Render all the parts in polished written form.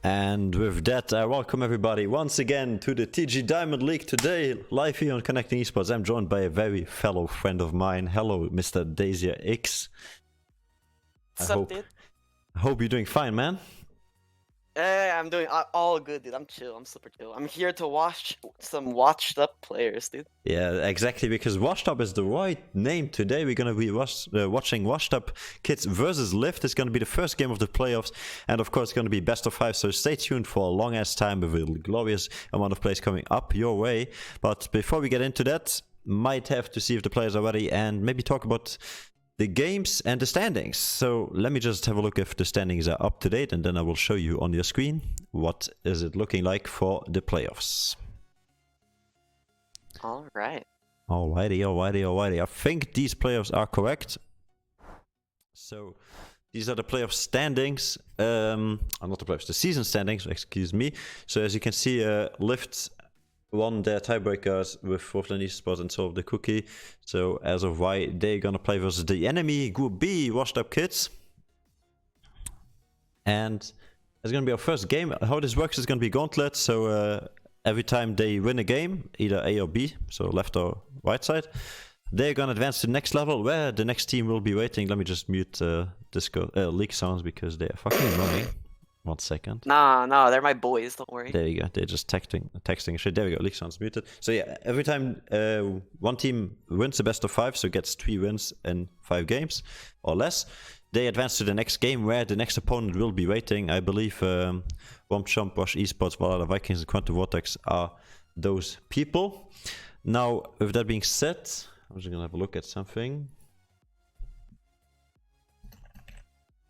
And with that, I welcome everybody once again to the TG Diamond League today, live here on Connecting Esports. I'm joined by a very fellow friend of mine. Hello, Mr. Daisy X. What's up, dude? I hope you're doing fine, man. I'm doing all good, dude. I'm chill. I'm super chill. I'm here to watch some washed up players, dude. Yeah, exactly, because Washed Up is the right name. Today we're going to be watching Washed Up Kids versus LYVT. It's going to be the first game of the playoffs, and of course it's going to be best of 5, so stay tuned for a long ass time with a glorious amount of plays coming up your way. But before we get into that, might have to see if the players are ready and maybe talk about the games and the standings. So let me just have a look if the standings are up to date, and then I will show you on your screen what is it looking like for the playoffs. Alright. Alrighty. I think these playoffs are correct. So these are the playoff standings. Not the playoffs, the season standings, excuse me. So as you can see, LYVT won their tiebreakers with Fortland Esports and solved the cookie. So as of why they're gonna play versus the enemy Group B, WashedUpKids. And it's gonna be our first game. How this works is gonna be gauntlet. So every time they win a game, either A or B, so left or right side, they're gonna advance to the next level where the next team will be waiting. Let me just mute Discord leak sounds because they are fucking annoying. 1 second. Nah, they're my boys, don't worry. There you go. They're just texting shit. There we go. Leak sounds muted. So yeah, every time one team wins the best of 5, so gets 3 wins in 5 games or less, they advance to the next game where the next opponent will be waiting. I believe Womp Chomp, Wash Esports, Valhalla Vikings, and Quantum Vortex are those people. Now, with that being said, I'm just gonna have a look at something.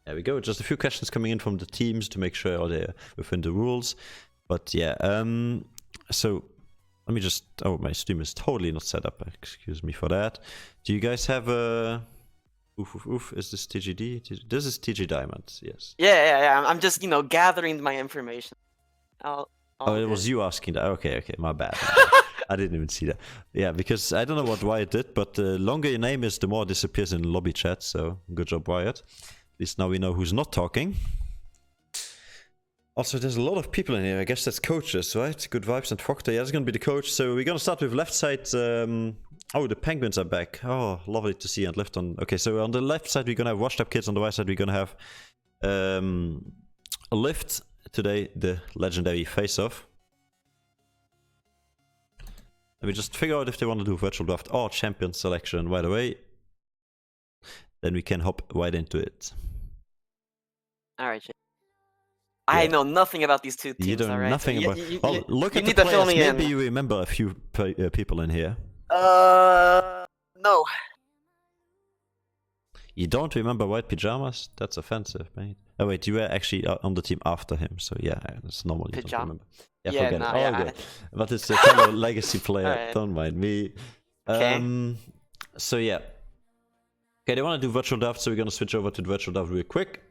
There we go. Just a few questions coming in from the teams to make sure they're within the rules. But yeah, so let me just... Oh, my stream is totally not set up. Excuse me for that. Do you guys have a... Is this TGD? This is TG Diamond, yes. Yeah. I'm just, gathering my information. Oh, it was you asking that. Okay, my bad. I didn't even see that. Yeah, because I don't know what Wyatt did, but the longer your name is, the more it disappears in lobby chat. So good job, Wyatt. At least now we know who's not talking. Also, there's a lot of people in here. I guess that's coaches, right? Good vibes and Proctor. Yeah, that's going to be the coach. So we're going to start with left side. Oh, the Penguins are back. Oh, lovely to see. And left on... Okay, so on the left side, we're going to have WashedUpKids. On the right side, we're going to have LYVT today, the legendary face-off. Let me just figure out if they want to do virtual draft or champion selection right away. Then we can hop right into it. Alright, yeah. I know nothing about these two teams. You know nothing about... Well, look at the need to fill players. me Maybe in. you remember a few people in here. No. You don't remember White Pajamas? That's offensive, mate. Oh wait, you were actually on the team after him, so yeah, it's normal you don't remember. Yeah, forget it. Good. But it's a fellow legacy player, right. Don't mind me. Okay. So yeah. Okay, they want to do virtual draft, so we're going to switch over to the virtual draft real quick.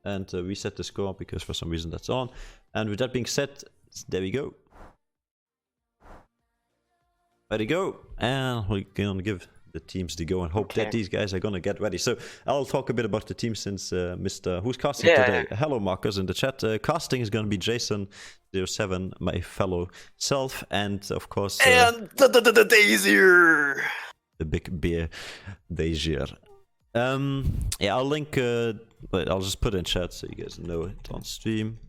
And reset the score, because for some reason that's on. And with that being said, there we go. Ready, go. And we're going to give the teams the go and hope that these guys are going to get ready. So I'll talk a bit about the team since Mr. Who's casting today? Hello, Marcus, in the chat. Casting is going to be Jason07, my fellow self, and of course... and the Daisier! The big beer, Daisier. Yeah, I'll link... wait, I'll just put it in chat so you guys know it on stream.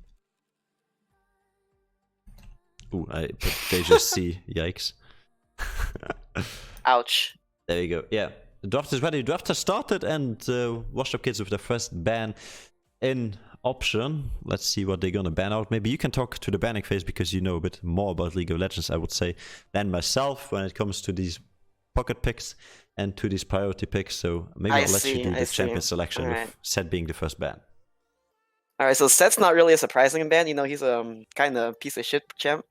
Ooh, I put Daisier C. Yikes. Ouch. There you go. Yeah, the draft is ready. The draft has started, and WashedUpKids with their first ban in option. Let's see what they're gonna ban out. Maybe you can talk to the banning phase because you know a bit more about League of Legends, I would say, than myself when it comes to these pocket picks and to these priority picks. So maybe I'll let you do the champion selection, with Seth being the first ban. Alright, so Seth's not really a surprising ban. He's a kind of piece of shit champ.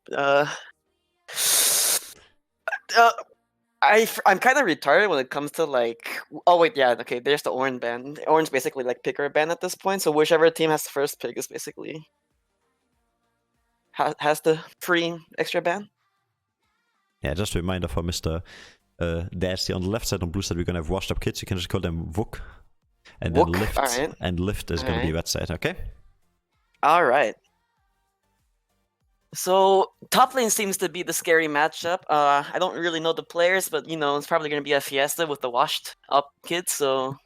I'm kind of retarded when it comes to like... Oh wait, yeah, okay, there's the orange ban. Orange basically like pick or ban at this point, so whichever team has the first pick is basically... has the free extra ban. Yeah, just a reminder for Mr. Dasty. On the left side, on blue side, we're gonna have WashedUpKids. You can just call them Wook. And then LYVT. And LYVT is gonna be red side, okay? Alright. So top lane seems to be the scary matchup. I don't really know the players, but it's probably gonna be a fiesta with the washed up kids. So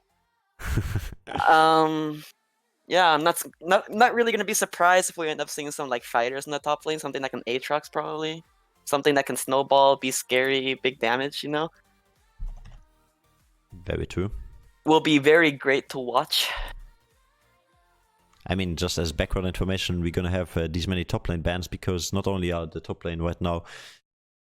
yeah, I'm not really gonna be surprised if we end up seeing some like fighters in the top lane, something like an Aatrox probably, something that can snowball, be scary, big damage. Very true. Will be very great to watch. I mean, just as background information, we're gonna have these many top lane bans because not only are the top lane right now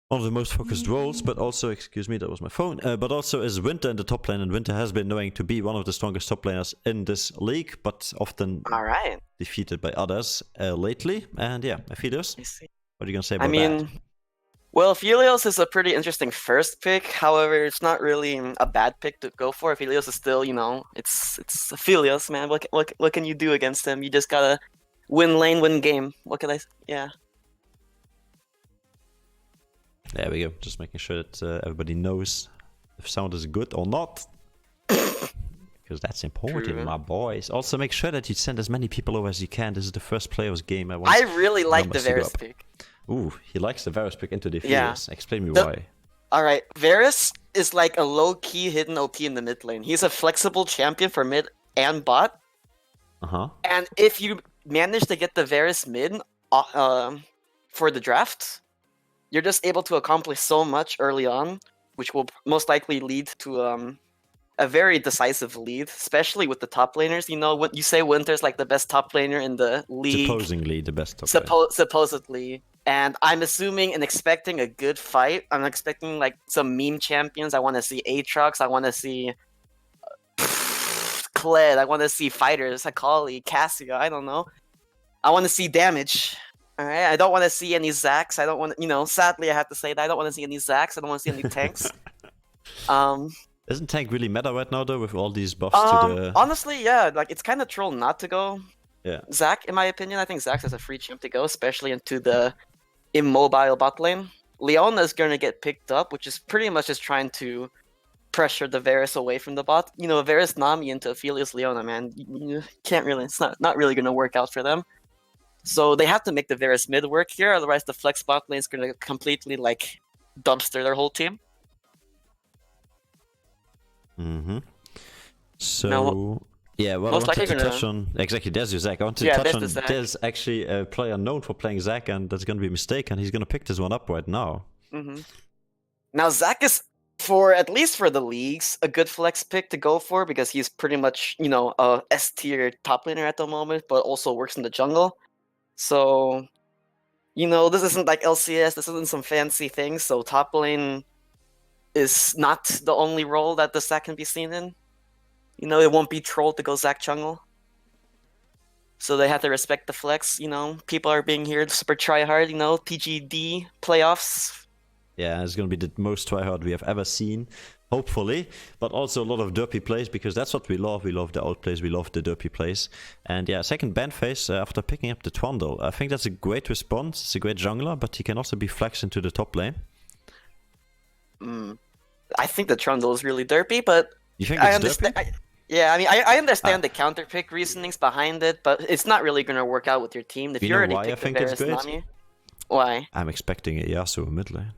one of the most focused roles, but also, excuse me, that was my phone, but also is Winter in the top lane, and Winter has been knowing to be one of the strongest top laners in this league, but often defeated by others lately. And yeah, Aphelios, what are you gonna say about that? Well, Aphelios is a pretty interesting first pick. However, it's not really a bad pick to go for. Aphelios is still, it's Aphelios, man. What can you do against him? You just gotta win lane, win game. What can I? Yeah. There we go. Just making sure that everybody knows if sound is good or not, because that's important, my boys. Also, make sure that you send as many people over as you can. This is the first players game. I really like the Varus pick. Ooh, he likes the Varus pick into the Aphelios. Explain me why. Alright, Varus is like a low-key hidden OP in the mid lane. He's a flexible champion for mid and bot. And if you manage to get the Varus mid for the draft, you're just able to accomplish so much early on, which will most likely lead to a very decisive lead, especially with the top laners. When you say Winter's like the best top laner in the league. Supposedly the best top laner. Supposedly. And I'm assuming and expecting a good fight. I'm expecting like some meme champions. I want to see Aatrox. I want to see Kled. I want to see fighters, Akali, Cassia. I don't know. I want to see damage. All right. I don't want to see any Zacs. I don't want to, sadly I have to say that I don't want to see any Zacs. I don't want to see any tanks. Doesn't tank really matter right now though with all these buffs to the... Honestly, yeah. Like it's kind of troll not to go Zac, in my opinion. I think Zac is a free champ to go, especially into the immobile bot lane. Leona is going to get picked up, which is pretty much just trying to pressure the Varus away from the bot. Varus Nami into Aphelios Leona, man. You can't really, it's not really going to work out for them. So they have to make the Varus mid work here, otherwise the flex bot lane is going to completely like dumpster their whole team. So... Now, yeah, well, I wanted to touch on... Exactly, there's your Zac. I wanted to touch on... There's actually a player known for playing Zac, and that's going to be a mistake, and he's going to pick this one up right now. Now, Zac is, at least for the leagues, a good flex pick to go for, because he's pretty much, a S-tier top laner at the moment, but also works in the jungle. So, this isn't like LCS, this isn't some fancy thing, so top lane is not the only role that the Zac can be seen in. It won't be trolled to go Zac jungle. So they have to respect the flex, People are being here super try hard, PGD playoffs. Yeah, it's going to be the most try hard we have ever seen, hopefully. But also a lot of derpy plays, because that's what we love. We love the outplays, we love the derpy plays. And yeah, second ban phase after picking up the Trundle. I think that's a great response. It's a great jungler, but he can also be flexed into the top lane. I think the Trundle is really derpy, but... You think it's derpy? I understand the counter pick reasonings behind it, but it's not really going to work out with your team. If you already picked the Varus Nami, why? I'm expecting a Yasuo mid lane.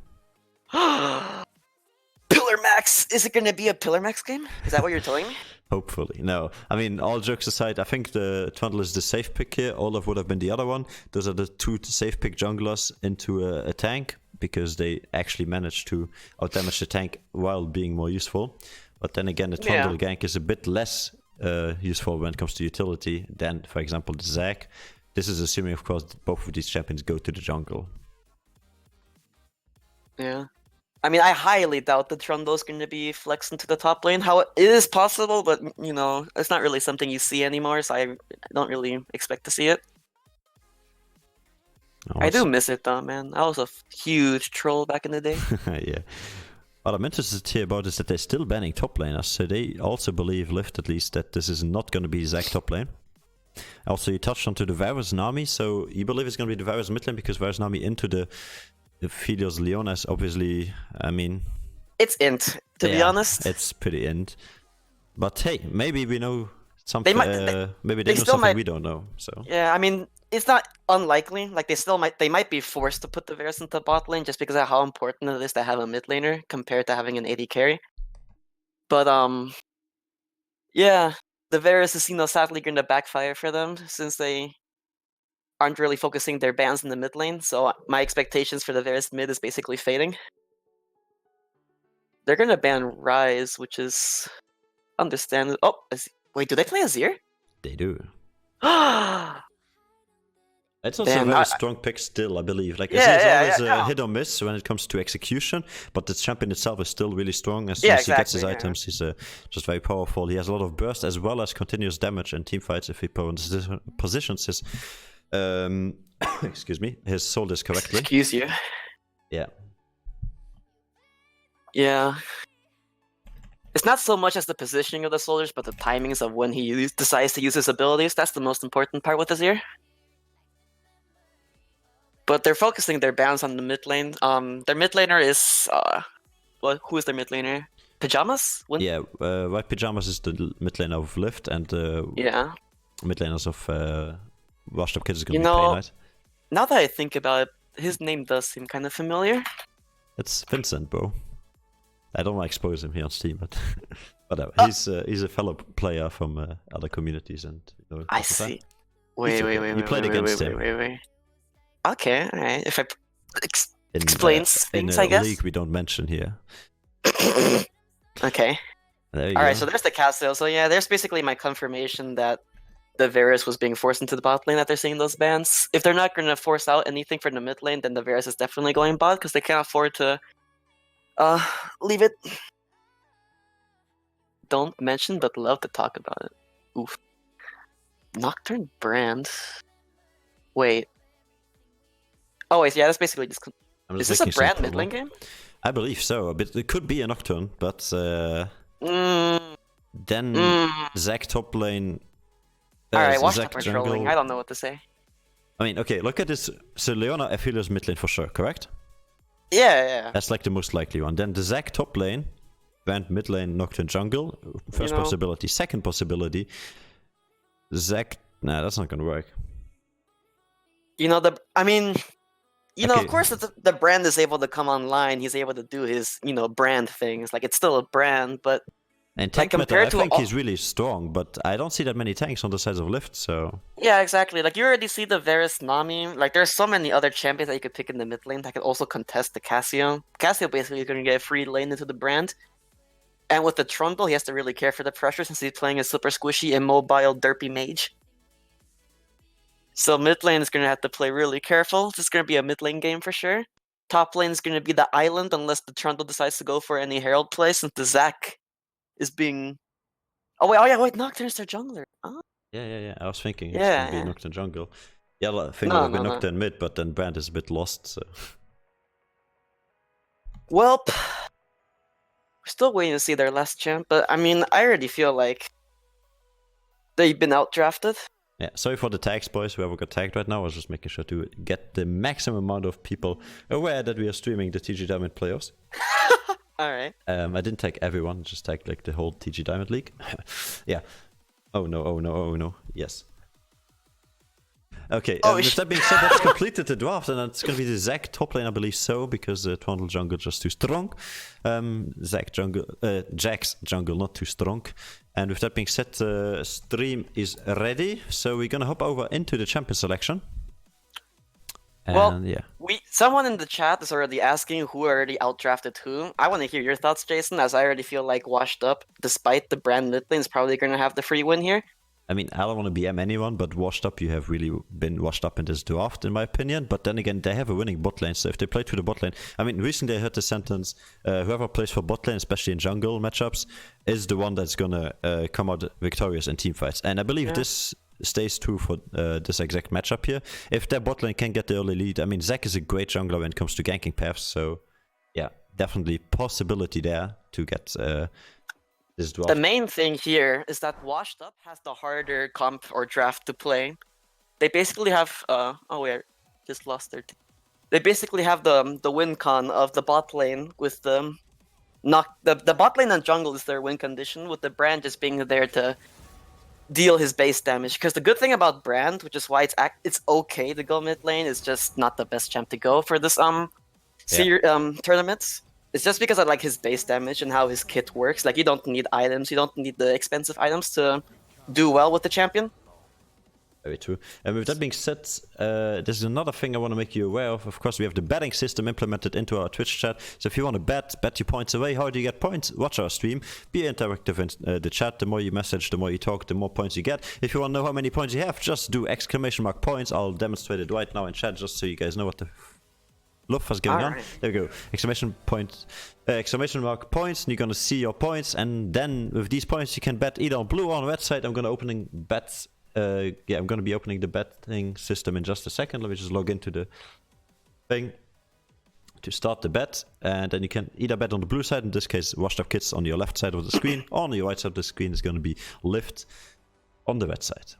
Pillar Max! Is it going to be a Pillar Max game? Is that what you're telling me? Hopefully. No. I mean, all jokes aside, I think the Trundle is the safe pick here. Olaf would have been the other one. Those are the two safe pick junglers into a tank, because they actually managed to outdamage the tank while being more useful. But then again, the Trundle gank is a bit less useful when it comes to utility than, for example, the Zac. This is assuming, of course, that both of these champions go to the jungle. Yeah. I mean, I highly doubt the Trundle is going to be flexed into the top lane. How it is possible, but, it's not really something you see anymore, so I don't really expect to see it. Oh, I do miss it, though, man. I was a huge troll back in the day. Yeah. What I'm interested to hear about is that they're still banning top laners, so they also believe, LYVT at least, that this is not going to be Zac top lane. Also, you touched onto the Varus Nami, so you believe it's going to be the Varus mid lane, because Varus Nami into the Aphelios Leona is obviously, I mean... It's int, to be honest. It's pretty int. But hey, maybe we know something, maybe they know something we don't know, so... Yeah, I mean, it's not unlikely. Like they might be forced to put the Varus into bot lane just because of how important it is to have a mid laner compared to having an AD carry. But yeah, the Varus is sadly going to backfire for them since they aren't really focusing their bans in the mid lane. So my expectations for the Varus mid is basically fading. They're going to ban Rise, which is understandable. Oh, wait, do they play Azir? They do. Yeah, It's also damn, a very strong pick still, I believe. Like, Yeah, Azir is yeah, always yeah, a no. hit or miss when it comes to execution, but the champion itself is still really strong. As soon Yeah, as he gets his exactly, yeah. items, he's just very powerful. He has a lot of burst as well as continuous damage in teamfights if he positions his excuse me, his soldiers correctly. Excuse you. Yeah. Yeah. It's not so much as the positioning of the soldiers, but the timings of when he decides to use his abilities. That's the most important part with Azir. But they're focusing their bans on the mid lane. Their mid laner is who is their mid laner? Pajamas? Yeah, White Pajamas is the mid lane of LYVT, and Yeah. mid laners of WashedUpKids is You gonna be Pain know, Knight. now that I think about it, his name does seem kind of familiar. It's Vincent, bro. I don't want to expose him here on Steam, but whatever. He's a fellow player from other communities, and you know, I see. Wait, okay. wait, You wait, played wait, against wait, him. wait, wait. Okay, alright. If I in, explains things, in a I guess. league we don't mention here. Okay. There you Alright, go. so there's the Castle. So yeah, there's basically my confirmation that the Varus was being forced into the bot lane that they're seeing those bans. If they're not going to force out anything from the mid lane, then the Varus is definitely going bot because they can't afford to leave it. Don't mention, but love to talk about it. Oof. Nocturne Brand. Wait. Oh wait, yeah, that's basically just. I'm Is just this a making some Brand mid lane promo. game? I believe so. But it could be a Nocturne, but Mm, then mm. Zac top lane. Alright, watch Zac out for jungle. trolling. I don't know what to say. I mean, okay, look at this. So Leona, I feel is mid lane for sure, correct? Yeah. That's like the most likely one. Then the Zac top lane, Brand mid lane, Nocturne jungle. First possibility. Second possibility, Zac. Nah, that's not gonna work. Of course, the Brand is able to come online. He's able to do his, brand things. Like, it's still a brand, but And tank meta, compared I to think all- he's really strong, but I don't see that many tanks on the sides of LYVT, so... yeah, exactly. Like, you already see the Varus Nami. Like, there's so many other champions that you could pick in the mid lane that could also contest the Cassio. Cassio basically is going to get a free lane into the Brand. And with the Trundle, he has to really care for the pressure since he's playing a super squishy, immobile, derpy mage. So mid lane is going to have to play really careful. This is going to be a mid lane game for sure. Top lane is going to be the island unless the Trundle decides to go for any Herald play since the Zac is being... Oh wait, Nocturne is their jungler. Oh. Yeah, I was thinking it's Yeah, gonna be yeah. Nocturne jungle. Yeah, I think No, it would be no. Nocturne mid, but then Brand is a bit lost, so... Welp. We're still waiting to see their last champ, but I mean, I already feel like they've been outdrafted. Yeah, sorry for the tags, boys, whoever got tagged right now. I was just making sure to get the maximum amount of people aware that we are streaming the TG Diamond playoffs. Alright. I didn't tag everyone, just tagged like the whole TG Diamond League. Yeah. Oh no. Yes. Okay, with that being said, that's completed the draft, and it's gonna be the Zac top lane, I believe so, because the Trundle jungle just too strong. Jack's jungle not too strong. And with that being said, the stream is ready, so we're gonna hop over into the champion selection. And someone in the chat is already asking who already outdrafted who. I want to hear your thoughts, Jason, as I already feel like Washed Up, despite the Brand mid lane, is probably going to have the free win here. I mean, I don't want to BM anyone, but Washed Up, you have really been washed up in this draft, in my opinion. But then again, they have a winning bot lane, so if they play to the bot lane... I mean, recently I heard the sentence, whoever plays for bot lane, especially in jungle matchups, is the one that's gonna come out victorious in teamfights. And I believe this stays true for this exact matchup here. If their bot lane can get the early lead, I mean, Zac is a great jungler when it comes to ganking paths, so yeah, definitely possibility there to get... The main thing here is that Washed Up has the harder comp or draft to play. They basically have just lost their team. They basically have the win con of the bot lane with the bot lane and jungle is their win condition, with the Brand just being there to deal his base damage. Because the good thing about Brand, which is why it's okay to go mid lane, is just not the best champ to go for this tournaments. It's just because I like his base damage and how his kit works. Like, you don't need items, you don't need the expensive items to do well with the champion. Very true. And with that being said, there's another thing I want to make you aware of. Of course, we have the betting system implemented into our Twitch chat. So if you want to bet your points away. How do you get points? Watch our stream. Be interactive in the chat. The more you message, the more you talk, the more points you get. If you want to know how many points you have, just do !points. I'll demonstrate it right now in chat just so you guys know what the love is going on. There we go. Exclamation points, and you're gonna see your points. And then with these points, you can bet either on blue or on red side. I'm gonna opening bets. I'm going to be opening the betting system in just a second. Let me just log into the thing to start the bet. And then you can either bet on the blue side, in this case, WashedUpKids on your left side of the screen, or on your right side of the screen is going to be LYVT on the red side.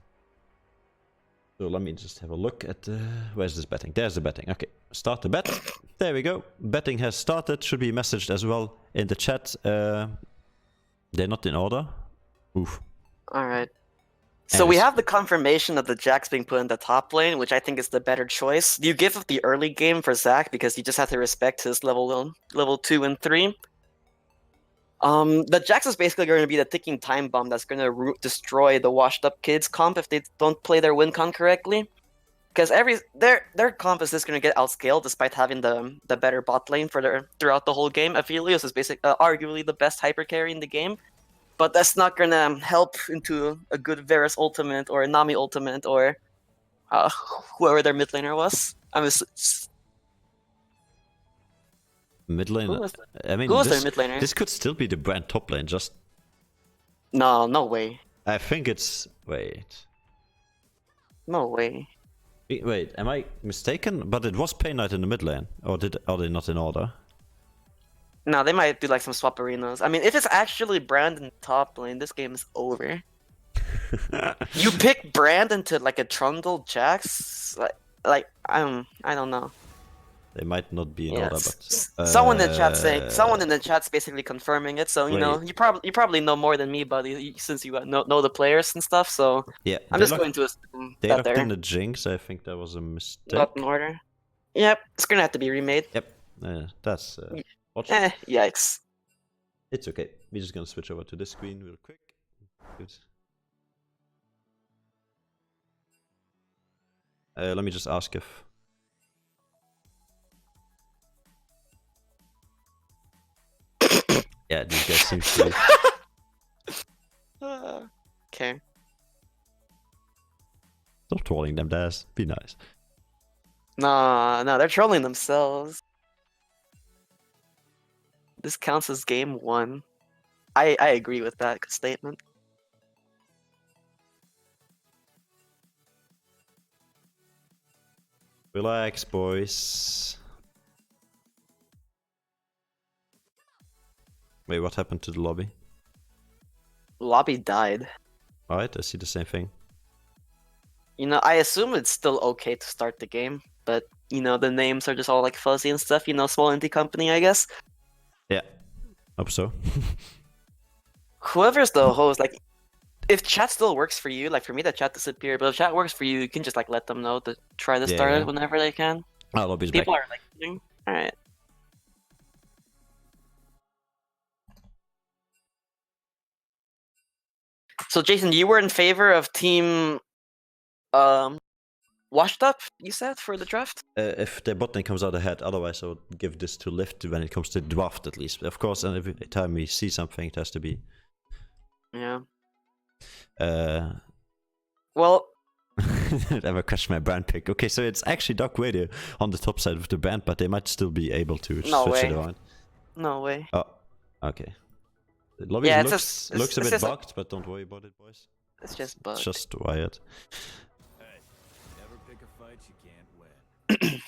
So let me just have a look at where's this betting? There's the betting. Okay, start the bet. There we go. Betting has started. Should be messaged as well in the chat. They're not in order. Oof. All right. So we have the confirmation of the Jax being put in the top lane, which I think is the better choice. You give up the early game for Zac because you just have to respect his level 2 and 3. The Jax is basically going to be the ticking time bomb that's going to destroy the WashedUpKids comp if they don't play their win con correctly. Because their comp is just going to get outscaled despite having the better bot lane throughout the whole game. Aphelios is basically arguably the best hyper carry in the game. But that's not gonna help into a good Varus ultimate or a Nami ultimate or whoever their mid laner was. Mid lane. I mean, who was their mid laner? This could still be the Brand top lane. Just no way. I think it's No way. Wait, am I mistaken? But it was Pain Knight in the mid lane, or are they not in order? No, they might do like some swap arenas. I mean, if it's actually Brand in top lane, this game is over. You pick Brand into like a Trundle Jax, like I don't know. They might not be in order, but someone in the chat's basically confirming it. So you know, you probably know more than me, buddy, since you know the players and stuff. So yeah, I'm just going to assume they that locked in the Jinx. I think that was a mistake. Not in order. Yep, it's gonna have to be remade. Yep, that's. Yikes. It's okay. We're just gonna switch over to this screen real quick. Good. Let me just ask if... yeah, these guys seem to be... Okay. Stop trolling them, Daz. Be nice. No, they're trolling themselves. This counts as game 1. I agree with that statement. Relax, boys. Wait, what happened to the lobby? Lobby died. Alright, I see the same thing. You know, I assume it's still okay to start the game, but, you know, the names are just all like fuzzy and stuff, you know, small indie company, I guess. Yeah, hope so. Whoever's the host, like, if chat still works for you, like for me, the chat disappeared, but if chat works for you, you can just like let them know to try to start it whenever they can. Oh, lobby's People back. are like, alright. So Jason, you were in favor of team Washed Up, you said, for the draft? If their bot lane comes out ahead, otherwise I would give this to LYVT when it comes to draft at least. Of course, and every time we see something, it has to be... Yeah. Well... Never question my brand pick. Okay, so it's actually Dark Radio on the top side of the brand, but they might still be able to switch it around. No way. Oh, okay. The lobby looks a bit bugged, but don't worry about it, boys. It's just bugged. It's just wired. Hey, never pick a fight you can't win.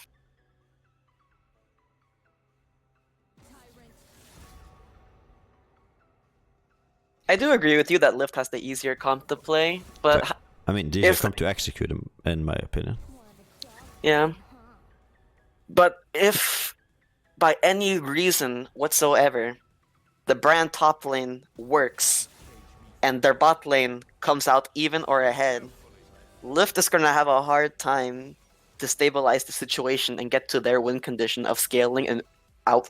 I do agree with you that LYVT has the easier comp to play, but... I mean, these are come to execute them, in my opinion. Yeah. But if, by any reason whatsoever, the brand top lane works, and their bot lane comes out even or ahead, LYVT is gonna have a hard time to stabilize the situation and get to their win condition of scaling and out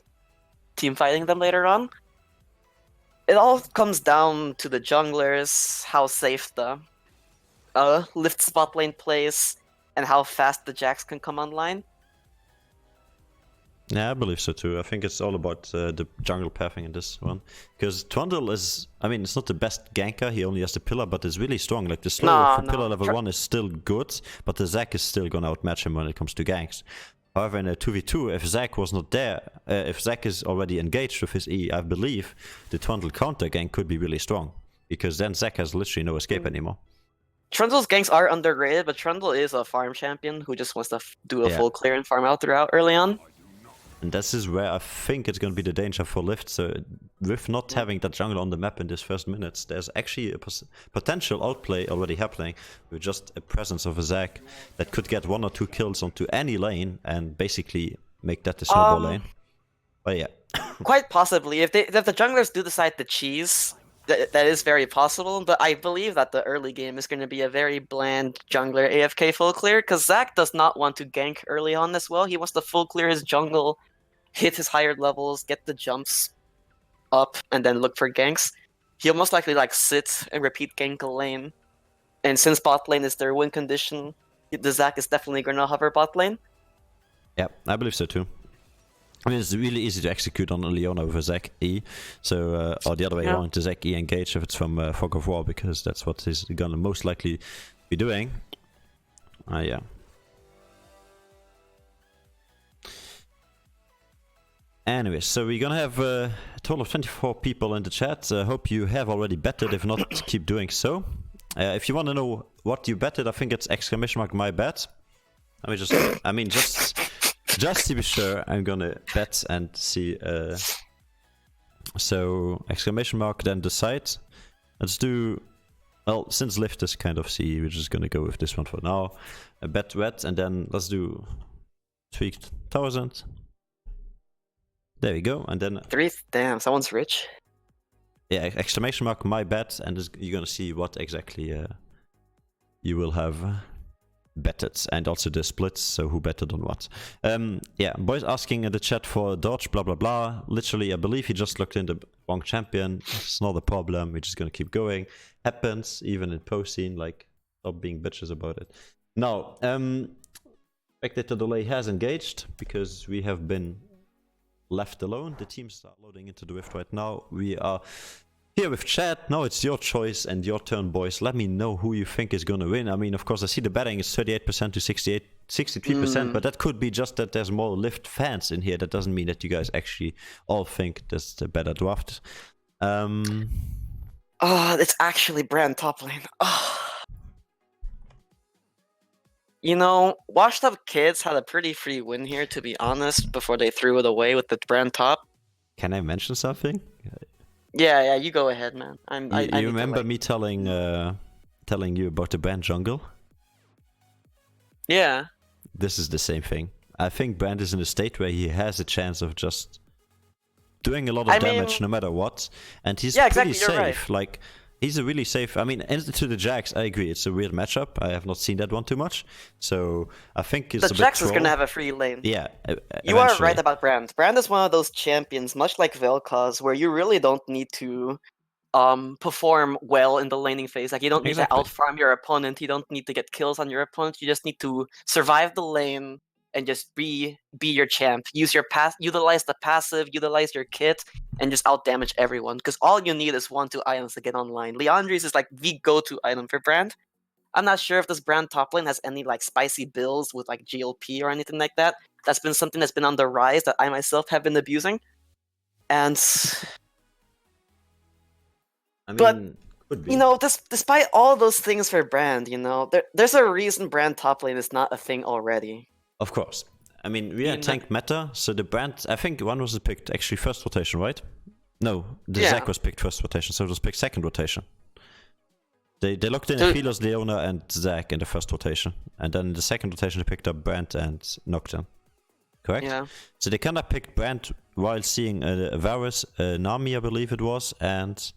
team fighting them later on. It all comes down to the junglers, how safe the LYVT spot lane plays, and how fast the Jax can come online. Yeah, I believe so too. I think it's all about the jungle pathing in this one. Because Trundle is, I mean, it's not the best ganker, he only has the pillar, but it's really strong. Like the slow for pillar level 1 is still good, but the Zac is still gonna outmatch him when it comes to ganks. However, in a 2v2, if Zac was not there, if Zac is already engaged with his E, I believe the Trundle counter gank could be really strong. Because then Zac has literally no escape anymore. Trundle's ganks are underrated, but Trundle is a farm champion who just wants to do a full clear and farm out throughout early on. And this is where I think it's going to be the danger for LYVT. So with not having that jungle on the map in these first minutes, there's actually a potential outplay already happening with just a presence of a Zac that could get 1 or 2 kills onto any lane and basically make that the snowball lane. But yeah. Quite possibly. If the junglers do decide to cheese, that is very possible, but I believe that the early game is going to be a very bland jungler AFK full clear, because Zac does not want to gank early on as well. He wants to full clear his jungle, hit his higher levels, get the jumps up, and then look for ganks. He'll most likely like sit and repeat gank a lane. And since bot lane is their win condition, the Zac is definitely going to hover bot lane. Yeah, I believe so too. I mean, it's really easy to execute on a Leona with a Zac E, so or the other way around, the Zac E engage if it's from Fog of War, because that's what he's gonna most likely be doing. Yeah. Anyway, so we're gonna have a total of 24 people in the chat. Hope you have already betted. If not, keep doing so. If you want to know what you betted, I think it's !my bet. Just to be sure, I'm gonna bet and see. So !, then decide. Let's do. Well, since LYVT is kind of C, we're just gonna go with this one for now. A bet, and then let's do 3,000. There we go, and then Damn, someone's rich. Yeah, !, my bet, and you're gonna see what exactly you will have betted, and also the splits, so who betted on what. Yeah, boys asking in the chat for dodge, blah blah blah. Literally, I believe he just looked in the wrong champion. It's not a problem. We're just gonna keep going. Happens even in post scene. Like, stop being bitches about it. Now, spectator delay has engaged because we have been left alone. The teams are loading into the Rift right now. We are here with chat. Now it's your choice and your turn, boys. Let me know who you think is gonna win. I mean, of course, I see the betting is 38% to 63%, but that could be just that there's more LYVT fans in here. That doesn't mean that you guys actually all think that's the better draft. It's actually Brand top lane. You know, WashedUpKids had a pretty free win here, to be honest, before they threw it away with the Brand top. Can I mention something? Yeah, you go ahead, man. You remember me telling you about the Brand jungle? Yeah. This is the same thing. I think Brand is in a state where he has a chance of just doing a lot of damage no matter what, and he's pretty safe. Right. Like, he's a really safe. I mean, into the Jax, I agree. It's a weird matchup. I have not seen that one too much, so I think it's the Jax is gonna have a free lane. Yeah, you are right about Brand. Brand is one of those champions, much like Vel'Koz, where you really don't need to perform well in the laning phase. Like, you don't need to outfarm your opponent. You don't need to get kills on your opponent. You just need to survive the lane and just be your champ. Use your utilize the passive, utilize your kit, and just outdamage everyone. Because all you need is 1-2 items to get online. Liandry's is like the go-to item for Brand. I'm not sure if this Brand top lane has any like spicy builds with like GLP or anything like that. That's been something that's been on the rise that I myself have been abusing. And you know, despite all those things for Brand, you know, there's a reason Brand top lane is not a thing already. Of course. I mean, we are tank meta, so the Brand, I think one was picked actually first rotation, right? No, the Zac was picked first rotation, so it was picked second rotation. They looked in Philos, Leona, and Zac in the first rotation, and then in the second rotation they picked up Brand and Nocturne. Correct? Yeah. So they kind of picked Brand while seeing Varus, Nami, I believe it was, and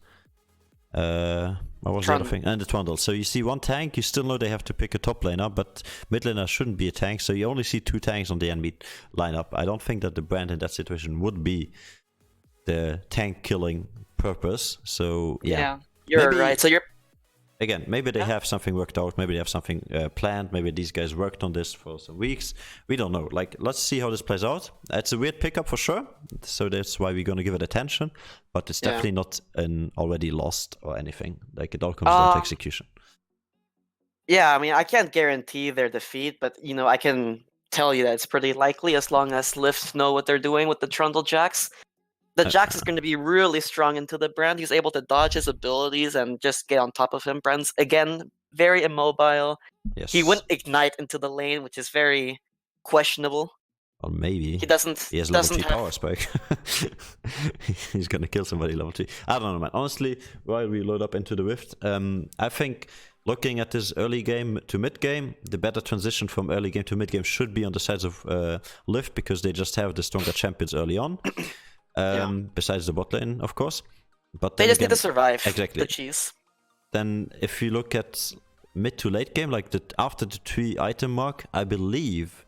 What was the other thing? And the Trundle. So you see one tank, you still know they have to pick a top laner, but mid laner shouldn't be a tank, so you only see 2 tanks on the enemy lineup. I don't think that the brand in that situation would be the tank killing purpose. So yeah, you're maybe, right. So you're again, maybe they have something worked out, maybe they have something planned, maybe these guys worked on this for some weeks. We don't know. Like, let's see how this plays out. It's a weird pickup for sure, so that's why we're going to give it attention, but it's definitely not an already lost or anything. Like, it all comes down to execution. Yeah, I mean, I can't guarantee their defeat, but, you know, I can tell you that it's pretty likely as long as LYVT know what they're doing with the Trundle Jax. The Jax is going to be really strong into the Brand. He's able to dodge his abilities and just get on top of him. Brand's, again, very immobile. Yes. He wouldn't ignite into the lane, which is very questionable. Or maybe he doesn't. He has level 3 power spike. He's gonna kill somebody level 3. I don't know, man. Honestly, while we load up into the Rift, I think looking at this early game to mid game, the better transition from early game to mid game should be on the sides of LYVT, because they just have the stronger champions early on. Besides the bot lane, of course. But they just again, need to survive exactly. the cheese. Then if you look at mid to late game, like after the 3 item mark, I believe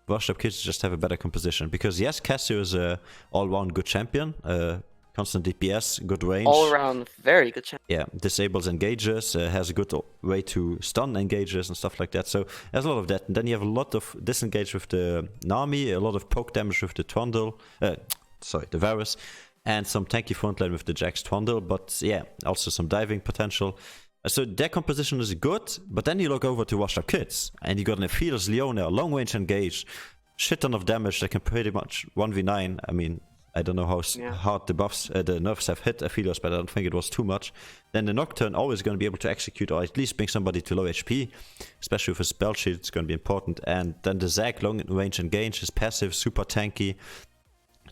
WashedUpKids just have a better composition. Because yes, Cassio is a all-round good champion, constant DPS, good range. All-around very good champion. Yeah, disables engages, has a good way to stun engages and stuff like that. So there's a lot of that. And then you have a lot of disengage with the Nami, a lot of poke damage with the Trundle, the Varus, and some tanky frontline with the Jax Trundle, but yeah, also some diving potential. So their composition is good, but then you look over to WashedUpKids, and you got an Aphelios Leona, long range engage, shit ton of damage that can pretty much 1v9. I mean, I don't know how hard the buffs, the nerfs have hit Aphelios, but I don't think it was too much. Then the Nocturne always going to be able to execute, or at least bring somebody to low HP, especially with his spell shield, it's going to be important. And then the Zac, long range engage, his passive, super tanky,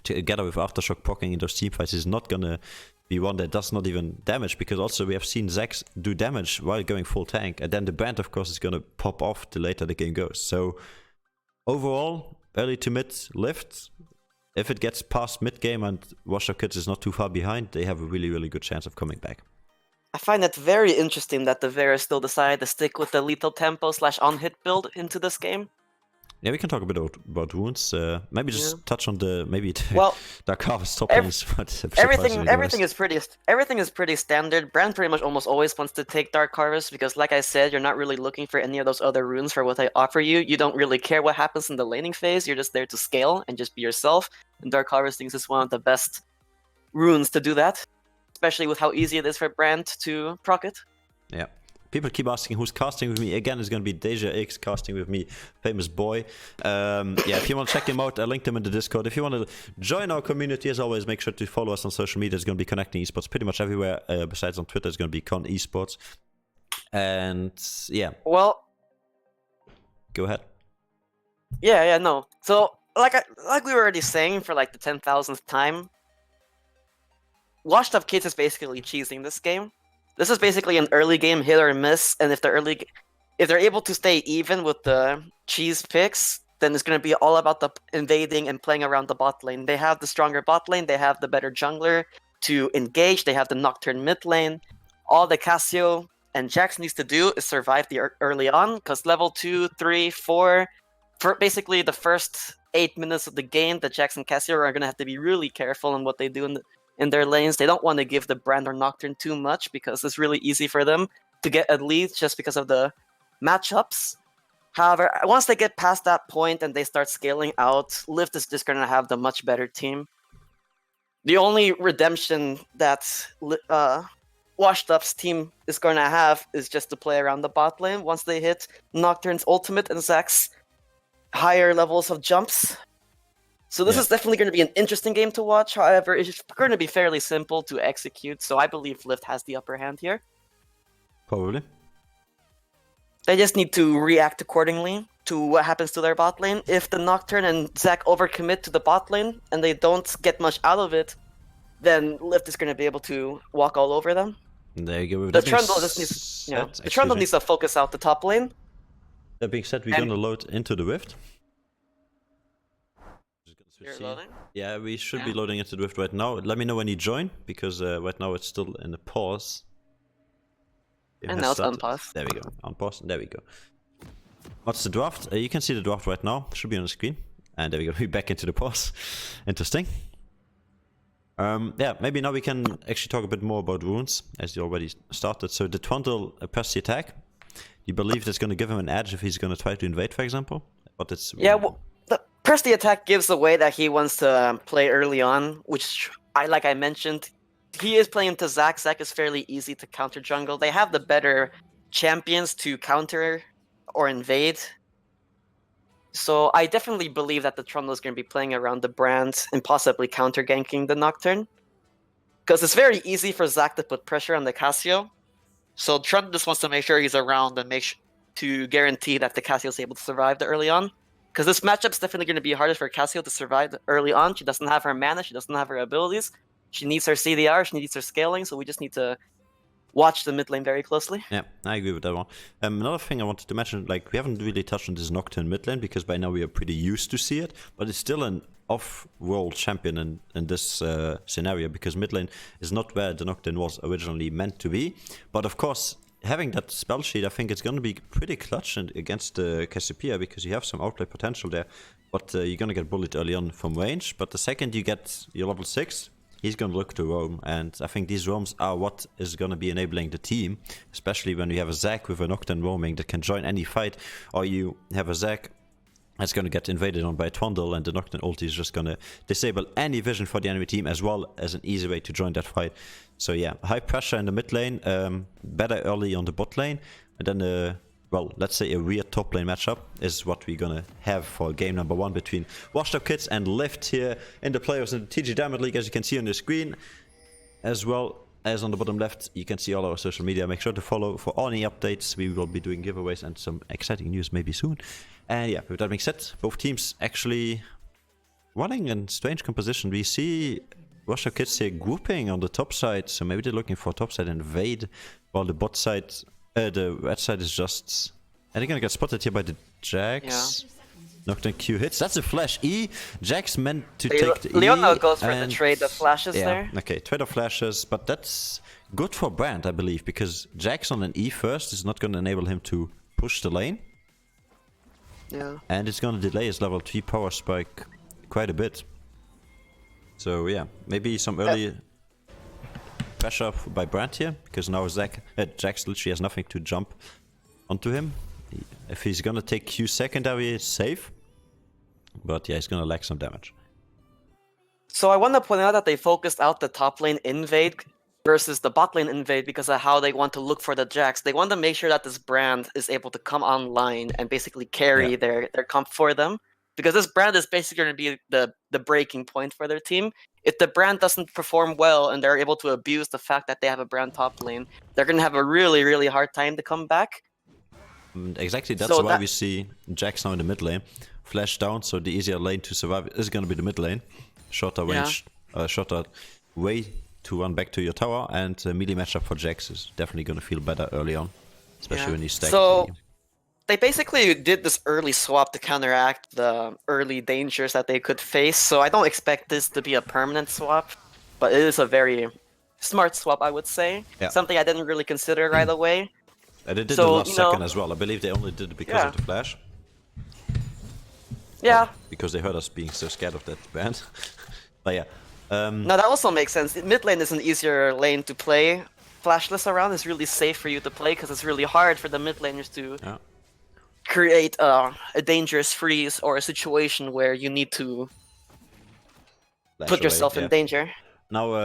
together with Aftershock poking in those teamfights, is not gonna be one that does not even damage, because also we have seen Zax do damage while going full tank, and then the Brand, of course, is gonna pop off the later the game goes. So overall, early to mid LYVT, if it gets past mid game and WashedUpKids is not too far behind, they have a really, really good chance of coming back. I find it very interesting that the Vera still decided to stick with the lethal tempo / on-hit build into this game. Yeah, we can talk a bit about wounds. Maybe just touch on the Dark Harvest top lanes. Everything is pretty standard. Brand pretty much almost always wants to take Dark Harvest because, like I said, you're not really looking for any of those other runes for what they offer you. You don't really care what happens in the laning phase. You're just there to scale and just be yourself. And Dark Harvesting is one of the best runes to do that, especially with how easy it is for Brand to proc it. Yeah. People keep asking who's casting with me. Again, it's going to be Deja X casting with me, famous boy. If you want to check him out, I linked him in the Discord. If you want to join our community, as always, make sure to follow us on social media. It's going to be Connecting Esports pretty much everywhere. Besides on Twitter, it's going to be Con Esports. And yeah. Well, go ahead. No. So, like we were already saying for like the 10,000th time, WashedUpKids is basically cheesing this game. This is basically an early game hit or miss, and if they're able to stay even with the cheese picks, then it's going to be all about the invading and playing around the bot lane. They have the stronger bot lane, they have the better jungler to engage, they have the Nocturne mid lane. All the Cassio and Jax needs to do is survive the early on, because level 2, 3, 4, for basically the first 8 minutes of the game, the Jax and Cassio are going to have to be really careful in what they do in their lanes. They don't want to give the Brand or Nocturne too much because it's really easy for them to get a lead just because of the matchups. However, once they get past that point and they start scaling out, LYVT is just going to have the much better team. The only redemption that WashedUp's team is going to have is just to play around the bot lane once they hit Nocturne's ultimate and Zac's higher levels of jumps. So this is definitely going to be an interesting game to watch. However, it's going to be fairly simple to execute, so I believe LYVT has the upper hand here. Probably. They just need to react accordingly to what happens to their bot lane. If the Nocturne and Zac overcommit to the bot lane and they don't get much out of it, then LYVT is going to be able to walk all over them. There you go. The Trundle just needs to focus out the top lane. That being said, we're going to load into the Rift. You're loading? Yeah, we should be loading into the Rift right now. Let me know when you join, because right now it's still in a pause. It And has now it's started. unpause. There we go. Unpause. There we go. What's the draft? You can see the draft right now. Should be on the screen. And there we go. We're back into the pause. Interesting. Yeah, maybe now we can actually talk a bit more about runes, as you already started. So the Trundle press the attack. You believe that's going to give him an edge if he's going to try to invade, for example? But it's Yeah, well, the press the attack gives away that he wants to play early on, which like I mentioned, he is playing to Zac. Zac is fairly easy to counter jungle. They have the better champions to counter or invade. So I definitely believe that the Trundle is going to be playing around the Brand and possibly counter ganking the Nocturne. Because it's very easy for Zac to put pressure on the Cassio. So Trundle just wants to make sure he's around and to guarantee that the Cassio is able to survive the early on. Because this matchup's definitely going to be harder for Cassio to survive early on. She doesn't have her mana, she doesn't have her abilities. She needs her CDR, she needs her scaling, so we just need to watch the mid lane very closely. Yeah, I agree with that one. Another thing I wanted to mention, like, we haven't really touched on this Nocturne mid lane, because by now we are pretty used to see it, but it's still an off-world champion in this scenario, because mid lane is not where the Nocturne was originally meant to be. But of course, having that spell sheet, I think it's going to be pretty clutch against Cassiopeia, because you have some outplay potential there, but you're going to get bullied early on from range. But the second you get your level 6, he's going to look to roam, and I think these roams are what is going to be enabling the team, especially when you have a Zac with a Nocturne roaming that can join any fight, or you have a Zac that's going to get invaded on by a Trundle, and the Nocturne ulti is just going to disable any vision for the enemy team, as well as an easy way to join that fight. So yeah, high pressure in the mid lane, better early on the bot lane, and then well, let's say a weird top lane matchup is what we're gonna have for game number 1 between WashedUpKids and LYVT here in the playoffs in the TG Diamond League, as you can see on the screen. As well as on the bottom left, you can see all our social media. Make sure to follow for any updates. We will be doing giveaways and some exciting news maybe soon. And yeah, with that being said, both teams actually running in strange composition. We see WashedUpKids here grouping on the top side, so maybe they're looking for top side invade, while the bot side, the red side is just... And they're gonna get spotted here by the Jax. Yeah. Nocturne Q hits. That's a flash E. Jax meant to take the Leona E. goes for the trade of flashes there. Okay, trade of flashes, but that's good for Brand, I believe, because Jax on an E first is not gonna enable him to push the lane. Yeah. And it's gonna delay his level 3 power spike quite a bit. So yeah, maybe some early pressure by Brand here, because now Jax literally has nothing to jump onto him. If he's gonna take Q secondary, it's safe. But yeah, he's gonna lack some damage. So I want to point out that they focused out the top lane invade versus the bot lane invade because of how they want to look for the Jax. They want to make sure that this Brand is able to come online and basically carry their comp for them. Because this Brand is basically going to be the breaking point for their team. If the Brand doesn't perform well and they're able to abuse the fact that they have a Brand top lane, they're going to have a really, really hard time to come back. Exactly, that's why we see Jax now in the mid lane. Flash down, so the easier lane to survive is going to be the mid lane. Shorter range, shorter way to run back to your tower, and melee matchup for Jax is definitely going to feel better early on. Especially when you stack. So they basically did this early swap to counteract the early dangers that they could face. So I don't expect this to be a permanent swap, but it is a very smart swap, I would say. Yeah. Something I didn't really consider right away. They did the last second as well. I believe they only did it because of the flash. Yeah. Well, because they heard us being so scared of that Brand. But yeah. No, that also makes sense. Mid lane is an easier lane to play. Flashless around is really safe for you to play because it's really hard for the mid laners to create a dangerous freeze or a situation where you need to put yourself in danger. Now,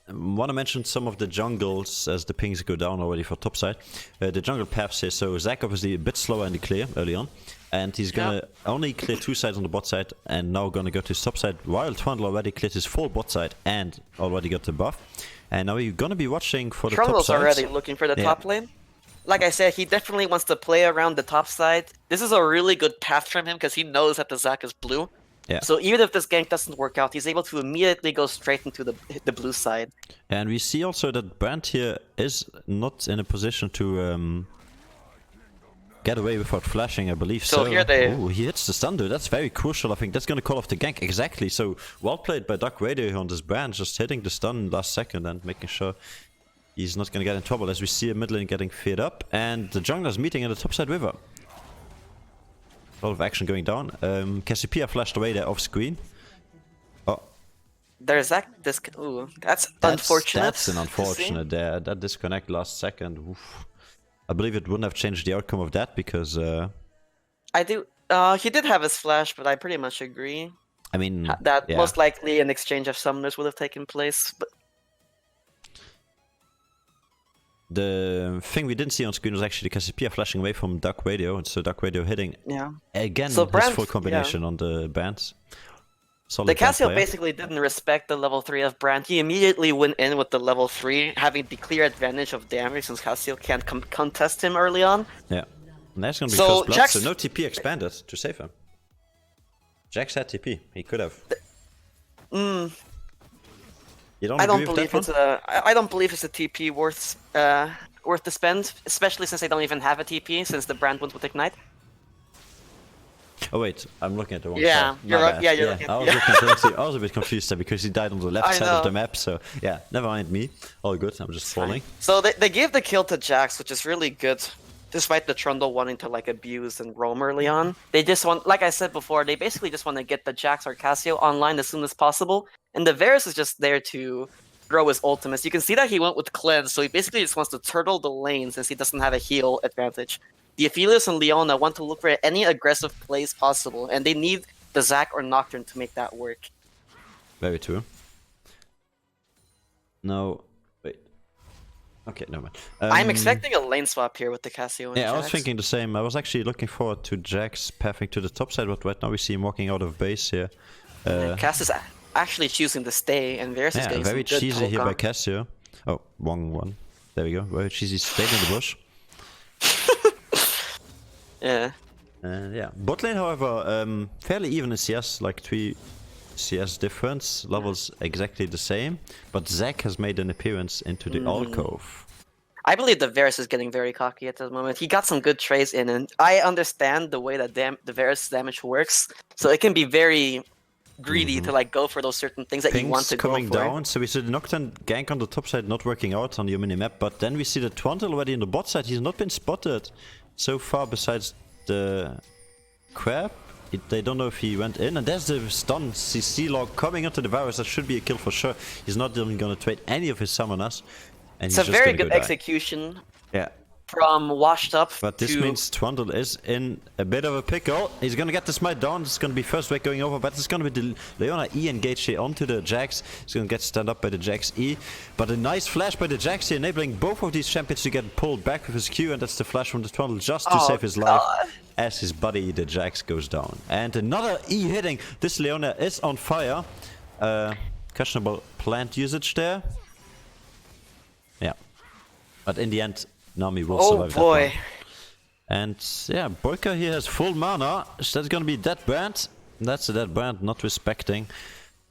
I want to mention some of the jungles as the pings go down already for top side. The jungle paths here, so Zac obviously a bit slower in the clear early on. And he's gonna only clear 2 sides on the bot side, and now gonna go to his top side, while Trundle already cleared his full bot side and already got the buff. And now you're gonna be watching for the Trundle's top side. Already looking for the top lane. Like I said, he definitely wants to play around the top side. This is a really good path from him because he knows that the Zac is blue. Yeah. So even if this gank doesn't work out, he's able to immediately go straight into the blue side. And we see also that Brand here is not in a position to get away without flashing, I believe. So here they... Ooh, he hits the stun, dude. That's very crucial. I think that's going to call off the gank. Exactly. So well played by Duck Radio on this Brand, just hitting the stun last second and making sure he's not gonna get in trouble as we see a mid lane getting fed up, and the jungler's meeting in the topside river. A lot of action going down. Cassiopeia flashed away there off screen. Oh, There's that. Ooh, that's unfortunate. That's an unfortunate there. That disconnect last second. Oof. I believe it wouldn't have changed the outcome of that because. I do. He did have his flash, but I pretty much agree. I mean, That yeah. most likely an exchange of summoners would have taken place. But the thing we didn't see on screen was actually Cassiopeia flashing away from Duck Radio, and so Duck Radio hitting yeah, again So his Brand- full combination on the bands. Solid the band Cassio player. basically didn't respect the level 3 of Brand. He immediately went in with the level 3, having the clear advantage of damage since Cassio can't contest him early on. Yeah, and that's gonna be So first blood. Jax- So no TP expanded to save him. Jax had TP. He could have. You don't I don't agree with believe that it's one? I don't believe it's a TP worth the spend, especially since they don't even have a TP since the Brand went with Ignite. Oh wait, I'm looking at the wrong Yeah, side. My you're right. bad. Yeah, you're looking- I was looking at the I was a bit confused there because he died on the left I side of know. the map. So yeah, never mind me. All good. I'm just falling. So they gave the kill to Jax, which is really good, despite the Trundle wanting to like abuse and roam early on. They just want, like I said before, they basically just want to get the Jax or Cassio online as soon as possible, and the Varus is just there to throw his ultimates. You can see that he went with Cleanse, so he basically just wants to turtle the lane since he doesn't have a heal advantage. The Aphelios and Leona want to look for any aggressive plays possible, and they need the Zac or Nocturne to make that work. Very true. No, wait. Okay, never mind. I'm expecting a lane swap here with the Cassio and Yeah, I was Jax. thinking the same. I was actually looking forward to Jax pathing to the top side, but right now we see him walking out of base here. Cass is actually choosing to stay, and Varus is Yeah, getting very some good cheesy here poke by on. Cassio. Oh, wrong one. There we go. Very cheesy. Stayed in the bush. Yeah. Yeah. Bot lane, however, fairly even in CS, like 3 CS difference. Levels exactly the same. But Zac has made an appearance into the alcove. I believe the Varus is getting very cocky at the moment. He got some good trades in, and I understand the way that the Varus damage works. So it can be very greedy to like go for those certain things that you want Pings to coming go for. down, so we see the Nocturne gank on the top side not working out on the minimap, but then we see the Trundle already on the bot side. He's not been spotted so far besides the Crab. They don't know if he went in, and there's the stun CC log coming onto the Varus. That should be a kill for sure. He's not even going to trade any of his summoners. And It's he's a just very gonna good go die. execution Yeah. from Washed Up. But this to... means Trundle is in a bit of a pickle. He's gonna get the smite down. It's gonna be first wave going over, but it's gonna be the Leona E engage here onto the Jax. He's gonna get stand up by the Jax E. But a nice flash by the Jax here, enabling both of these champions to get pulled back with his Q, and that's the flash from the Trundle just to save his life. As his buddy, the Jax, goes down. And another E hitting. This Leona is on fire. Questionable plant usage there. Yeah. But in the end, Nami will survive that one. And yeah, Boyka here has full mana. So that's gonna be dead Brand. That's a dead Brand, not respecting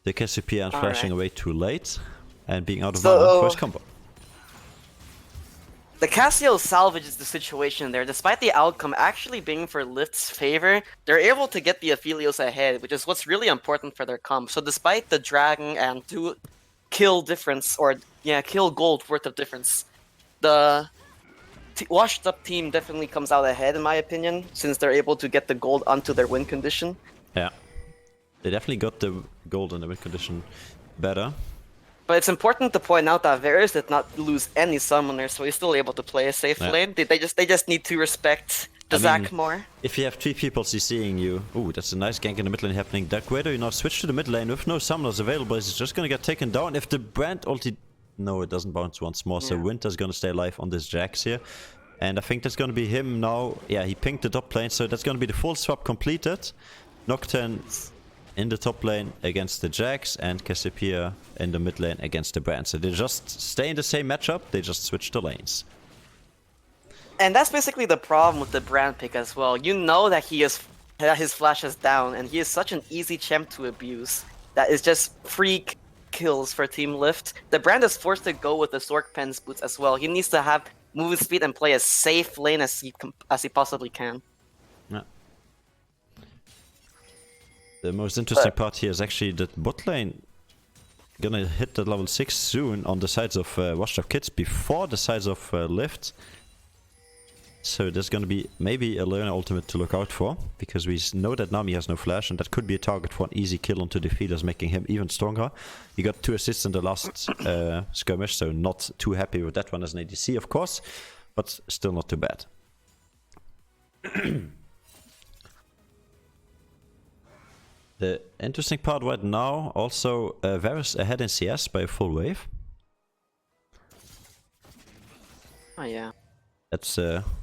the Cassiopeia and flashing away too late. And being out of mana first combo. The Cassio salvages the situation there. Despite the outcome actually being for Lift's favor, they're able to get the Aphelios ahead, which is what's really important for their comp. So despite the Dragon and 2 kill difference, or yeah, kill gold worth of difference, the washed up team definitely comes out ahead in my opinion, since they're able to get the gold onto their win condition. Yeah. They definitely got the gold in the win condition better. But it's important to point out that Varus did not lose any summoners, so he's still able to play a safe lane. They just need to respect the Zac more. If you have 3 people CCing you, ooh, that's a nice gank in the mid lane happening. Dark Vader, you now switch to the mid lane with no summoners available. He's just gonna get taken down. If the Brand ulti... No, it doesn't bounce once more, so Winter's gonna stay alive on this Jax here. And I think that's gonna be him now. Yeah, he pinged the top lane, so that's gonna be the full swap completed. Nocturne in the top lane against the Jax, and Cassiopeia in the mid lane against the Brand. So they just stay in the same matchup, they just switch the lanes. And that's basically the problem with the Brand pick as well. You know that his flash is down, and he is such an easy champ to abuse. That is just freak kills for Team Lift. The Brand is forced to go with the Sork Pen's boots as well. He needs to have movement speed and play as safe lane as he possibly can. Yeah. The most interesting part here is actually that bot lane gonna hit the level 6 soon on the sides of WashedUpKids before the sides of LYVT. So there's gonna be maybe a Leona ultimate to look out for, because we know that Nami has no flash, and that could be a target for an easy kill onto defeaters, making him even stronger. He got 2 assists in the last skirmish, so not too happy with that one as an ADC, of course, but still not too bad. The interesting part right now, also Varus ahead in CS by a full wave. Oh yeah. That's,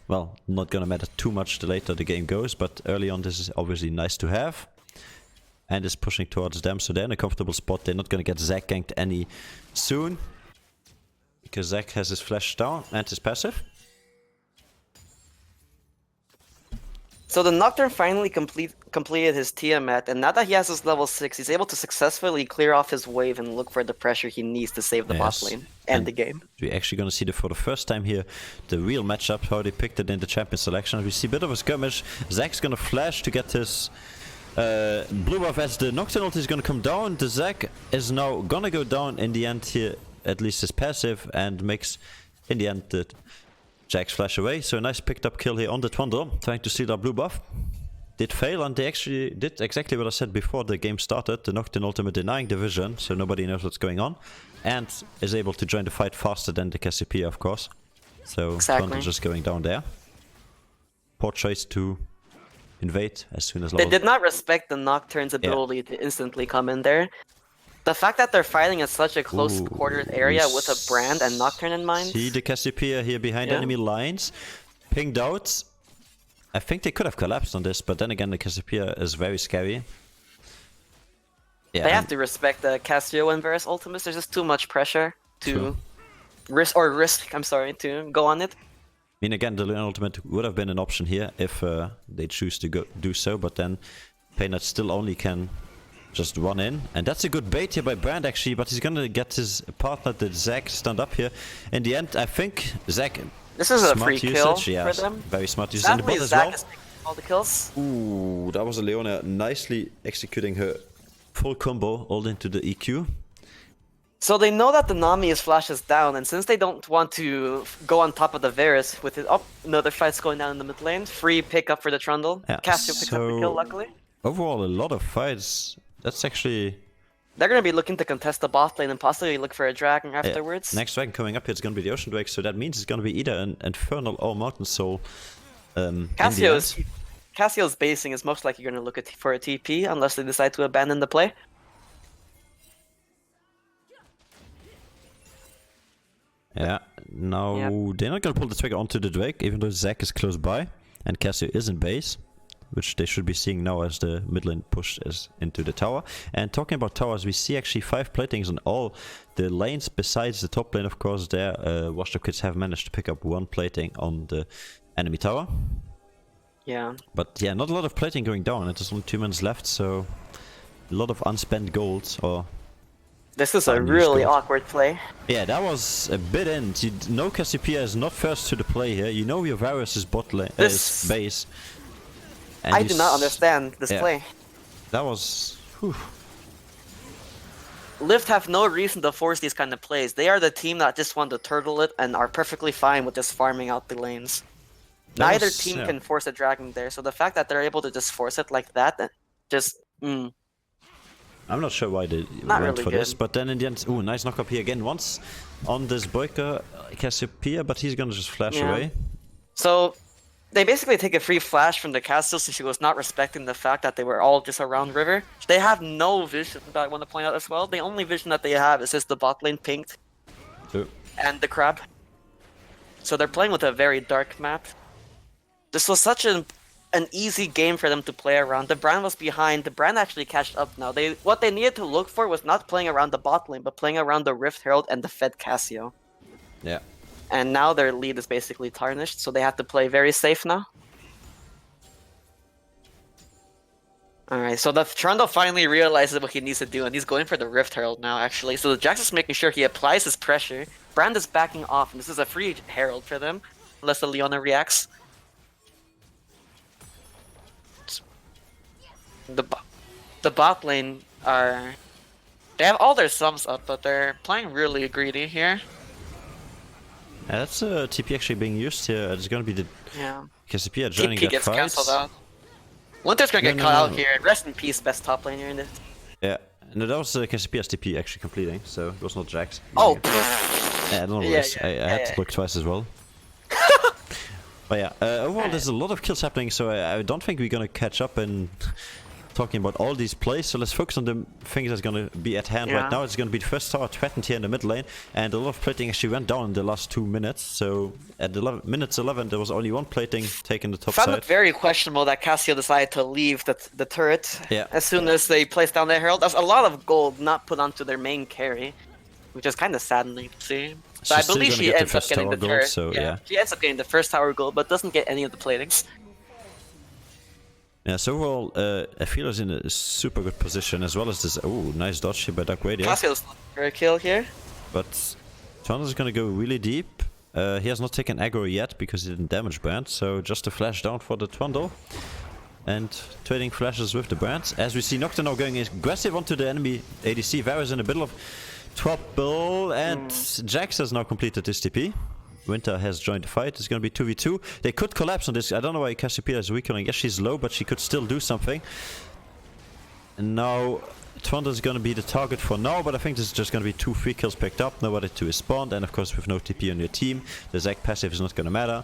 well, not gonna matter too much the later the game goes, but early on this is obviously nice to have. And is pushing towards them, so they're in a comfortable spot. They're not gonna get Zac ganked any soon, because Zac has his flash down and his passive. So the Nocturne finally completed his Tiamat, and now that he has his level 6, he's able to successfully clear off his wave and look for the pressure he needs to save the bot lane and the game. We're actually going to see for the first time here the real matchup, how they picked it in the champion selection. We see a bit of a skirmish. Zac's going to flash to get his blue buff as the Nocturne ult is going to come down. The Zac is now going to go down in the end here, at least his passive, and makes in the end the Jax flash away. So a nice picked up kill here on the Twandle, trying to steal that blue buff. Did fail, and they actually did exactly what I said before the game started. The Nocturne ultimate denying the vision, so nobody knows what's going on. And is able to join the fight faster than the Cassiopeia, of course. So Twandle just going down there. Poor choice to invade as soon as They did not respect the Nocturne's ability to instantly come in there. The fact that they're fighting in such a close quartered area with a Brand and Nocturne in mind. See the Cassiopeia here behind enemy lines. Pinged out. I think they could have collapsed on this, but then again the Cassiopeia is very scary. Yeah, they have to respect the Cassio and Varus ultimates. There's just too much pressure to risk to go on it. I mean, again, the Leona ultimate would have been an option here if they choose to do so, but then Paynard still only can just run in. And that's a good bait here by Brand, actually, but he's gonna get his partner, the Zac, stand up here. In the end, I think Zac... This is a free kill for them. Very smart use. And the bot as Zac well. is all the kills. Ooh, that was a Leona nicely executing her full combo all into the EQ. So they know that the Nami is flashes down, and since they don't want to go on top of the Varus with it, another fight's going down in the mid lane. Free pickup for the Trundle. Yeah, Cassio picks up the kill, luckily. Overall, a lot of fights. That's actually... They're going to be looking to contest the bot lane and possibly look for a dragon afterwards. Next dragon coming up here is going to be the Ocean Drake, so that means it's going to be either an Infernal or Mountain Soul. Cassio's basing is most likely going to look for a TP unless they decide to abandon the play. Yeah, no, they're not going to pull the trigger onto the Drake, even though Zac is close by and Cassio is in base, which they should be seeing now as the mid lane push is into the tower. And talking about towers, we see actually 5 platings on all the lanes besides the top lane, of course. There, WashedUpKids have managed to pick up 1 plating on the enemy tower. Yeah. But yeah, not a lot of plating going down. There's only 2 minutes left, so a lot of unspent gold or... This is a really awkward play. Yeah, that was a bit in. You know Cassiopeia is not first to the play here. You know your Varus is bot lane, is base. And I do not understand this play. That was... Whew. LYVT have no reason to force these kind of plays. They are the team that just want to turtle it and are perfectly fine with just farming out the lanes. Neither team can force a dragon there, so the fact that they're able to just force it like that, just... I'm not sure why they went for this, but then in the end... Ooh, nice knock up here again. Once on this Boyka Cassiopeia, but he's gonna just flash away. So... They basically take a free flash from the castle, so she was not respecting the fact that they were all just around river. They have no vision, that I want to point out as well. The only vision that they have is just the bot lane pinked. And the crab. So they're playing with a very dark map. This was such an easy game for them to play around. The Brand was behind. The Brand actually catched up now. What they needed to look for was not playing around the bot lane, but playing around the Rift Herald and the Fed Cassio. Yeah. And now their lead is basically tarnished, so they have to play very safe now. Alright, so the Trundle finally realizes what he needs to do, and he's going for the Rift Herald now, actually. So the Jax is making sure he applies his pressure. Brand is backing off, and this is a free Herald for them, unless the Leona reacts. The bot lane are They have all their subs up, but they're playing really greedy here. That's TP actually being used here. It's gonna be the Yeah. Cassiopeia joining TP that gets fight. cancelled out. Winter's gonna get caught out here. Rest in peace, best top laner in this. Yeah, no, that was Cassiopeia's TP actually completing, so it was not Jax. Oh, Yeah, I don't know what Yeah, it is. yeah, I had yeah. to look twice as well. But yeah, overall there's a lot of kills happening, so I don't think we're gonna catch up in talking about all these plays. So let's focus on the things that's gonna be at hand right now. It's gonna be the first tower threatened here in the mid lane, and a lot of plating actually went down in the last 2 minutes. So at 11 there was only one plating taking the top found side. it very questionable that Cassio decided to leave the turret Yeah. as soon as they placed down their herald. There's a lot of gold not put onto their main carry, which is kind of saddening to see. So I She's still believe gonna she get the ends up first getting tower the gold, turret. so yeah. She ends up getting the first tower gold, but doesn't get any of the platings. Yeah, so overall, Aphila's in a super good position, as well as this. Oh, nice dodge here by Dark Radiant. Cassio's looking for a kill here. But Twana is gonna go really deep. He has not taken aggro yet because he didn't damage Brand, so just a flash down for the Twandle. And trading flashes with the Brands. As we see Nocturne now going aggressive onto the enemy ADC. Varus in the middle of trouble, and Jax has now completed his TP. Winter has joined the fight. It's gonna be 2v2. They could collapse on this. I don't know why Cassiopeia is weaker. I guess she's low, but she could still do something. And now Twanda is gonna be the target for now, but I think this is just gonna be 2 free kills picked up, nobody to respond, and of course with no TP on your team, the Zac passive is not gonna matter.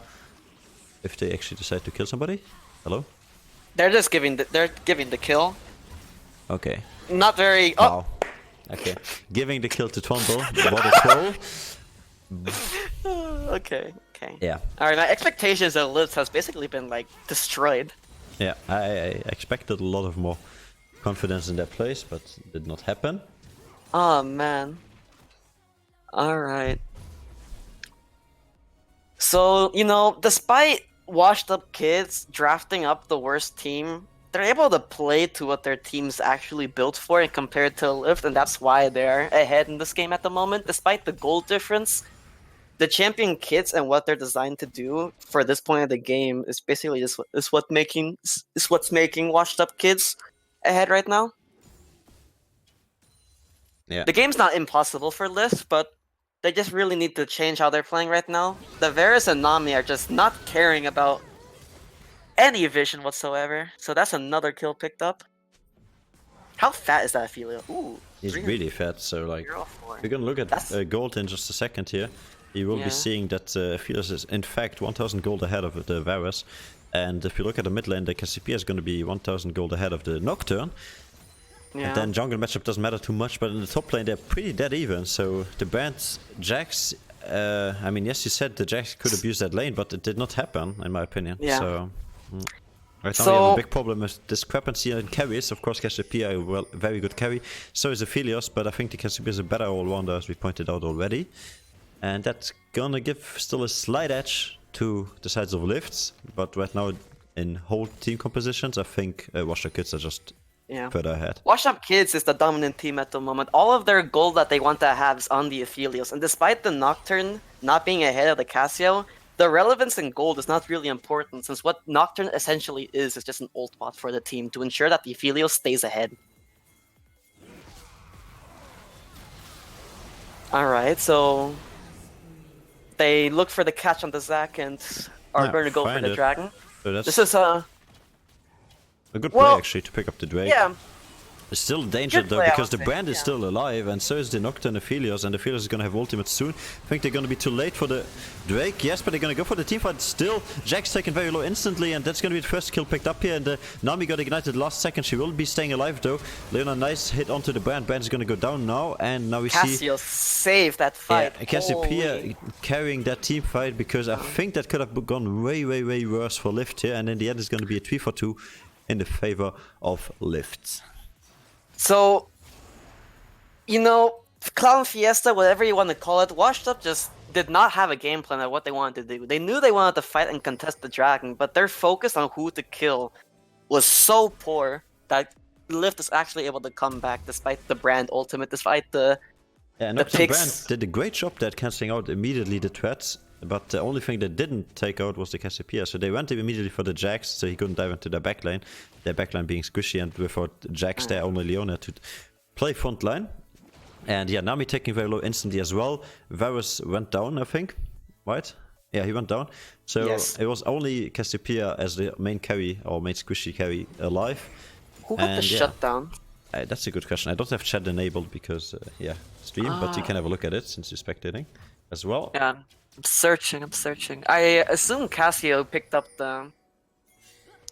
If they actually decide to kill somebody. Hello? They're just giving the kill. Okay. Not very. Oh, Wow. Okay. Giving the kill to Twandle. What a troll. okay. Yeah. All right, my expectations of LYVT has basically been like destroyed. Yeah, I expected a lot of more confidence in that place, but it did not happen. Oh man. All right. So, despite WashedUpKids drafting up the worst team, they're able to play to what their team's actually built for and compared to LYVT, and that's why they're ahead in this game at the moment. Despite the goal difference, the champion kits and what they're designed to do for this point of the game is basically what's making WashedUpKids ahead right now. Yeah. The game's not impossible for LYVT, but they just really need to change how they're playing right now. The Varus and Nami are just not caring about any vision whatsoever. So that's another kill picked up. How fat is that Ophelia? Ooh. He's really fat, so like, 304. we're gonna look at That's- gold in just a second here. You will Yeah. be seeing that Ophelia is in fact 1000 gold ahead of the Varus. And if you look at the mid lane, the Cassiopeia is gonna be 1000 gold ahead of the Nocturne. Yeah. And then jungle matchup doesn't matter too much, but in the top lane they're pretty dead even. So the Brand Jax, I mean, yes, you said the Jax could abuse that lane, but it did not happen, in my opinion. Yeah. So right now we So- have a big problem with discrepancy in carries. Of course, Cassiopeia, well, very good carry. So is Aphelios, but I think the Cassiopeia is a better all-rounder, as we pointed out already. And that's gonna give still a slight edge to the sides of LYVT. But right now, in whole team compositions, I think WashedUpKids are just further ahead. WashedUpKids is the dominant team at the moment. All of their gold that they want to have is on the Aphelios. And despite the Nocturne not being ahead of the Cassio, the relevance in gold is not really important, since what Nocturne essentially is just an ult bot for the team to ensure that the Aphelios stays ahead. Alright, so they look for the catch on the Zac and are Yeah, going to go for find the it. dragon. So that's This is a good play, well, actually, to pick up the Drake. yeah. It's still a danger, Good though, play, I because would the say, Brand is yeah. still alive, and so is the Nocturne Aphelios, and Aphelios is gonna have ultimate soon. I think they're gonna be too late for the Drake, yes, but they're gonna go for the teamfight still. Jack's taken very low instantly, and that's gonna be the first kill picked up here, and Nami got ignited last second. She will be staying alive, though. Leona, nice hit onto the Brand. Brand is gonna go down now, and now we see... Cassio saved that fight. Yeah, Cassiopeia Holy. carrying that team fight, because I think that could have gone way, way, way worse for LYVT here, and in the end it's gonna be a 3-4-2 in the favor of LYVT. So, Clown Fiesta, whatever you want to call it, WashedUp just did not have a game plan of what they wanted to do. They knew they wanted to fight and contest the dragon, but their focus on who to kill was so poor that LYVT is actually able to come back despite the Brand ultimate, despite the Nocturne picks. Brand did a great job there, cancelling out immediately the threats, but the only thing they didn't take out was the Cassiopeia, so they went immediately for the Jax, so he couldn't dive into their backline being squishy, and without Jax there, only Leona to play front line. And yeah, Nami taking very low instantly as well. Varus went down, I think, right? Yeah, he went down. So Yes. it was only Cassiopeia as the main carry, or main squishy carry, alive. Who got the And, yeah. shutdown? That's a good question. I don't have chat enabled because, yeah, stream, but you can have a look at it since you're spectating as well. Yeah, I'm searching. I assume Cassio picked up the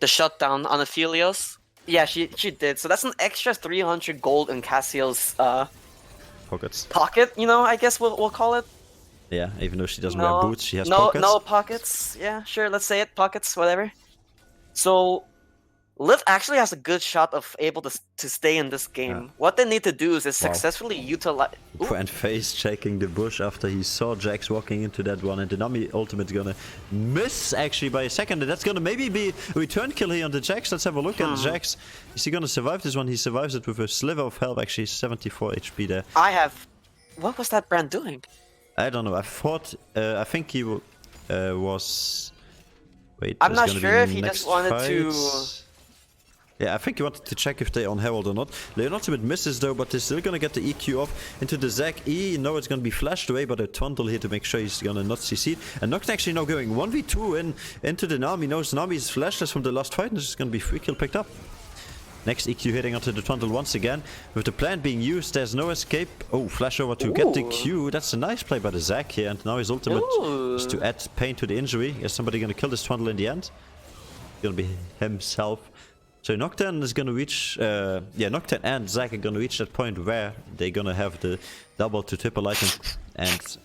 shutdown on Aphelios. Yeah, she did. So that's an extra 300 gold in Cassio's Pockets. pocket, you know, I guess we'll call it. Yeah, even though she doesn't wear boots, she has pockets. No pockets. Yeah, sure, let's say it. Pockets, whatever. So LYVT actually has a good shot of able to stay in this game. Yeah. What they need to do is successfully utilize. And Face checking the bush after he saw Jax walking into that one, and the Nami ultimate gonna miss actually by a second, and that's gonna maybe be a return kill here on the Jax. Let's have a look at Jax. Is he gonna survive this one? He survives it with a sliver of health, actually 74 HP there. What was that brand doing? I don't know, I think he was... Wait, I'm not gonna sure be if he next just wanted to... fight. Yeah, I think he wanted to check if they're on Herald or not. Leon ultimate misses though, but they're still gonna get the EQ off into the Zac E. You know it's gonna be flashed away by the Trundle here to make sure he's gonna not CC. And Noct actually now going 1v2 into the Nami. Knows Nami is flashless from the last fight, and this is gonna be free kill picked up. Next EQ hitting onto the Trundle once again. With the plant being used, there's no escape. Oh, flash over to get the Q. That's a nice play by the Zac here. And now his ultimate is to add pain to the injury. Is somebody gonna kill this Trundle in the end? Gonna be himself. So Nocturne is gonna reach, Nocturne and Zac are gonna reach that point where they're gonna have the double to triple item. And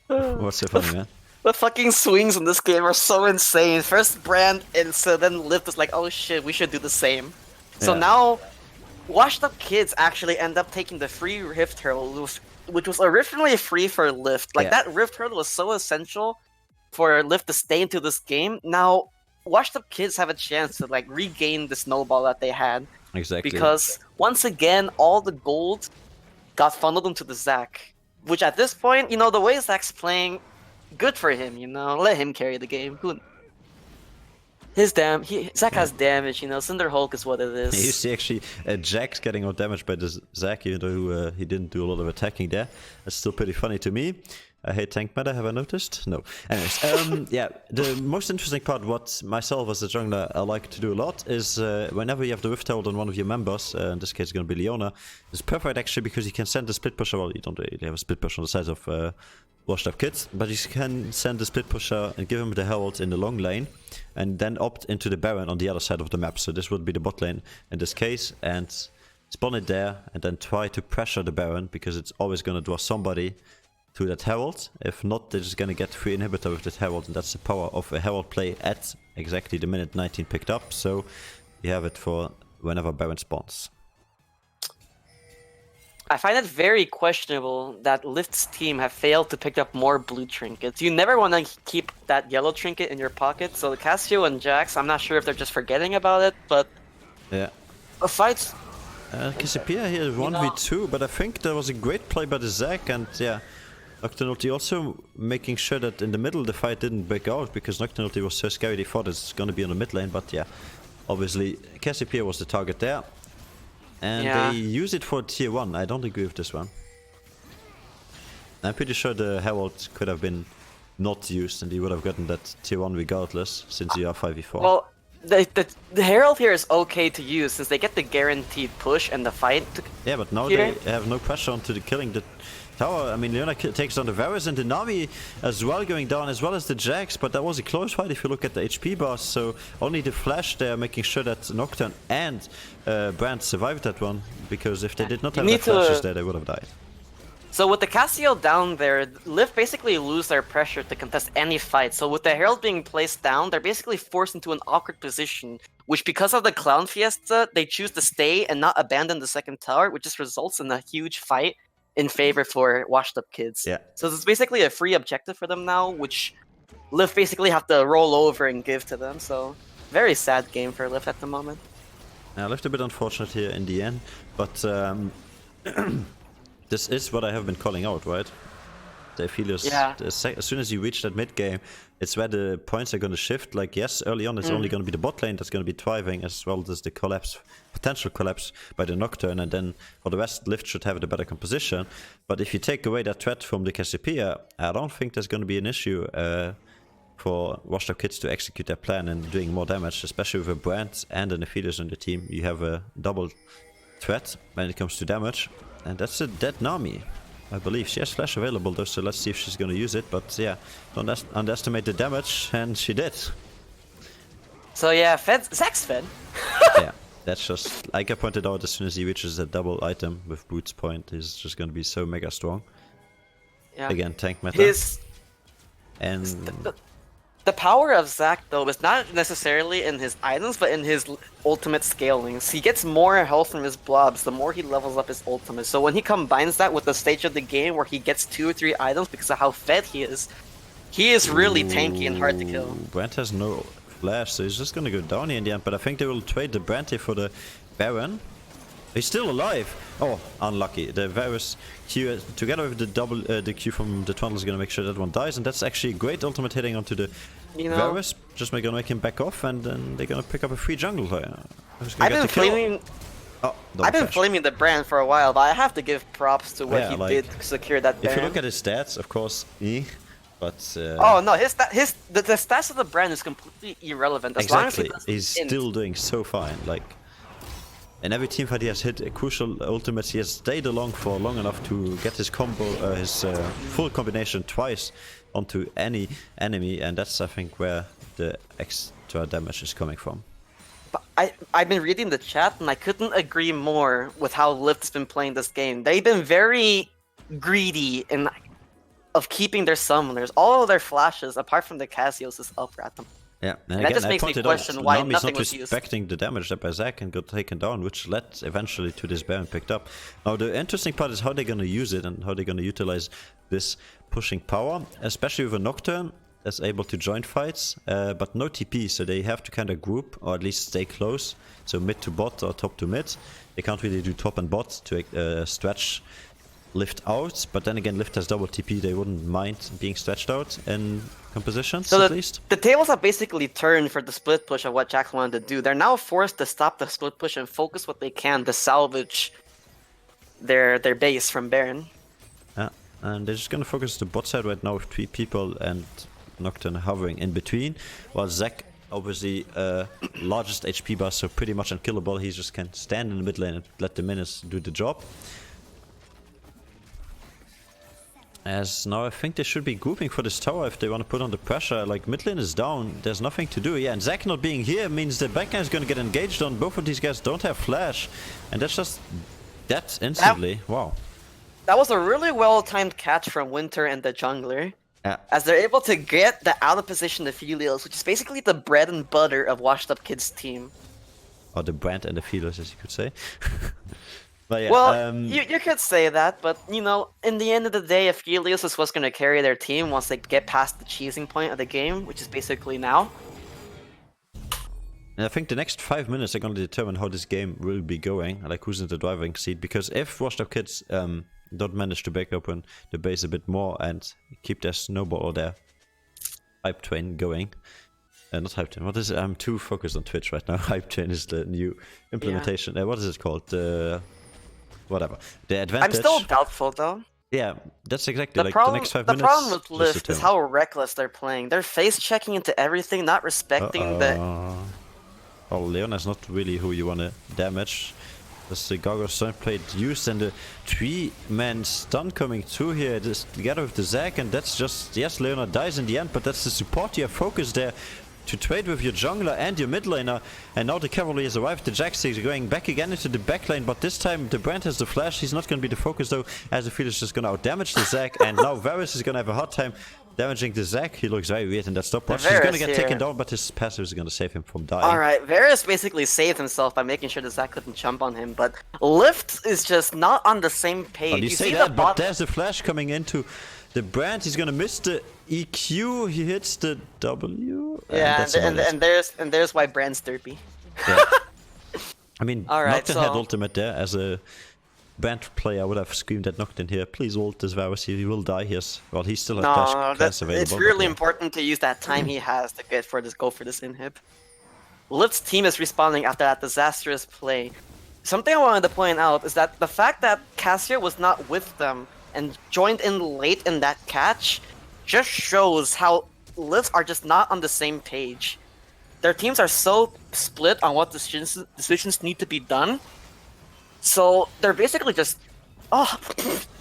what's so funny, man? The fucking swings in this game are so insane. First Brand, and so then LYVT is like, oh shit, we should do the same. So now, WashedUpKids actually end up taking the free Rift Hurdle, which was originally free for LYVT. Like, that Rift Hurdle was so essential for LYVT to stay into this game. Now, WashedUpKids have a chance to, like, regain the snowball that they had. Exactly. Because, once again, all the gold got funneled into the Zac. Which, at this point, you know, the way Zac's playing, good for him, you know? Let him carry the game. Zac has damage, you know. Cinder Hulk is what it is. You see actually Jax getting out damaged by the Zac, even though he didn't do a lot of attacking there. That's still pretty funny to me. I hate tank meta, have I noticed? No. Anyways, yeah, the most interesting part, what myself as a jungler I like to do a lot, is whenever you have the Rift Herald on one of your members, in this case it's going to be Leona, it's perfect actually because you can send the split pusher, well, you don't really have a split pusher on the size of WashedUpKids, but you can send the split pusher and give him the Herald in the long lane, and then opt into the Baron on the other side of the map. So this would be the bot lane in this case, and spawn it there, and then try to pressure the Baron, because it's always going to draw somebody to that Herald. If not, they're just going to get free inhibitor with that Herald, and that's the power of a Herald play at exactly the minute 19 picked up. So you have it for whenever Baron spawns. I find it very questionable that LYVT's team have failed to pick up more blue trinkets. You never want to keep that yellow trinket in your pocket, so the Cassio and Jax, I'm not sure if they're just forgetting about it, but... Yeah. A fight... Cassiopeia here 1v2, but I think there was a great play by the Zac, and yeah, Nocturnality also making sure that in the middle the fight didn't break out, because Nocturnality was so scary they thought it's gonna be on the mid lane, but yeah, obviously Cassiopeia was the target there. And they use it for tier 1. I don't agree with this one. I'm pretty sure the Herald could have been not used, and he would have gotten that tier 1 regardless, since you are 5v4. Well, the Herald here is okay to use, since they get the guaranteed push and the fight. Yeah, but now they have no pressure onto the killing the tower. I mean, Leona takes down the Varus and the Nami as well going down, as well as the Jax, but that was a close fight if you look at the HP bars, so only the flash there making sure that Nocturne and Brand survived that one, because if they did not have the flashes there, they would have died. So with the Cassio down there, LYVT basically lose their pressure to contest any fight. So with the Herald being placed down, they're basically forced into an awkward position, which because of the Clown Fiesta, they choose to stay and not abandon the second tower, which just results in a huge fight in favor for WashedUpKids. Yeah. So it's basically a free objective for them now, which LYVT basically have to roll over and give to them. So very sad game for LYVT at the moment. Yeah, left a bit unfortunate here in the end, but this is what I have been calling out, right? The Aphelios, Yeah. as soon as you reach that mid game, it's where the points are going to shift. Like, yes, early on it's only going to be the bot lane that's going to be thriving, as well as the potential collapse by the Nocturne, and then for the rest, LYVT should have the better composition. But if you take away that threat from the Cassiopeia, I don't think there's going to be an issue for WashedUpKids to execute their plan and doing more damage, especially with a Brand and an Aphelios on the team. You have a double threat when it comes to damage, and that's a dead Nami. I believe she has flash available though, so let's see if she's gonna use it. But yeah, don't underestimate the damage, and she did. So yeah, Zach's fed. Yeah, that's just, like I pointed out, as soon as he reaches a double item with Boots Point, he's just gonna be so mega strong. Yeah. Again, tank meta. And The power of Zach, though, is not necessarily in his items, but in his ultimate scalings. He gets more health from his blobs the more he levels up his ultimate. So when he combines that with the stage of the game where he gets 2 or 3 items because of how fed he is really tanky and hard to kill. Brand has no flash, so he's just gonna go down here in the end. But I think they will trade the Brand here for the Baron. He's still alive. Oh, unlucky. The Varus Q together with the double the Q from the Trundle is gonna make sure that one dies, and that's actually a great ultimate hitting onto the Varus. Just gonna make him back off, and then they're gonna pick up a free jungle. I've been flaming the Brand for a while, but I have to give props to what he did to secure that Baron. If you look at his stats, of course, but oh no, the stats of the Brand is completely irrelevant. As long as he's still doing so fine. Like, in every teamfight he has hit a crucial ultimate. He has stayed along for long enough to get his combo, his full combination twice onto any enemy, and that's, I think, where the extra damage is coming from. But I've been reading the chat, and I couldn't agree more with how LYVT's been playing this game. They've been very greedy of keeping their summoners. All of their flashes, apart from the Cassios, is up at them. Yeah, and that just makes me question why nothing was used. Expecting the damage that by Zac and got taken down, which led eventually to this Baron picked up. Now the interesting part is how they're gonna use it and how they're gonna utilize this pushing power, especially with a Nocturne that's able to join fights, but no TP, so they have to kind of group or at least stay close. So mid to bot or top to mid. They can't really do top and bot to stretch LYVT out, but then again, LYVT has double TP. They wouldn't mind being stretched out in compositions, so at least. The tables have basically turned for the split push of what Jax wanted to do. They're now forced to stop the split push and focus what they can to salvage their base from Baron. Yeah, and they're just gonna focus the bot side right now with 3 people and Nocturne hovering in between, while Zac, obviously largest HP bar, so pretty much unkillable. He just can stand in the mid lane and let the minions do the job. As now I think they should be grouping for this tower if they want to put on the pressure. Like, mid lane is down, there's nothing to do. Yeah, and Zac not being here means the backlane is going to get engaged on. Both of these guys don't have flash, and that's just that instantly. Wow. That was a really well-timed catch from Winter and the jungler. Yeah. As they're able to get the out of position Aphelios, which is basically the bread and butter of WashedUpKids' team. Or the Brand and the Aphelios, as you could say. But yeah, well, you could say that, but you know, in the end of the day, Aphelios is what's going to carry their team once they get past the cheesing point of the game, which is basically now. And I think the next 5 minutes are going to determine how this game will be going, like who's in the driving seat, because if WashedUpKids don't manage to break open the base a bit more and keep their snowball or their hype train going, not hype train, what is it? I'm too focused on Twitch right now. Hype train is the new implementation. What is it called? Whatever. The advantage. I'm still doubtful though. Yeah, that's exactly the next 5 minutes. The problem with LYVT is how reckless they're playing. They're face checking into everything, not respecting the. Oh, Leona's not really who you want to damage. There's the Gargoyle Stun Plate used and the 3-man stun coming through here together with the Zac, and that's just, yes, Leona dies in the end, but that's the support you have focused there to trade with your jungler and your mid laner. And now the cavalry has arrived. The Jax is going back again into the back lane, but this time the Brand has the flash. He's not going to be the focus though, as the field is just going to out damage the Zac, and now Varus is going to have a hard time damaging the Zac. He looks very weird in that stopwatch. He's going to get taken down, but his passive is going to save him from dying. Alright, Varus basically saved himself by making sure the Zac couldn't jump on him, but LYVT is just not on the same page. Oh, you say that, but there's a flash coming into the Brand. He's going to miss the EQ. He hits the W. Yeah, and there's why Brand's derpy. Yeah. I mean, Nocturne had ultimate there as a Band player, I would have screamed at Nocturne here. Please ult this virus, he will die. Yes. Well, he still has dash class available. It's really but yeah. important to use that time he has to go for this inhib. LYVT's team is responding after that disastrous play. Something I wanted to point out is that the fact that Cassio was not with them and joined in late in that catch just shows how LYVT are just not on the same page. Their teams are so split on what decisions need to be done. So they're basically just,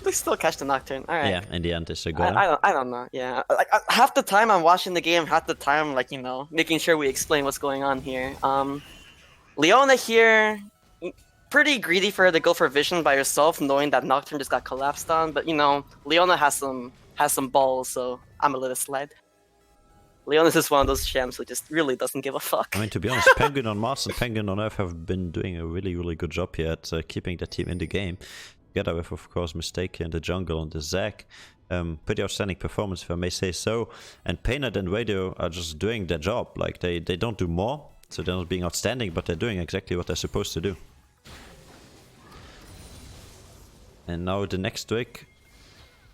they still catch the Nocturne. All right. Yeah, in the end, it's a goal. I don't know. Yeah, like half the time I'm watching the game, half the time like making sure we explain what's going on here. Leona here, pretty greedy for her to go for vision by herself, knowing that Nocturne just got collapsed on. But Leona has some balls, so I'm gonna let it slide. Leonis is one of those champs who just really doesn't give a fuck. I mean, to be honest, Penguin on Mars and Penguin on Earth have been doing a really, really good job here at keeping the team in the game. Together with, of course, Mistake in the jungle and the Zac. Pretty outstanding performance, if I may say so. And Painted and Radio are just doing their job. Like, they don't do more, so they're not being outstanding, but they're doing exactly what they're supposed to do. And now the next Drake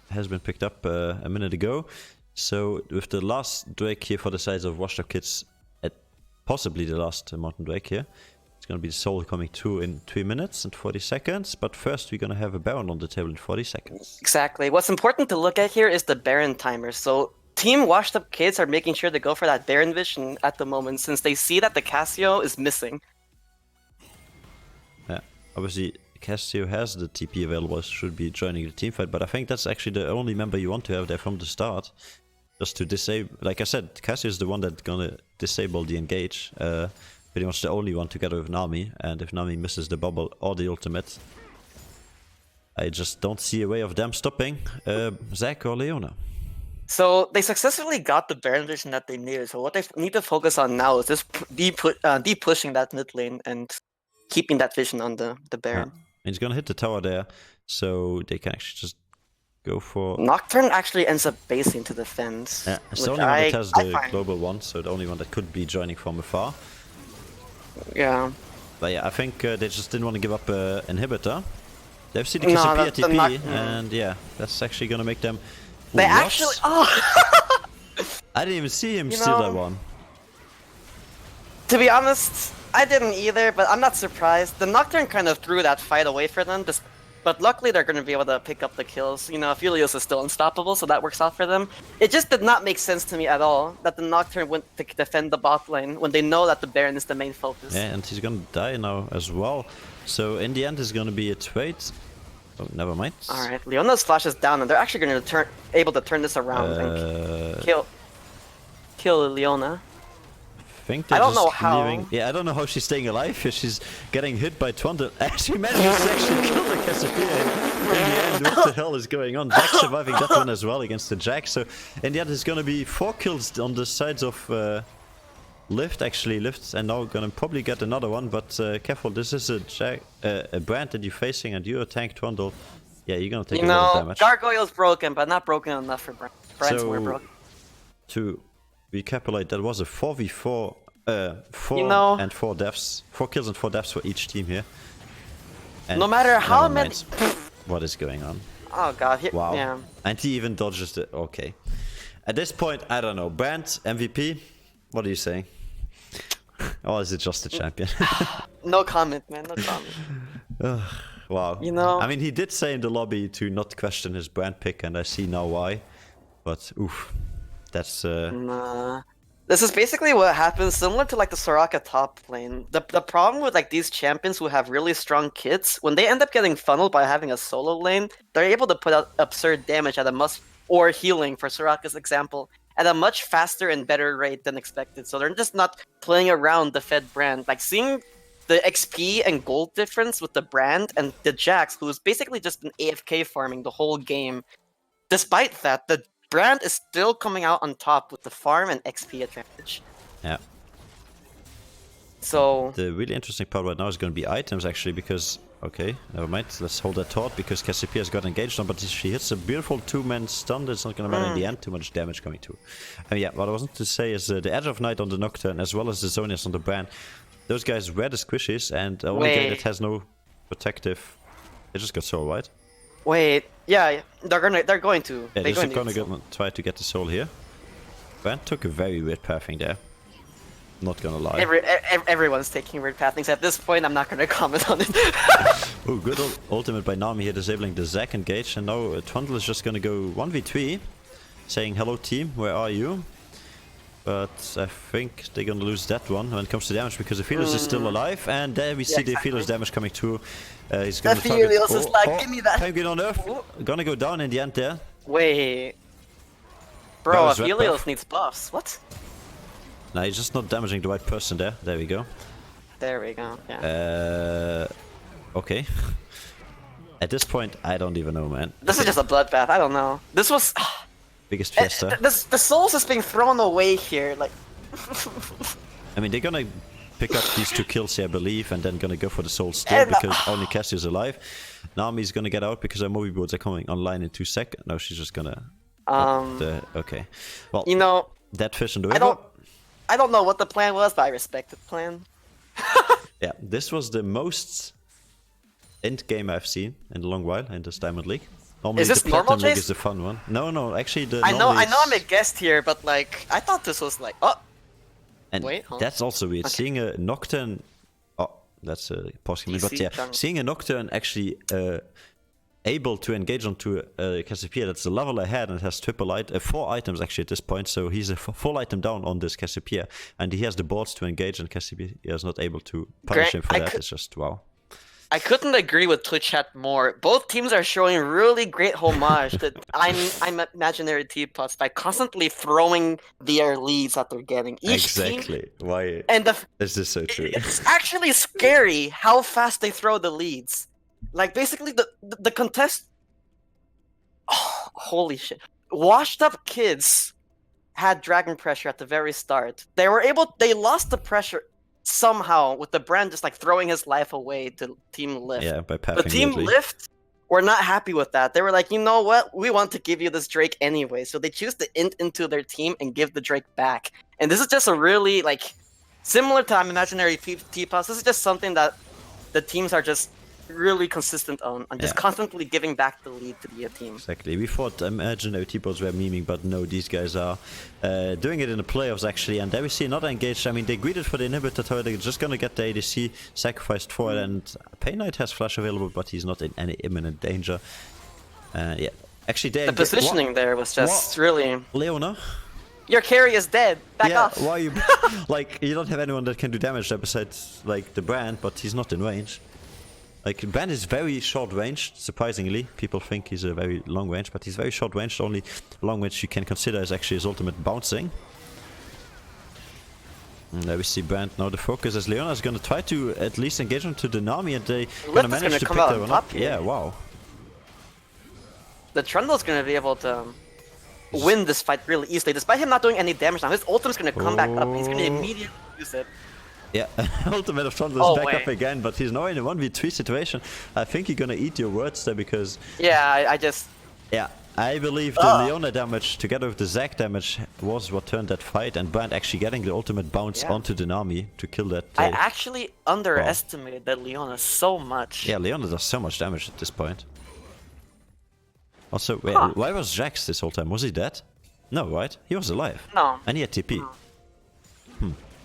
has been picked up a minute ago. So with the last Drake here for the size of WashedUpKids, possibly the last Mountain Drake here, it's going to be the Soul coming through in 3 minutes and 40 seconds. But first we're going to have a Baron on the table in 40 seconds. Exactly. What's important to look at here is the Baron timer. So Team WashedUpKids are making sure to go for that Baron vision at the moment, since they see that the Cassio is missing. Yeah, obviously Cassio has the TP available, should be joining the team fight, but I think that's actually the only member you want to have there from the start. Just to disable, like I said, Cassio is the one that's gonna disable the engage. Pretty much the only one together with Nami, and if Nami misses the bubble or the ultimate, I just don't see a way of them stopping Zac or Leona. So they successfully got the Baron vision that they needed, so what they need to focus on now is just deep pushing that mid lane and keeping that vision on the Baron. Yeah. He's gonna hit the tower there, so they can actually just go for... Nocturne actually ends up basing to defend. Yeah, it's the only one that has the global one, so the only one that could be joining from afar. Yeah. But yeah, I think they just didn't want to give up inhibitor. They've seen the Cassiopeia TP, and yeah, that's actually gonna make them... They actually... I didn't even see him steal that one. To be honest, I didn't either, but I'm not surprised. The Nocturne kind of threw that fight away for them, but luckily they're going to be able to pick up the kills. Aphelios is still unstoppable, so that works out for them. It just did not make sense to me at all that the Nocturne went to defend the bot lane when they know that the Baron is the main focus. Yeah, and he's going to die now as well. So in the end, it's going to be a trade. Oh, never mind. Alright, Leona's flash is down, and they're actually going to able to turn this around and kill Leona. I don't know how. Yeah, I don't know how she's staying alive here. She's getting hit by Twandle. She manages to actually kill the Cassiopeia in the end. What the hell is going on? Jack surviving that one as well against the Jack. So in the end, it's going to be 4 kills on the sides of LYVT, actually. LYVT, and now going to probably get another one. But careful, this is a Brand that you're facing, and you're a tank Twandle. Yeah, you're going to take a lot of damage. Gargoyle's broken, but not broken enough for Brand. Brand's more broken. To recapitulate, that was a 4v4, 4 and 4 deaths. 4 kills and 4 deaths for each team here. And no matter how many... What is going on? Oh god, wow. Yeah. And he even dodges the... Okay. At this point, I don't know. Brand, MVP? What are you saying? Or is it just a champion? No comment, man. No comment. Wow. I mean, he did say in the lobby to not question his Brand pick, and I see now why. But, oof. That's Nah. This is basically what happens, similar to like the Soraka top lane. The problem with like these champions who have really strong kits, when they end up getting funneled by having a solo lane, they're able to put out absurd damage at or healing for Soraka's example, at a much faster and better rate than expected. So they're just not playing around the Fed Brand. Like seeing the XP and gold difference with the Brand and the Jax, who's basically just been AFK farming the whole game. Despite that, the Brand is still coming out on top with the farm and XP advantage. Yeah. So the really interesting part right now is going to be items, actually, because... Okay, never mind. Let's hold that thought, because Cassiopeia's got engaged on, but she hits a beautiful 2-man stun. It's not going to matter in the end. Too much damage coming through. Yeah, what I wanted to say is the Edge of Night on the Nocturne, as well as the Zonias on the Brand. Those guys wear the squishies, and only guy that has no protective They just got soul, right? Wait, yeah, they're going to. Yeah, they're they're going just gonna try to get the soul here. Brand took a very weird pathing there. Not gonna lie. Everyone's taking weird pathings. At this point, I'm not gonna comment on it. Oh, good ultimate by Nami here, disabling the Zac engage, and now Trundle is just gonna go 1v3, saying hello team, where are you? But I think they're gonna lose that one when it comes to damage, because the Aphelios is still alive, and there we see the Aphelios damage coming through. He's gonna target... Aphelios is like, give me that! Penguin on Earth, gonna go down in the end there. Wait. Bro, That was red Aphelios buff. needs buffs. What? Nah, he's just not damaging the right person there. There we go. There we go, yeah. Okay. At this point, I don't even know, man. This is just a bloodbath, I don't know. This was... Biggest fiesta. The souls is being thrown away here, like... I mean, they're gonna pick up these 2 kills here, I believe, and then gonna go for the soul still, And- because only Cassie's alive. Nami's gonna get out because her movie boards are coming online in 2 seconds. No, she's just gonna... okay. Well, You know, that fish in the river. I don't know what the plan was, but I respect the plan. Yeah, this was the most end game I've seen in a long while in this Diamond League. Normally Is this the Platinum normal, League Chase? is the fun one. No, actually the I know normally I'm a guest here, but like, I thought this was like, oh, and wait, hold on. that's also weird. Okay. Seeing a Nocturne... Oh, that's a possible, but DC yeah, jungle. seeing a Nocturne actually able to engage onto Cassiopeia, that's the level ahead, and it has 4 items actually at this point, so he's a full item down on this Cassiopeia, and he has the boards to engage, and Cassiopeia is not able to punish him for that. It's just wow. I couldn't agree with Twitch chat more. Both teams are showing really great homage to I'm imaginary teapots by constantly throwing their leads that they're getting. Each team, Exactly. Why and is this so true? it's actually scary how fast they throw the leads. Like basically the contest. Oh, holy shit! WashedUpKids had dragon pressure at the very start. They lost the pressure somehow with the brand just like throwing his life away to Team Lift. Yeah, by The pathing Team weirdly. Lift were not happy with that. They were like, you know what? We want to give you this Drake anyway. So they choose to int into their team and give the Drake back. And this is just a really like similar to imaginary teapots. This is just something that the teams are just really consistent on, and just Yeah. constantly giving back the lead to the team. Exactly. We thought imaginary teapots were memeing, but no, these guys are doing it in the playoffs actually. And there we see another engage. I mean, they greeted for the inhibitor tower. They're just gonna get the ADC sacrificed for it. And Pain Knight has flash available, but he's not in any imminent danger. Yeah. Actually, The positioning there was just really. Leona? Your carry is dead. Back off. Why you like you don't have anyone that can do damage there besides like the brand, but he's not in range. Like brand is very short range, surprisingly. People think he's a very long range, but he's very short range. The only long range you can consider is actually his ultimate bouncing. And there we see Brand now. The focus is Leona is gonna try to at least engage into the Nami, and they gonna Lift is manage gonna to come pick out that on one top up. here. Yeah, wow. The Trundle's gonna be able to win this fight really easily, despite him not doing any damage now. His ultimate's gonna come back up. He's gonna immediately use it. Yeah, ultimate of Trundle is back up again, but he's now in a 1v3 situation. I think you're gonna eat your words there because... Yeah, I just... Yeah, I believe the Leona damage together with the Zac damage was what turned that fight, and Brand actually getting the ultimate bounce onto the Nami to kill that... I actually underestimated that Leona so much. Yeah, Leona does so much damage at this point. Also, wait, why was Jax this whole time? Was he dead? No, right? He was alive. No. And he had TP.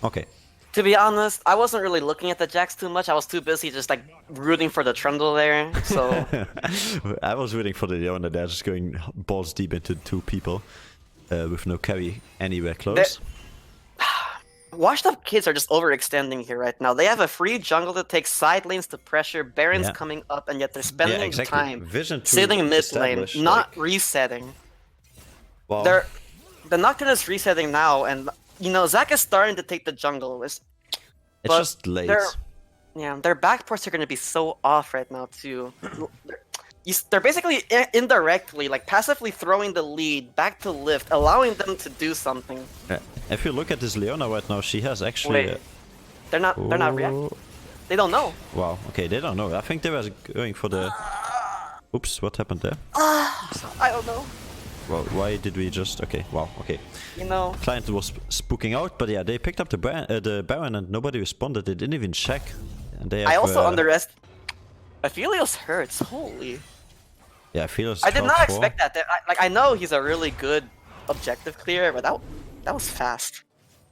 Okay. To be honest, I wasn't really looking at the Jax too much. I was too busy just like rooting for the Trundle there. So I was rooting for the Leona there, just going balls deep into 2 people with no carry anywhere close. WashedUpKids are just overextending here right now. They have a free jungle that takes side lanes to pressure, Baron's coming up, and yet they're spending time Vision to sitting mid lane, establish, not like... resetting. Wow. The Nocturne is resetting now, and you know Zac is starting to take the jungle. It's just late. Their backports are going to be so off right now too. They're basically indirectly, like passively throwing the lead back to Lift, allowing them to do something. If you look at this Leona right now, she has actually... Wait, they're not reacting. They don't know. Wow, okay, they don't know. I think they were going for the... Oops, what happened there? I don't know. Well, why did we just... Okay, wow, okay. You know... Client was spooking out, but yeah, they picked up the Baron and nobody responded. They didn't even check. And they have, I also Aphelios hurts. Holy. Yeah, I feel it's I did not 12-4. expect that. I know he's a really good objective clearer, but that was fast.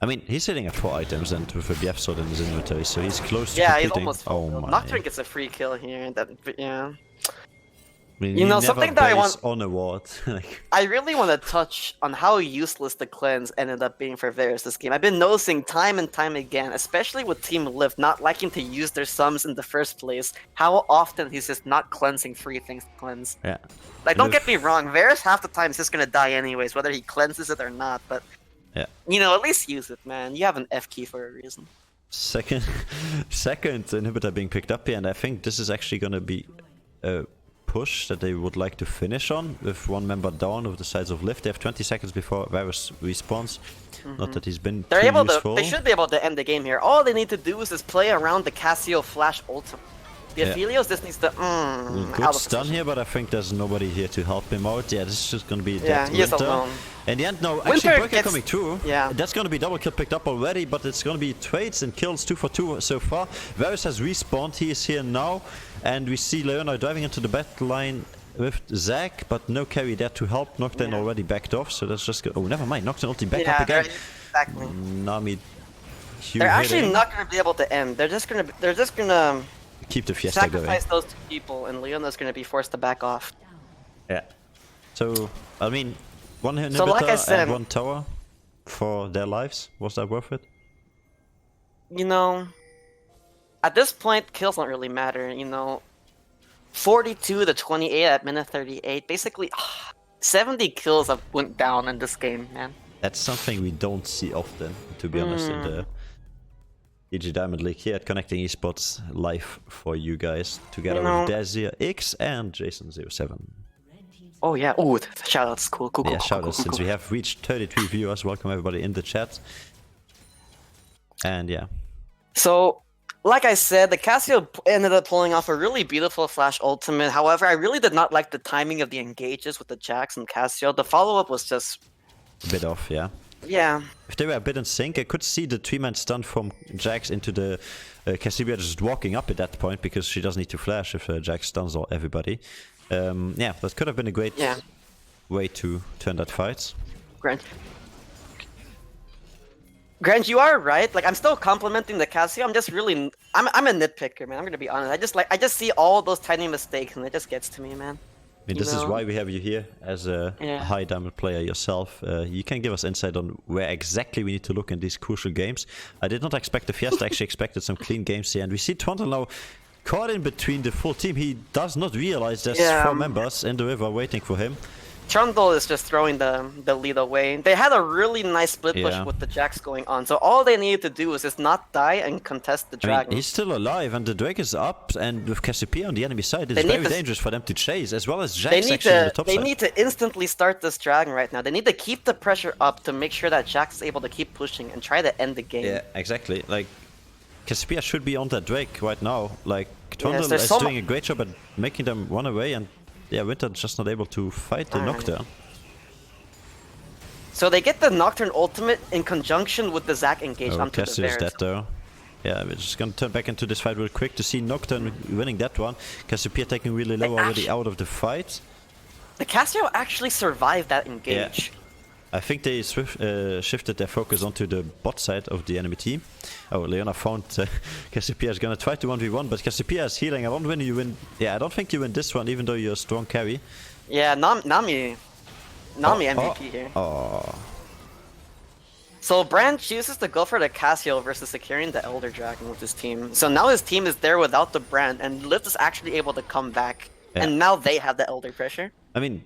I mean, he's sitting at 4 items and with a BF sword in his inventory, so he's close to Yeah, he's completing. almost Oh full. my. Nocturne gets a free kill here. Yeah. I mean, You know, never something that I base want- on a ward. Like, I really want to touch on how useless the cleanse ended up being for Varus this game. I've been noticing time and time again, especially with Team LYVT not liking to use their sums in the first place, how often he's just not cleansing free things to cleanse. yeah. Like, don't LYVT get me wrong, Varus half the time is just gonna die anyways, whether he cleanses it or not, but Yeah. you know, at least use it, man. You have an F key for a reason. Second inhibitor being picked up here, and I think this is actually gonna be a push that they would like to finish on with one member down with the sides of LYVT. They have 20 seconds before Varus respawns. Not that he's been They're too able useful. to. They should be able to end the game here. All they need to do is just play around the Cassio flash ultimate. The Yeah. Aphelios just needs to Good out of stun position. here, but I think there's nobody here to help him out. Yeah, this is just gonna be Yeah, dead he is Winter. alone. In the end, no, Winter actually Breaker gets- coming through. yeah. That's gonna be double kill picked up already, but it's gonna be trades and kills 2 for 2 so far. Varus has respawned, he is here now, and we see Leona driving into the battle line with Zac, but no carry there to help. Nocturne Yeah. already backed off, so that's just oh, never mind. Nocturne ulti back Yeah, up again. exactly. Nami, They're actually not gonna be able to end. They're just gonna keep the fiesta going. sacrifice those two people, and Leona's gonna be forced to back off. Yeah. So, I mean, one inhibitor So, like I said- and one tower for their lives. Was that worth it? You know, at this point, kills don't really matter. You know, 42 to 28 at minute 38. Basically, 70 kills have went down in this game, man. That's something we don't see often, to be honest, in the EG Diamond League here at Connecting Esports live for you guys, together You know- with Dazia X and Jason07. Oh yeah. Ooh, shoutouts. Cool. Yeah, shout out since we have reached 33 viewers. Welcome everybody in the chat. And yeah. So, like I said, the Cassio ended up pulling off a really beautiful flash ultimate. However, I really did not like the timing of the engages with the Jax and Cassio. The follow-up was just, A bit off, yeah. yeah. If they were a bit in sync, I could see the 3-man stun from Jax into the Cassibia just walking up at that point because she doesn't need to flash if Jax stuns all everybody. Yeah, that could have been a great Yeah. way to turn that fight. Grant, you are right. Like, I'm still complimenting the Cassio. I'm just really, I'm a nitpicker, man. I'm gonna be honest. I just see all those tiny mistakes, and it just gets to me, man. I mean, You this is know? why we have you here as a Yeah. high diamond player yourself. You can give us insight on where exactly we need to look in these crucial games. I did not expect the Fiesta, I actually expected some clean games here. And we see Toronto now caught in between the full team. He does not realize there's Yeah. 4 members in the river waiting for him. Trundle is just throwing the lead away. They had a really nice split push Yeah. with the Jax going on, so all they needed to do was just not die and contest the I mean, dragon. he's still alive and the Drake is up, and with Cassiopeia on the enemy side, it's They need very to- dangerous for them to chase, as well as They Jax need actually on the to top they side. need to instantly start this dragon right now. They need to keep the pressure up to make sure that Jax is able to keep pushing and try to end the game. Yeah, exactly. Like, Cassiopeia should be on that Drake right now. Like, Trundle there's is so doing a great job at making them run away, and yeah, Winter just not able to fight the Alright. Nocturne. So they get the Nocturne ultimate in conjunction with the Zac engage Oh, onto the Cassio is Varus. dead though. Yeah, we're just gonna turn back into this fight real quick to see Nocturne winning that one. Cassiopeia taking really low already out of the fight. The Cassio actually survived that engage. I think they shifted their focus onto the bot side of the enemy team. Oh, Leona found Cassiopeia is gonna try to 1v1, but Cassiopeia is healing. I don't win. You win. Yeah, I don't think you win this one, even though you're a strong carry. Yeah, Nami MVP here. Oh, So Brand chooses to go for the Cassio versus securing the Elder Dragon with his team. So now his team is there without the Brand, and LYVT is actually able to come back. Yeah. And now they have the Elder pressure. I mean,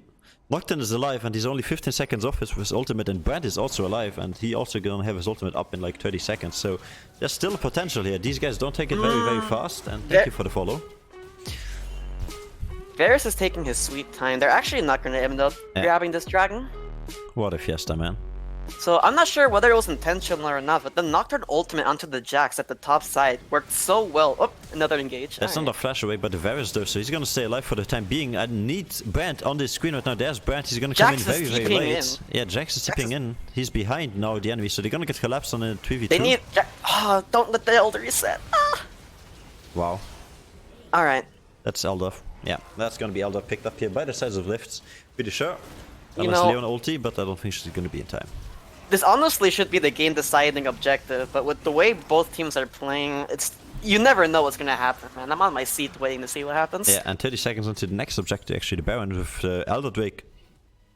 Nocturne is alive and he's only 15 seconds off his ultimate, and Brand is also alive and he also gonna have his ultimate up in like 30 seconds. So there's still potential here. These guys don't take it very, very fast, and thank you for the follow. Varus is taking his sweet time. They're actually not going to end up grabbing this dragon. What a fiesta, man. So I'm not sure whether it was intentional or not, but the Nocturne ultimate onto the Jax at the top side worked so well. Oh, another engage. That's not a flash away, but the Varus though, so he's gonna stay alive for the time being. I need Brand on the screen right now. There's Brand, he's gonna come Jax in is very, very TPing late. in. Yeah, Jax is tipping in. He's behind now the enemy, so they're gonna get collapsed on a 3v2. They need... Oh, don't let the Elder reset. Ah. Wow. Alright. That's Eldar. Yeah, that's gonna be Eldar picked up here by the sides of lifts. Pretty sure. You Unless know- Leon ulti, but I don't think she's gonna be in time. This honestly should be the game-deciding objective, but with the way both teams are playing, you never know what's gonna happen, man. I'm on my seat waiting to see what happens. Yeah, and 30 seconds into the next objective, actually the Baron with Elder Drake.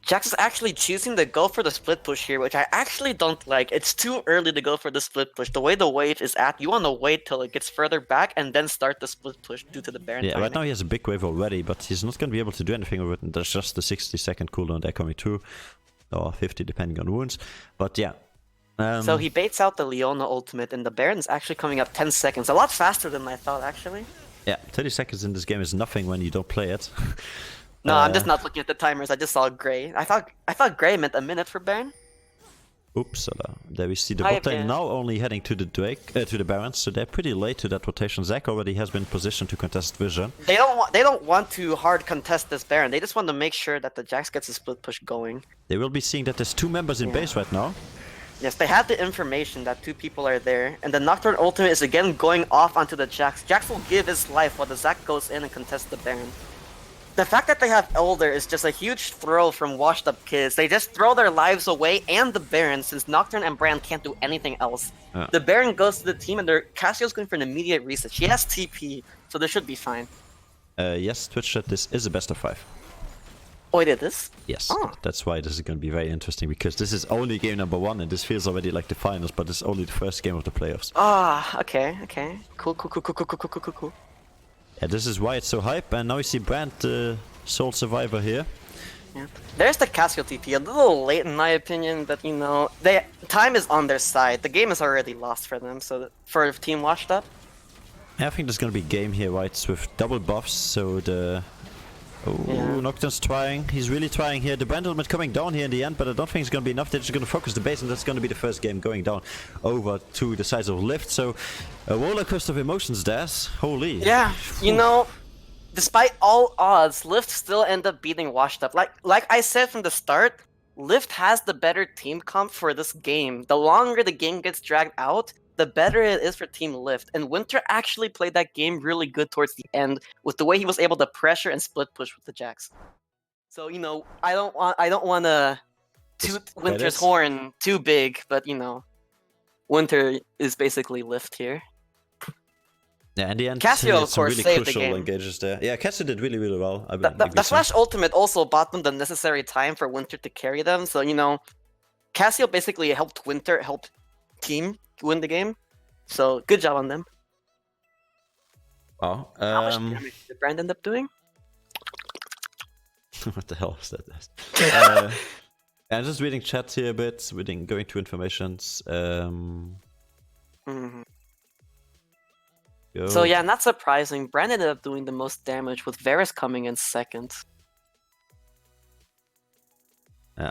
Jax is actually choosing to go for the split push here, which I actually don't like. It's too early to go for the split push. The way the wave is at, you want to wait till it gets further back and then start the split push due to the Baron Yeah, timing. right now he has a big wave already, but he's not gonna be able to do anything with it. There's just the 60-second cooldown there coming through, or 50 depending on wounds. But yeah. So he baits out the Leona ultimate, and the Baron's actually coming up 10 seconds. A lot faster than I thought, actually. Yeah, 30 seconds in this game is nothing when you don't play it. No, I'm just not looking at the timers. I just saw Gray. I thought Gray meant a minute for Baron. Oops, there we see the Hi, bot lane Ben. now only heading to the to the Barons, so they're pretty late to that rotation. Zac already has been positioned to contest Vision. They don't want to hard contest this Baron. They just want to make sure that the Jax gets a split push going. They will be seeing that there's 2 members in base right now. Yes, they have the information that 2 people are there, and the Nocturne ultimate is again going off onto the Jax. Jax will give his life while the Zac goes in and contests the Baron. The fact that they have Elder is just a huge throw from WashedUpKids. They just throw their lives away and the Baron, since Nocturne and Brand can't do anything else. The Baron goes to the team, and Cassio's going for an immediate reset. She has TP, so this should be fine. Yes, Twitch chat, this is a best of 5. Oh, I did this? Yes, Oh. that's why this is going to be very interesting, because this is only game number 1, and this feels already like the finals, but it's only the first game of the playoffs. Ah, okay. Cool. Yeah, this is why it's so hype, and now you see Brand, sole survivor here. Yeah. There's the Cassio TP, a little late in my opinion, but you know, time is on their side. The game is already lost for them, so for Team Washed Up. I think there's going to be game here, right, with double buffs, so the... Oh, Yeah. Nocturne's trying. He's really trying here. The Brand ultimate coming down here in the end, but I don't think it's going to be enough. They're just going to focus the base, and that's going to be the first game going down over to the sides of Lift. So, a roller coaster of emotions there. Holy. Yeah, you know, despite all odds, Lift still end up beating Washed Up. Like I said from the start, Lift has the better team comp for this game. The longer the game gets dragged out, the better it is for Team Lift. And Winter actually played that game really good towards the end with the way he was able to pressure and split push with the Jax. So, you know, I don't want to toot Winter's horn too big, but you know, Winter is basically Lift here. Yeah, in the end, Cassio, of some course, really saved the crucial game. engages there. Yeah, Cassio did really, really well. I The Flash ultimate also bought them the necessary time for Winter to carry them. So, you know, Cassio basically helped Winter help Team win the game. So, good job on them. Oh, How much damage did Brand end up doing? what the hell is that? I'm just reading chat here a bit, going to informations. Mhm. Go. So, yeah, not surprising. Brand ended up doing the most damage with Varus coming in second.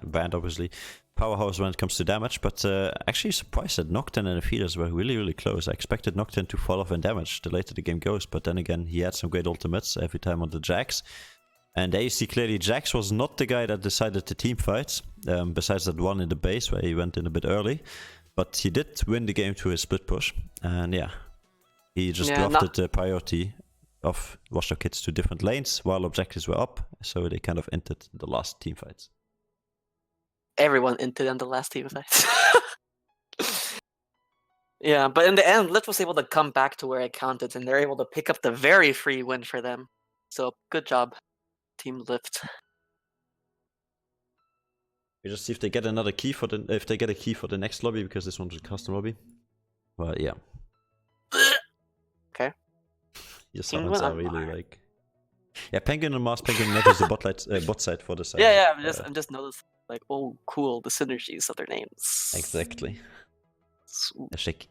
Brand, obviously. Powerhouse when it comes to damage, but actually surprised that Nocturne and Aphidas were really, really close. I expected Nocturne to fall off in damage the later the game goes, but then again, he had some great ultimates every time on the Jax. And there you see clearly Jax was not the guy that decided the team fights, besides that one in the base where he went in a bit early. But he did win the game through his split push, and yeah, he just drafted the priority of WashedUpKids to different lanes while objectives were up, so they kind of entered the last team fights. Everyone into them the last team fight. Yeah, but in the end, Lit was able to come back to where it counted, and they're able to pick up the very free win for them. So good job, Team Lift. We just see if they get another key for the next lobby, because this one's a custom lobby. But yeah. Okay. Your summons are really like. Yeah, Penguin and Mars Penguin net is the bot side for the side. Yeah, I'm just noticing like, oh, cool, the synergies of their names. Exactly. Sweet. Check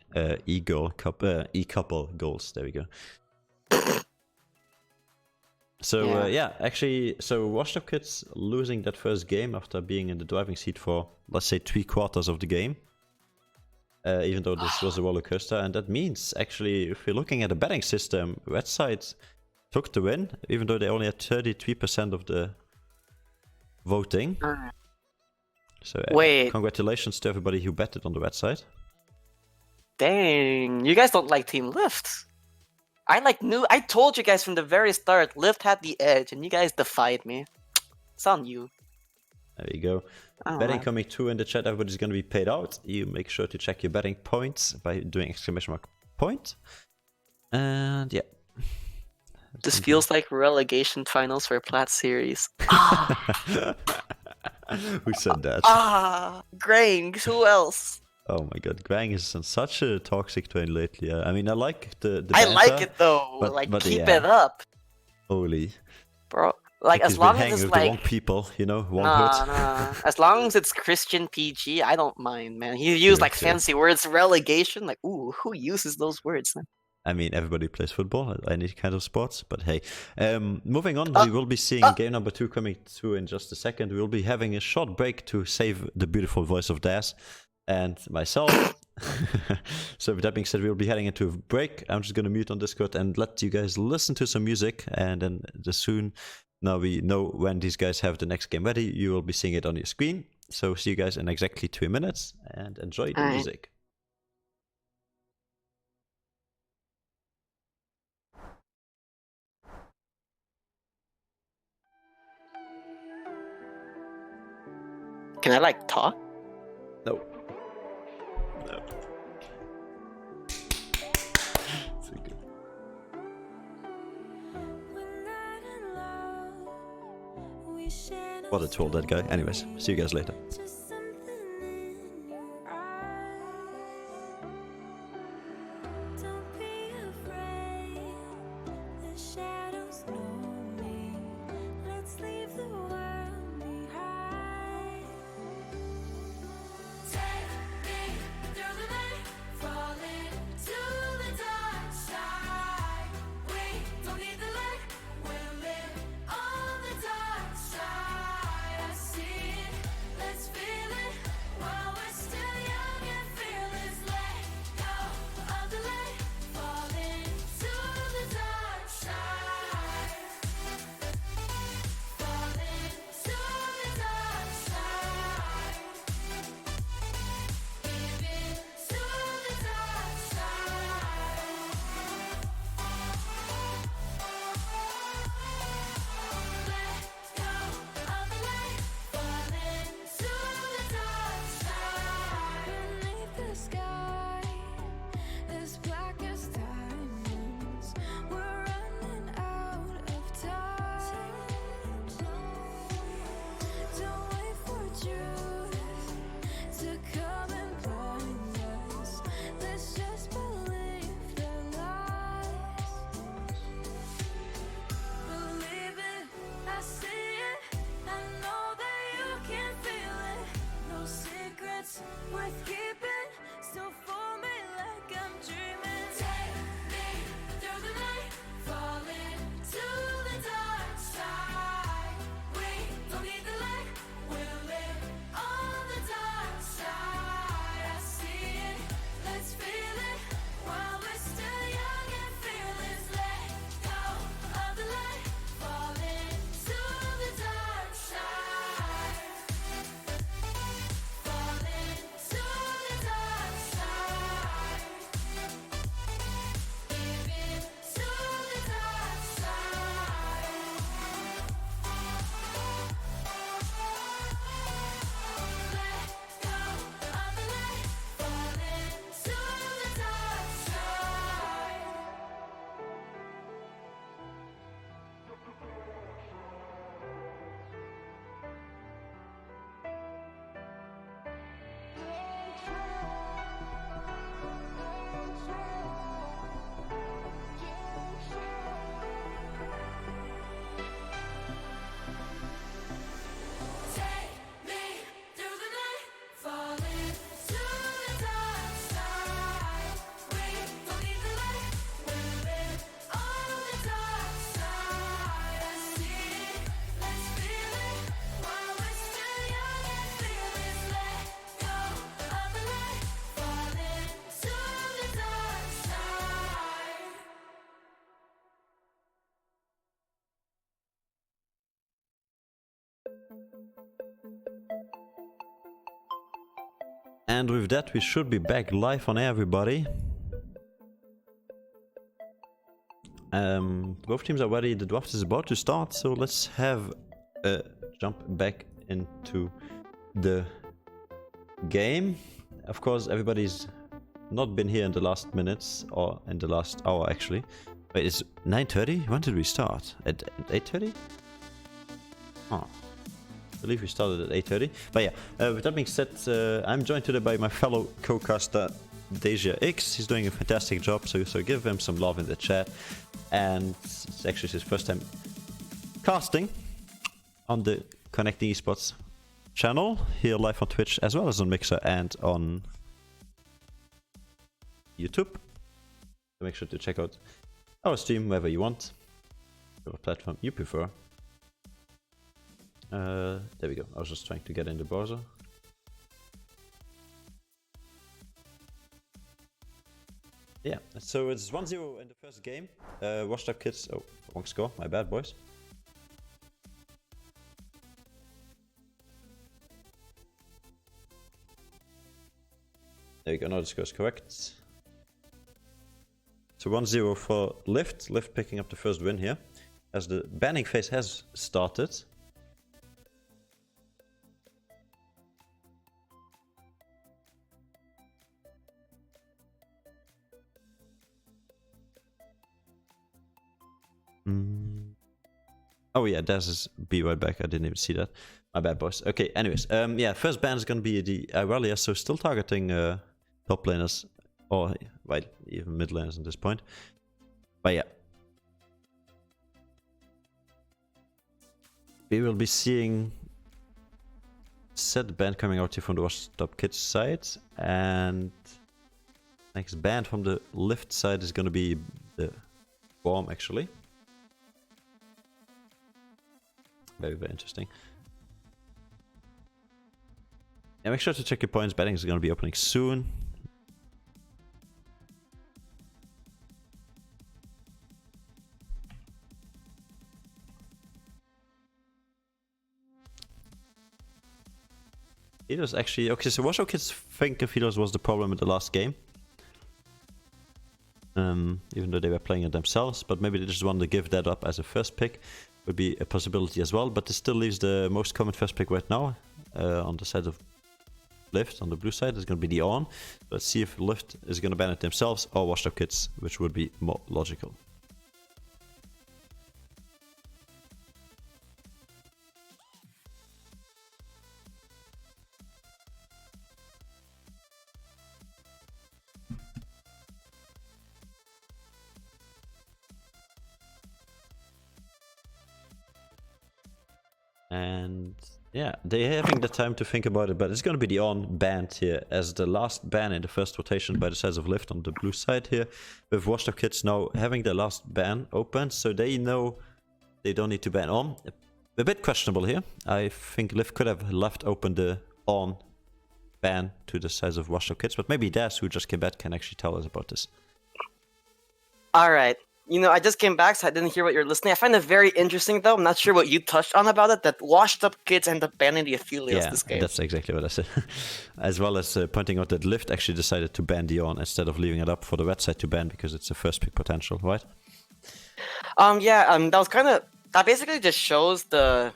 e-couple goals. There we go. So yeah, actually, so WashedUpKids losing that first game after being in the driving seat for, let's say, 3/4 of the game. Even though this was a roller coaster, and that means actually, if you're looking at the betting system, Red side took the win, even though they only had 33% of the voting. So wait, congratulations to everybody who betted on the Red side. Dang, you guys don't like Team Lift. I told you guys from the very start, Lift had the edge, and you guys defied me. It's on you. There you go. Betting coming through in the chat. Everybody's going to be paid out. You make sure to check your betting points by doing exclamation mark point. And yeah. This feels like relegation finals for Plat Series. Who said that? Grain. Who else? Oh my god, Grang is on such a toxic train lately. I mean, I like the I banter, like it though. but Keep yeah. it up, Holy. bro. Like as He's been long as hanging it's with the wrong like people, you know, wrong nah, hood. nah. As long as it's Christian PG, I don't mind, man. He used like True. fancy words, relegation. Like, ooh, who uses those words? Man? I mean, everybody plays football, any kind of sports, but hey. Moving on, we will be seeing game number 2 coming through in just a second. We will be having a short break to save the beautiful voice of Daz and myself. So with that being said, we'll be heading into a break. I'm just going to mute on Discord and let you guys listen to some music, and then now we know when these guys have the next game ready, you will be seeing it on your screen. So see you guys in exactly 2 minutes, and enjoy the music. Can I like talk? No. So good. What a troll, that guy. Anyways, see you guys later. And with that, we should be back live on air, everybody. Both teams are ready. The draft is about to start, so let's have a jump back into the game. Of course, everybody's not been here in the last minutes, or in the last hour actually. Wait, it's 9:30? When did we start? At 8:30? Huh. I believe we started at 8:30. But yeah, with that being said, I'm joined today by my fellow co-caster Deja X. He's doing a fantastic job, so give him some love in the chat. And it's actually his first time casting on the Connecting Esports channel, here live on Twitch as well as on Mixer and on YouTube. So make sure to check out our stream wherever you want, whatever platform you prefer. There we go. I was just trying to get in the browser. Yeah, so it's 1-0 in the first game. WashedUpKids. Oh, wrong score. My bad, boys. There you go. Now the score is correct. So 1-0 for LYVT. LYVT picking up the first win here, as the banning phase has started. Oh yeah, Daz is be right back. I didn't even see that. My bad, boys. Okay, anyways, yeah, first ban is gonna be the Irelia, so still targeting top laners, or well, even mid laners at this point. But yeah, we will be seeing set ban coming out here from the WashedUpKids side, and next ban from the LYVT side is gonna be the bomb actually. Very, very interesting. Yeah, make sure to check your points. Betting is going to be opening soon. Filos actually... Okay, so WashedUpKids think Filos was the problem in the last game. Even though they were playing it themselves, but maybe they just wanted to give that up as a first pick. Would be a possibility as well, but this still leaves the most common first pick right now on the side of LYVT. On the blue side is going to be the On. Let's see if LYVT is going to ban it themselves or WashedUpKids, which would be more logical. And yeah, they're having the time to think about it, but it's going to be the On banned here as the last ban in the first rotation by the size of LYVT on the blue side here, with WashedUpKids now having the last ban open, so they know they don't need to ban On. A bit questionable here. I think LYVT could have left open the On ban to the size of WashedUpKids, but maybe Daz, who just came back, can actually tell us about this. Alright. You know, I just came back, so I didn't hear what you're listening. I find it very interesting, though. I'm not sure what you touched on about it, that WashedUpKids end up banning the Aphelios this game. That's exactly what I said. As well as pointing out that LYVT actually decided to ban the On instead of leaving it up for the red side to ban because it's a first pick potential, right? That was kind of... That basically just shows the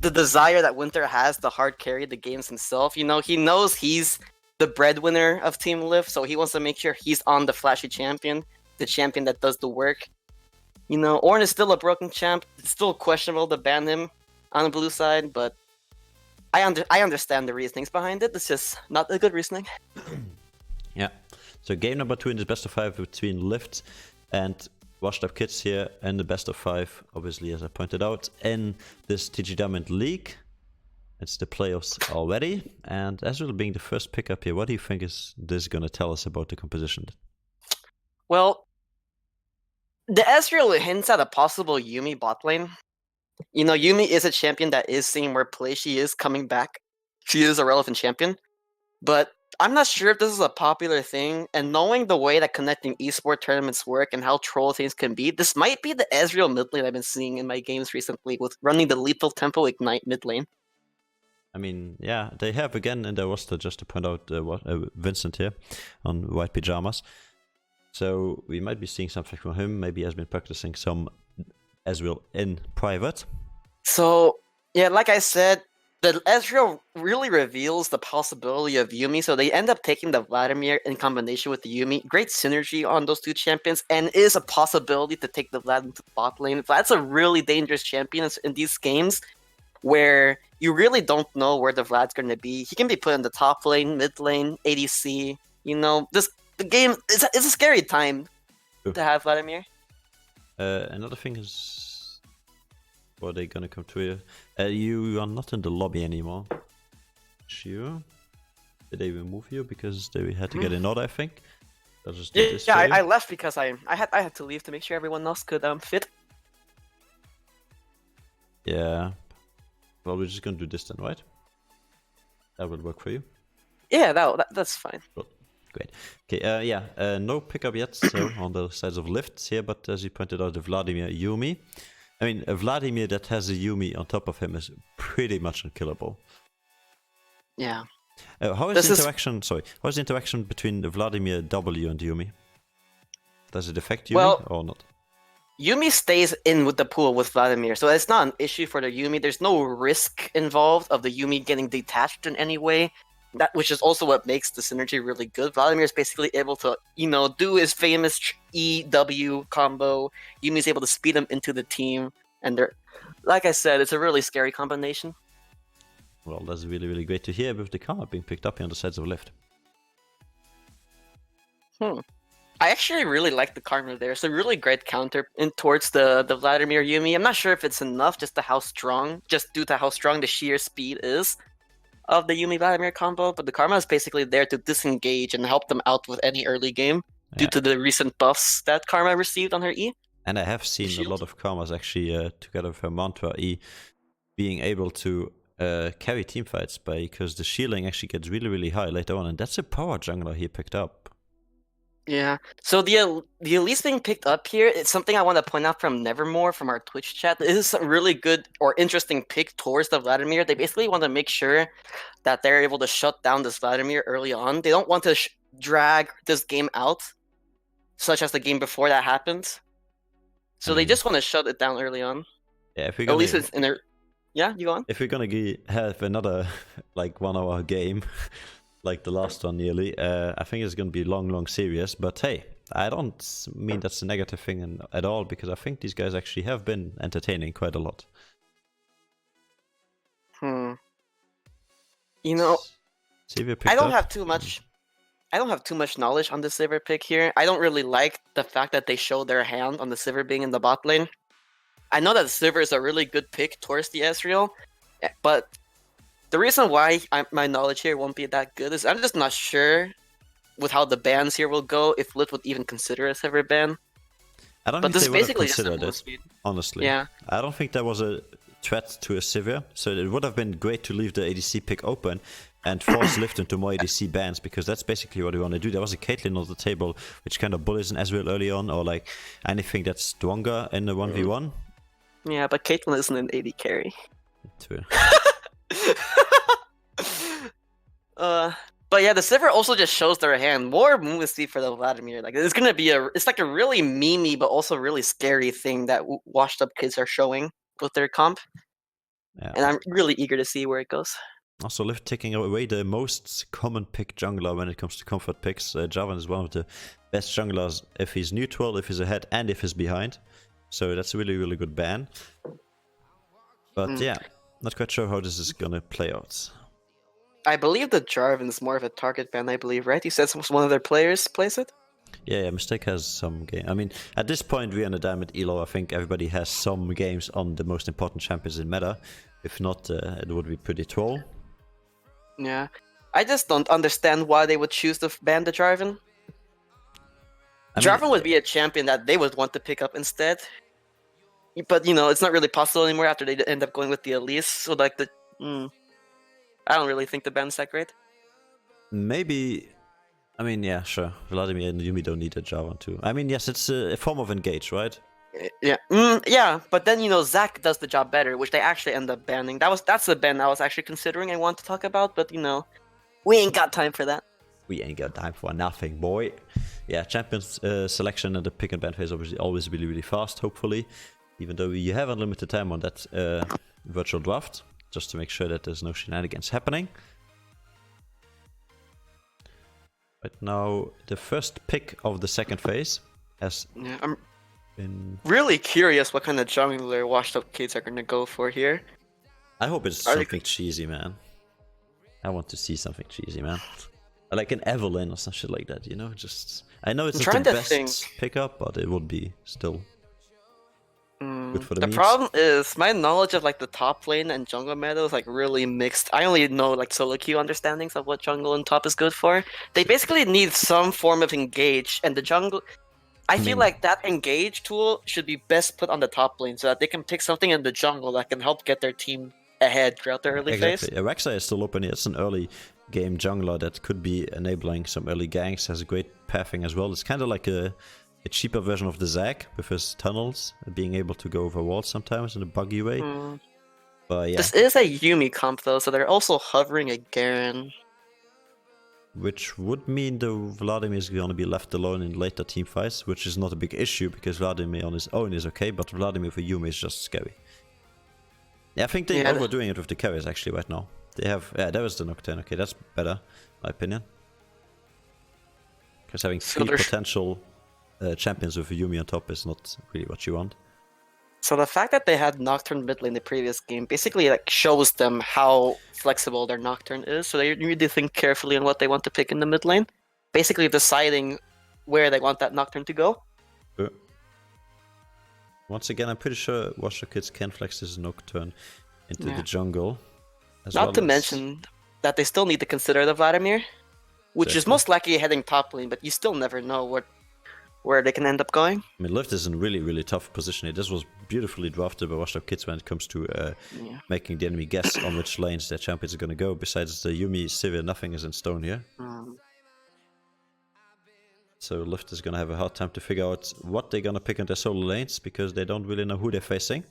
desire that Winter has to hard carry the games himself. You know, he knows he's the breadwinner of Team LYVT, so he wants to make sure he's on the flashy champion. The champion that does the work. You know, Ornn is still a broken champ. It's still questionable to ban him on the blue side, but I understand the reasonings behind it. It's just not a good reasoning. Yeah. So game number 2 in the best of 5 between LYVT and WashedUpKids here, and the best of 5, obviously, as I pointed out, in this TG Diamond League. It's the playoffs already, and Ezreal being the first pickup here, what do you think is this going to tell us about the composition? Well, the Ezreal hints at a possible Yuumi bot lane. You know, Yuumi is a champion that is seeing more play. She is coming back. She is a relevant champion. But I'm not sure if this is a popular thing, and knowing the way that connecting esport tournaments work and how troll things can be, this might be the Ezreal mid lane I've been seeing in my games recently, with running the lethal tempo ignite mid lane. I mean, yeah, they have again in their roster, just to point out Vincent here on white pajamas. So we might be seeing something from him. Maybe he has been practicing some as well in private. So, yeah, like I said, the Ezreal really reveals the possibility of Yuumi, so they end up taking the Vladimir in combination with the Yuumi. Great synergy on those two champions, and is a possibility to take the Vlad into the bot lane. Vlad's a really dangerous champion in these games, where you really don't know where the Vlad's going to be. He can be put in the top lane, mid lane, ADC. You know, the game is a scary time to have Vladimir. Another thing is, are they gonna come to you? You are not in the lobby anymore. Sure. Did they remove you because they had to get an order? I think. I'll just do this I left because I had to leave to make sure everyone else could fit. Yeah. Well, we're just gonna do this then, right? That will work for you. Yeah, that's fine. Cool. Great. Okay, yeah, no pickup yet so on the sides of lifts here, but as you pointed out, the Vladimir Yuumi. I mean, a Vladimir that has a Yuumi on top of him is pretty much unkillable. Yeah. How is the interaction? Sorry, how is the interaction between the Vladimir W and Yuumi? Does it affect Yuumi or not? Yuumi stays in with the pool with Vladimir, so it's not an issue for the Yuumi. There's no risk involved of the Yuumi getting detached in any way. Which is also what makes the synergy really good. Vladimir is basically able to, do his famous EW combo. Yumi's able to speed him into the team, and they're, like I said, it's a really scary combination. Well, that's really, really great to hear with the karma being picked up here on the sides of left. I actually really like the karma there. It's a really great counter towards the Vladimir Yuumi. I'm not sure if it's enough just due to how strong the sheer speed is of the Yuumi Vladimir combo, but the karma is basically there to disengage and help them out with any early game due to the recent buffs that karma received on her E. And I have seen a lot of karmas actually together with her mantra E being able to carry teamfights because the shielding actually gets really, really high later on, and that's a power jungler he picked up. Yeah, so the Elise being picked up here, it's something I want to point out from Nevermore from our Twitch chat. This is a really good or interesting pick towards the Vladimir. They basically want to make sure that they're able to shut down this Vladimir early on. They don't want to drag this game out, such as the game before that happened. So they just want to shut it down early on. Yeah, if we're at least it's in their... Yeah, you go on? If we're gonna have another 1 hour game, like the last one nearly, I think it's going to be long series, but hey, I don't mean that's a negative thing at all, because I think these guys actually have been entertaining quite a lot. I don't have too much knowledge on the Sivir pick here. I don't really like the fact that they show their hand on the Sivir being in the bot lane. I know that Sivir is a really good pick towards the Ezreal, but the reason why my knowledge here won't be that good is I'm just not sure with how the bans here will go, if Lit would even consider a Sivir ban. I don't think they would have considered it, honestly. Yeah. I don't think there was a threat to a Sivir, so it would have been great to leave the ADC pick open and force Lift into more ADC bans, because that's basically what we want to do. There was a Caitlyn on the table, which kind of bullies an Ezreal early on, or like anything that's stronger in the 1v1. Yeah, but Caitlyn isn't an AD carry. True. But yeah, the Sivir also just shows their hand. More Moonlessy for the Vladimir. Like it's gonna be it's like a really memey but also really scary thing that WashedUpKids are showing with their comp. Yeah. And I'm really eager to see where it goes. Also, Lift taking away the most common pick jungler when it comes to comfort picks. Jarvan is one of the best junglers if he's neutral, if he's ahead, and if he's behind. So that's a really, really good ban. But yeah, not quite sure how this is gonna play out. I believe the Jarvan is more of a target ban, I believe, right? You said one of their players plays it? Yeah, Mistake has some game. I mean, at this point, we're in a diamond elo. I think everybody has some games on the most important champions in meta. If not, it would be pretty troll. Yeah. I just don't understand why they would choose to ban the Jarvan. Jarvan would be a champion that they would want to pick up instead. But, it's not really possible anymore after they end up going with the Elise. So, like, I don't really think the ban's that great. Maybe... I mean, yeah, sure. Vladimir and Yuumi don't need a Jarvan too. I mean, yes, it's a form of engage, right? Yeah. Yeah, but then, Zac does the job better, which they actually end up banning. That's the ban I was actually considering I want to talk about, but, we ain't got time for that. We ain't got time for nothing, boy. yeah, champions selection and the pick and ban phase obviously always really, really fast, hopefully. Even though you have unlimited time on that virtual draft, just to make sure that there's no shenanigans happening. Right now, the first pick of the second phase has I'm been... really curious what kind of jungler washed up kids are gonna go for here. I hope it's something cheesy, man. I want to see something cheesy, man. Like an Evelyn or some shit like that, you know? Just I know it's not the best pickup, but it would be still good for the memes. Problem is my knowledge of like the top lane and jungle meta is like really mixed. I only know like solo queue understandings of what jungle and top is good for. They basically need some form of engage, and the jungle. I feel like that engage tool should be best put on the top lane so that they can pick something in the jungle that can help get their team ahead throughout the early phase. Rek'Sai is still open here. It's an early game jungler that could be enabling some early ganks. Has a great pathing as well. It's kind of like a cheaper version of the Zac with his tunnels, being able to go over walls sometimes in a buggy way. But yeah, this is a Yuumi comp though, so they're also hovering a Garen. Which would mean though Vladimir is going to be left alone in later team fights, which is not a big issue because Vladimir on his own is okay, but Vladimir for Yuumi is just scary. Yeah, I think they're overdoing it with the carries actually right now. They have, yeah, there was the Nocturne. Okay, that's better, in my opinion. Because having three potential champions with a Yuumi on top is not really what you want. So the fact that they had Nocturne mid lane in the previous game basically like shows them how flexible their Nocturne is. So they need to think carefully on what they want to pick in the mid lane, basically deciding where they want that Nocturne to go. Once again, I'm pretty sure WashedUpKids can flex this Nocturne into the jungle. Not to mention that they still need to consider the Vladimir, which is most likely heading top lane, but you still never know where they can end up going. I mean, LYVT is in a really, really tough position here. This was beautifully drafted by WashedUpKids when it comes to making the enemy guess on which lanes their champions are going to go. Besides the Yuumi, Sivir, nothing is in stone here. So LYVT is going to have a hard time to figure out what they're going to pick in their solo lanes because they don't really know who they're facing.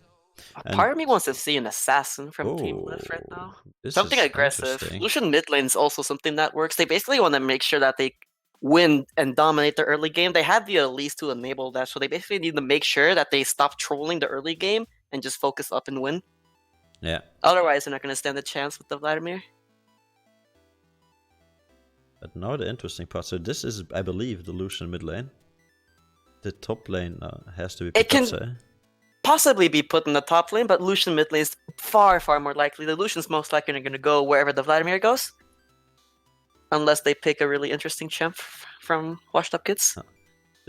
Part of me wants to see an assassin from Team LYVT right now. Something aggressive. Lucian mid lane is also something that works. They basically want to make sure that they win and dominate the early game. They have the Elise to enable that, so they basically need to make sure that they stop trolling the early game and just focus up and win. Yeah. Otherwise, they're not going to stand a chance with the Vladimir. But now the interesting part. So this is, I believe, the Lucian mid lane. The top lane has to be picked up, so possibly be put in the top lane, but Lucian mid lane is far, far more likely. The Lucian's most likely going to go wherever the Vladimir goes. Unless they pick a really interesting champ from WashedUpKids.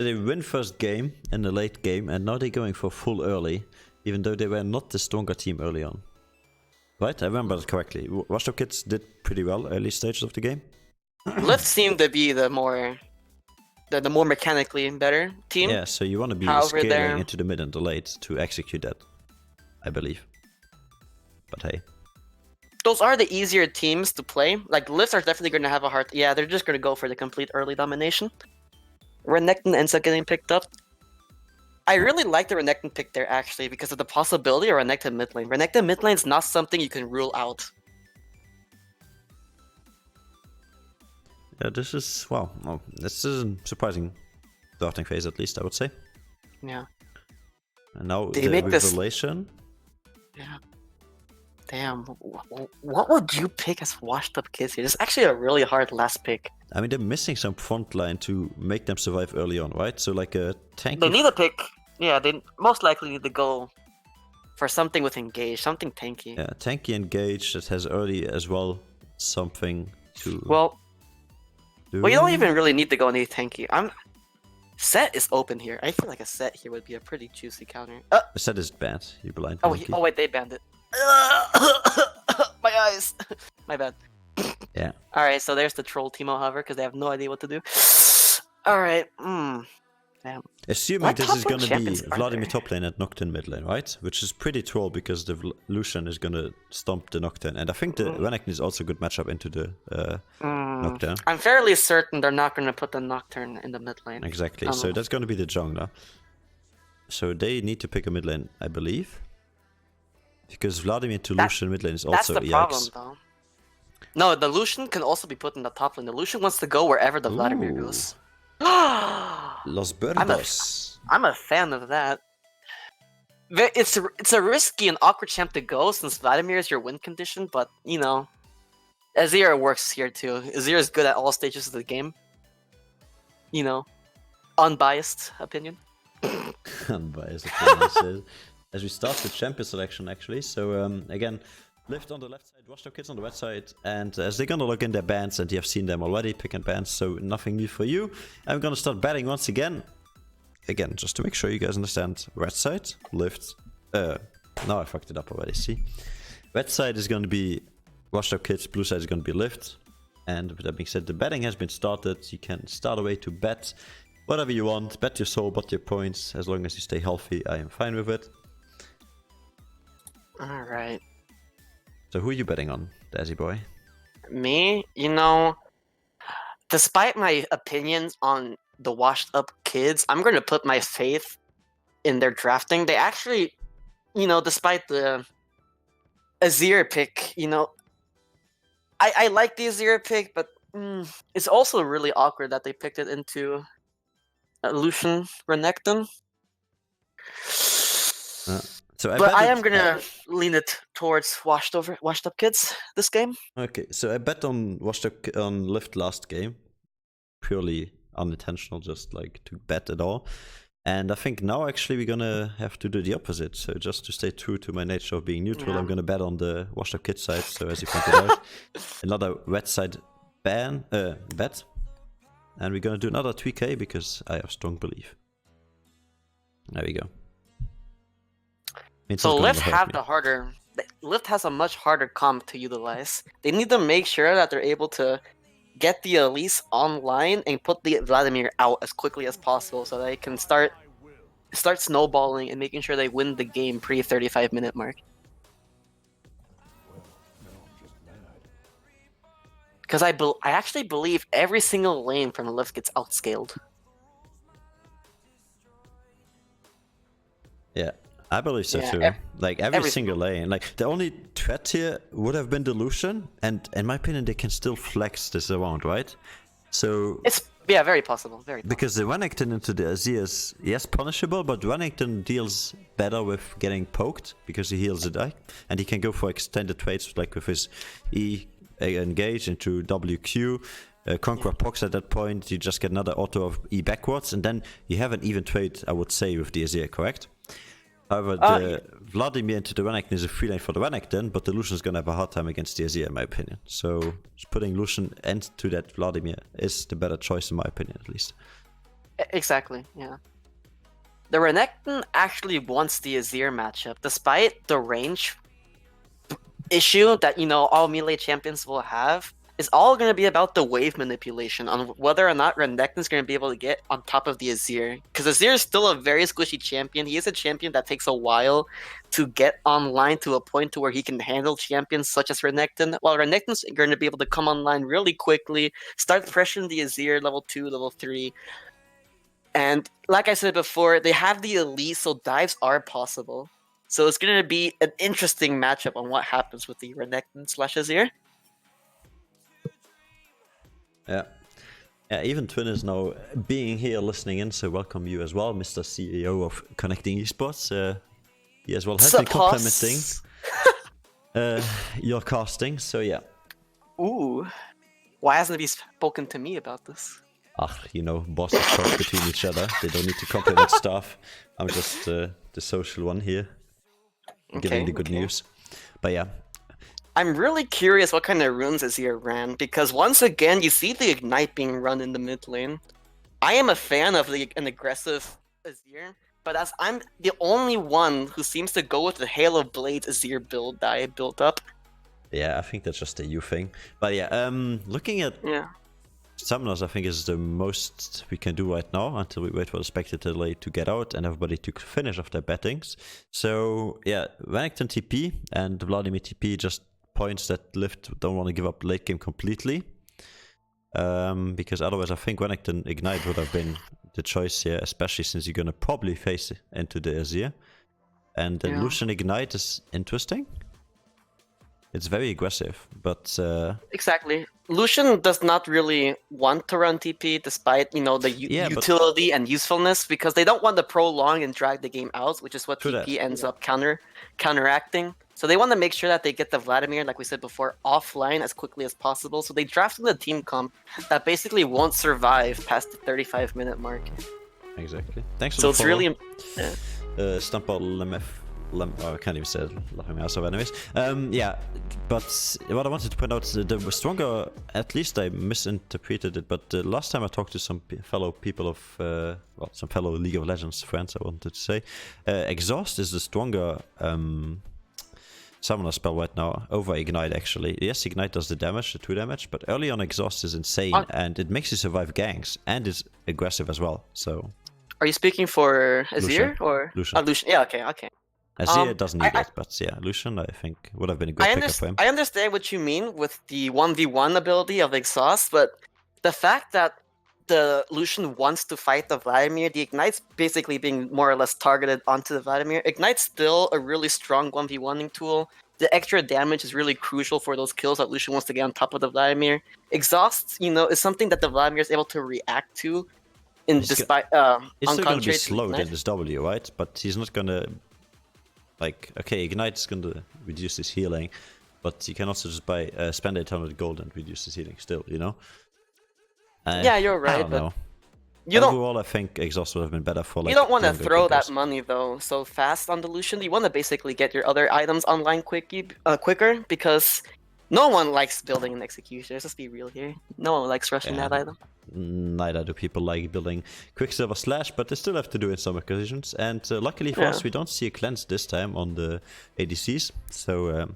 They win first game in the late game, and now they're going for full early, even though they were not the stronger team early on. Right? I remember that correctly. WashedUpKids did pretty well early stages of the game. LYVT seemed to be the more mechanically better team. Yeah, so you want to be scaling into the mid and the late to execute that, I believe. But hey. Those are the easier teams to play. Like, LYVT are definitely going to have a hard... Yeah, they're just going to go for the complete early domination. Renekton ends up getting picked up. I really like the Renekton pick there, actually, because of the possibility of Renekton mid lane. Renekton mid lane is not something you can rule out. Yeah, this is... Wow. Oh, this is a surprising starting phase, at least, I would say. Yeah. And now the revelation... Yeah. Damn, what would you pick as WashedUpKids here? It's actually a really hard last pick. I mean, they're missing some front line to make them survive early on, right? So like a tanky... They need to pick... Yeah, they most likely need to go for something with engage, something tanky. Yeah, tanky engage that has early as well something to... Well, you don't even really need to go any tanky. Set is open here. I feel like a set here would be a pretty juicy counter. A set is banned, you blind monkey. Oh wait, they banned it. My eyes. My bad. Yeah. Alright, so there's the troll Teemo hover because they have no idea what to do. Alright. Damn. Assuming this is going to be Vladimir top lane and Nocturne mid lane, right? Which is pretty troll because the Lucian is going to stomp the Nocturne. And I think the Renekton is also a good matchup into the Nocturne. I'm fairly certain they're not going to put the Nocturne in the mid lane. Exactly. So that's going to be the jungler. So they need to pick a mid lane, I believe. Because Vladimir to Lucian mid lane is also That's the problem, though. No, the Lucian can also be put in the top lane. The Lucian wants to go wherever the Vladimir goes. Los Birdos. I'm a fan of that. It's a risky and awkward champ to go since Vladimir is your win condition, but you know, Azir works here too. Azir is good at all stages of the game. You know, unbiased opinion. Unbiased opinion. As we start with champion selection, actually. So again, LYVT on the left side, WashedUpKids on the right side, and as they're gonna log in their bans, and you have seen them already, pick and bans, so nothing new for you. I'm gonna start betting once again. Again, just to make sure you guys understand, red side, LYVT. Now I fucked it up already, see? Red side is gonna be WashedUpKids, blue side is gonna be LYVT. And with that being said, the betting has been started. You can start away to bet whatever you want, bet your soul, bet your points, as long as you stay healthy, I am fine with it. Alright. So who are you betting on, Dazzy boy? Me? You know, despite my opinions on the WashedUpKids, I'm going to put my faith in their drafting. They actually, you know, despite the Azir pick, you know, I like the Azir pick, but it's also really awkward that they picked it into Lucian Renekton. But I am gonna lean it towards WashedUpKids this game. Okay, so I bet on on LYVT last game, purely unintentional, just like to bet at all. And I think now actually we're gonna have to do the opposite. So just to stay true to my nature of being neutral, I'm gonna bet on the WashedUpKids side. So as you pointed out, another red side bet, and we're gonna do another 3k because I have strong belief. There we go. So LYVT has a much harder comp to utilize. They need to make sure that they're able to get the Elise online and put the Vladimir out as quickly as possible so they can start snowballing and making sure they win the game pre 35-minute mark. Because I actually believe every single lane from LYVT gets outscaled. Yeah, I believe so too. Like every single lane. Like the only threat here would have been the Lucian, and in my opinion, they can still flex this around, right? So it's very possible. Very possible. Because the Renekton into the Azir is yes punishable, but Renekton deals better with getting poked because he heals the die, and he can go for extended trades like with his E engage into WQ. Conqueror Pox at that point, you just get another auto of E backwards, and then you have an even trade, I would say, with the Azir, correct? However, the Vladimir into the Renekton is a free lane for the Renekton, but the Lucian is going to have a hard time against the Azir, in my opinion. So, putting Lucian into that Vladimir is the better choice, in my opinion, at least. Exactly, yeah. The Renekton actually wants the Azir matchup, despite the range issue that, you know, all melee champions will have. It's all going to be about the wave manipulation on whether or not Renekton is going to be able to get on top of the Azir. Because Azir is still a very squishy champion. He is a champion that takes a while to get online to a point to where he can handle champions such as Renekton. While Renekton's going to be able to come online really quickly, start pressuring the Azir level 2, level 3. And like I said before, they have the Elite, so dives are possible. So it's going to be an interesting matchup on what happens with the Renekton / Azir. Yeah. Even Twin is now being here listening in, so welcome you as well, Mr. CEO of Connecting Esports. He as well has been complimenting your casting, so yeah. Ooh. Why hasn't he spoken to me about this? You know, bosses talk between each other. They don't need to compliment stuff. I'm just the social one here, giving the good news. But yeah. I'm really curious what kind of runes Azir ran, because once again, you see the Ignite being run in the mid lane. I am a fan of an aggressive Azir, but as I'm the only one who seems to go with the Hail of Blades Azir build that I built up. Yeah, I think that's just a you thing. But yeah, looking at summoners, I think is the most we can do right now until we wait for the spectator delay to get out and everybody to finish off their bettings. So yeah, Renekton TP and Vladimir TP just points that LYVT don't want to give up late game completely, because otherwise I think Renekton Ignite would have been the choice here, especially since you're gonna probably face into the Azir. And then Lucian Ignite is interesting. It's very aggressive, but exactly. Lucian does not really want to run TP despite, the Yeah, but- utility and usefulness, because they don't want to prolong and drag the game out, which is what True TP that. ends up counteracting. So they want to make sure that they get the Vladimir, like we said before, offline as quickly as possible. So they drafted a team comp that basically won't survive past the 35-minute mark. Exactly. Thanks for So the it's follow. really Stumper I can't even say it. Laughing my ass off anyways. Yeah, but what I wanted to point out is the stronger, at least I misinterpreted it, but last time I talked to some fellow people of, well, some fellow League of Legends friends, I wanted to say, Exhaust is the stronger summoner spell right now over Ignite actually. Yes, Ignite does the damage, the 2 damage, but early on Exhaust is insane and it makes you survive ganks and is aggressive as well, so... Are you speaking for Azir Lucian. or Lucian. Lucian? Yeah, okay. Azir doesn't need it, but yeah, Lucian I think would have been a good pickup for him. I understand what you mean with the 1v1 ability of Exhaust, but the fact that the Lucian wants to fight the Vladimir, the Ignite's basically being more or less targeted onto the Vladimir. Ignite's still a really strong 1v1ing tool. The extra damage is really crucial for those kills that Lucian wants to get on top of the Vladimir. Exhaust, is something that the Vladimir is able to react to He's still going to be slowed in this W, right? But he's not going to... Like, okay, Ignite is going to reduce his healing, but you can also just spend 800 gold and reduce his healing still, Yeah, you're right. I don't know. Overall, I think Exhaust would have been better for like... You don't want to throw that kickers. money, though, so fast on the Lucian. You want to basically get your other items online quicker, because no one likes building an execution. Let's just be real here. No one likes rushing that item. Neither do people like building Quicksilver Slash, but they still have to do it in some occasions. And luckily for us, we don't see a cleanse this time on the ADCs. So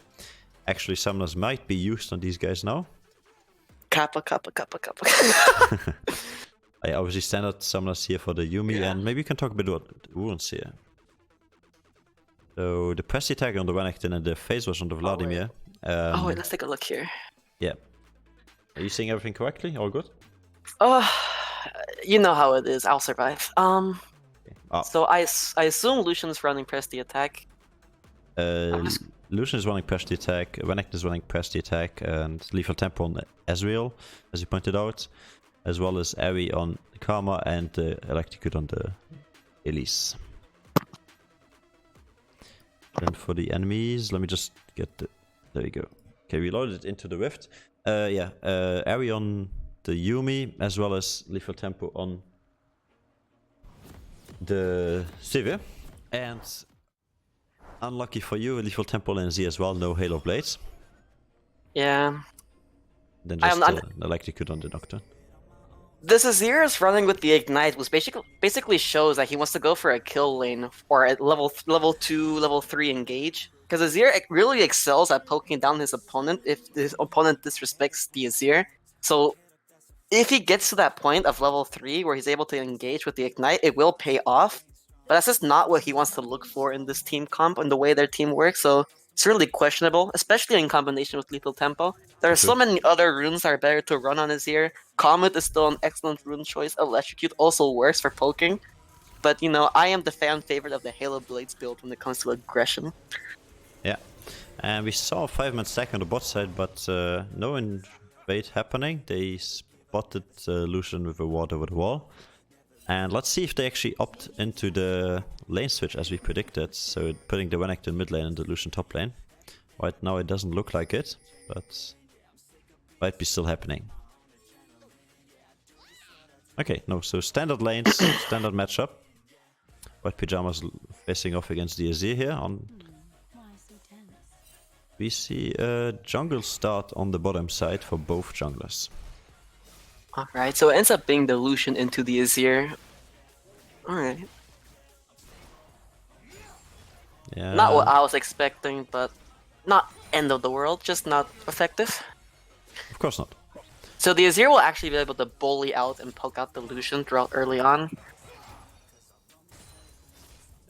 actually, summoners might be used on these guys now. Kappa. I obviously standard summoners here for the Yumi, and maybe you can talk a bit about runes here. So the press attack on the Renekton and the phase was on the Vladimir. Wait, let's take a look here. Yeah. Are you seeing everything correctly? All good? You know how it is. I'll survive. So I assume Lucian's running press the attack. Lucian is running press the attack, Renekton is running press the attack, and Lethal Tempo on Ezreal, as you pointed out, as well as Ari on Karma and Electrocute on the Elise. And for the enemies, let me just get the... There you go. Okay, we loaded it into the Rift. Ari on the Yumi, as well as Lethal Tempo on the Sivir. And unlucky for you, Lethal Tempo and Z as well, no Halo Blades. Yeah. Then just Electrocute on the Nocturne. This Azir is running with the Ignite, which basically shows that he wants to go for a kill lane or a level 2, level 3 engage. Because Azir really excels at poking down his opponent if his opponent disrespects the Azir. So if he gets to that point of level 3 where he's able to engage with the Ignite, it will pay off. But that's just not what he wants to look for in this team comp and the way their team works. So it's really questionable, especially in combination with Lethal Tempo. There are so many other runes that are better to run on Azir. Comet is still an excellent rune choice. Electrocute also works for poking. But, I am the fan favorite of the Halo Blades build when it comes to aggression. Yeah. And we saw a 5-man stack on the bot side, but no invade happening. They spotted Lucian with a ward over the wall. And let's see if they actually opt into the lane switch as we predicted. So putting the Renekton mid lane and the Lucian top lane. Right now it doesn't look like it, but might be still happening. Okay, no, so standard lanes, standard matchup. White Pyjamas facing off against the Azir here. We see a jungle start on the bottom side for both junglers. Alright, so it ends up being the Lucian into the Azir. Alright. Yeah. Not what I was expecting, but not end of the world, just not effective. Of course not. So the Azir will actually be able to bully out and poke out the Lucian throughout early on.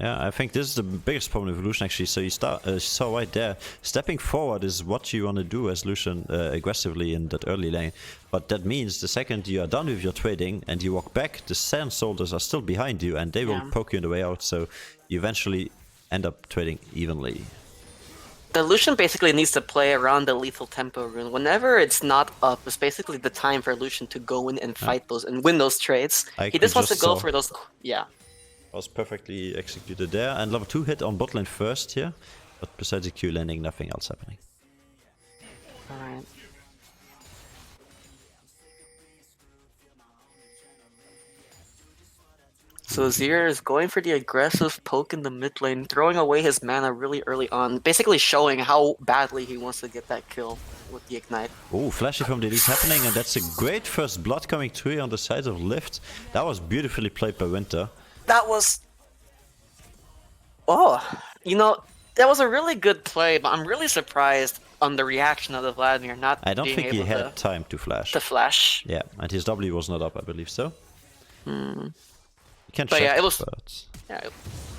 Yeah, I think this is the biggest problem with Lucian actually. So you saw right there, stepping forward is what you want to do as Lucian aggressively in that early lane. But that means the second you are done with your trading and you walk back, the Sand Soldiers are still behind you and they will poke you on the way out. So you eventually end up trading evenly. The Lucian basically needs to play around the lethal tempo rune. Whenever it's not up, it's basically the time for Lucian to go in and fight those and win those trades. He just wants to go for those. Yeah. Was perfectly executed there, and level 2 hit on bot lane first here, but besides the Q landing, nothing else happening. Alright. So Azir is going for the aggressive poke in the mid lane, throwing away his mana really early on, basically showing how badly he wants to get that kill with the ignite. Oh, flashy from the elite happening, and that's a great first blood coming through on the side of Lift. That was beautifully played by Winter. That was... Oh, you know, that was a really good play, but I'm really surprised on the reaction of the Vladimir not I don't being think he able had time to flash. to flash. Yeah, and his W was not up, I believe so. You can But check, yeah, it was... but... Yeah.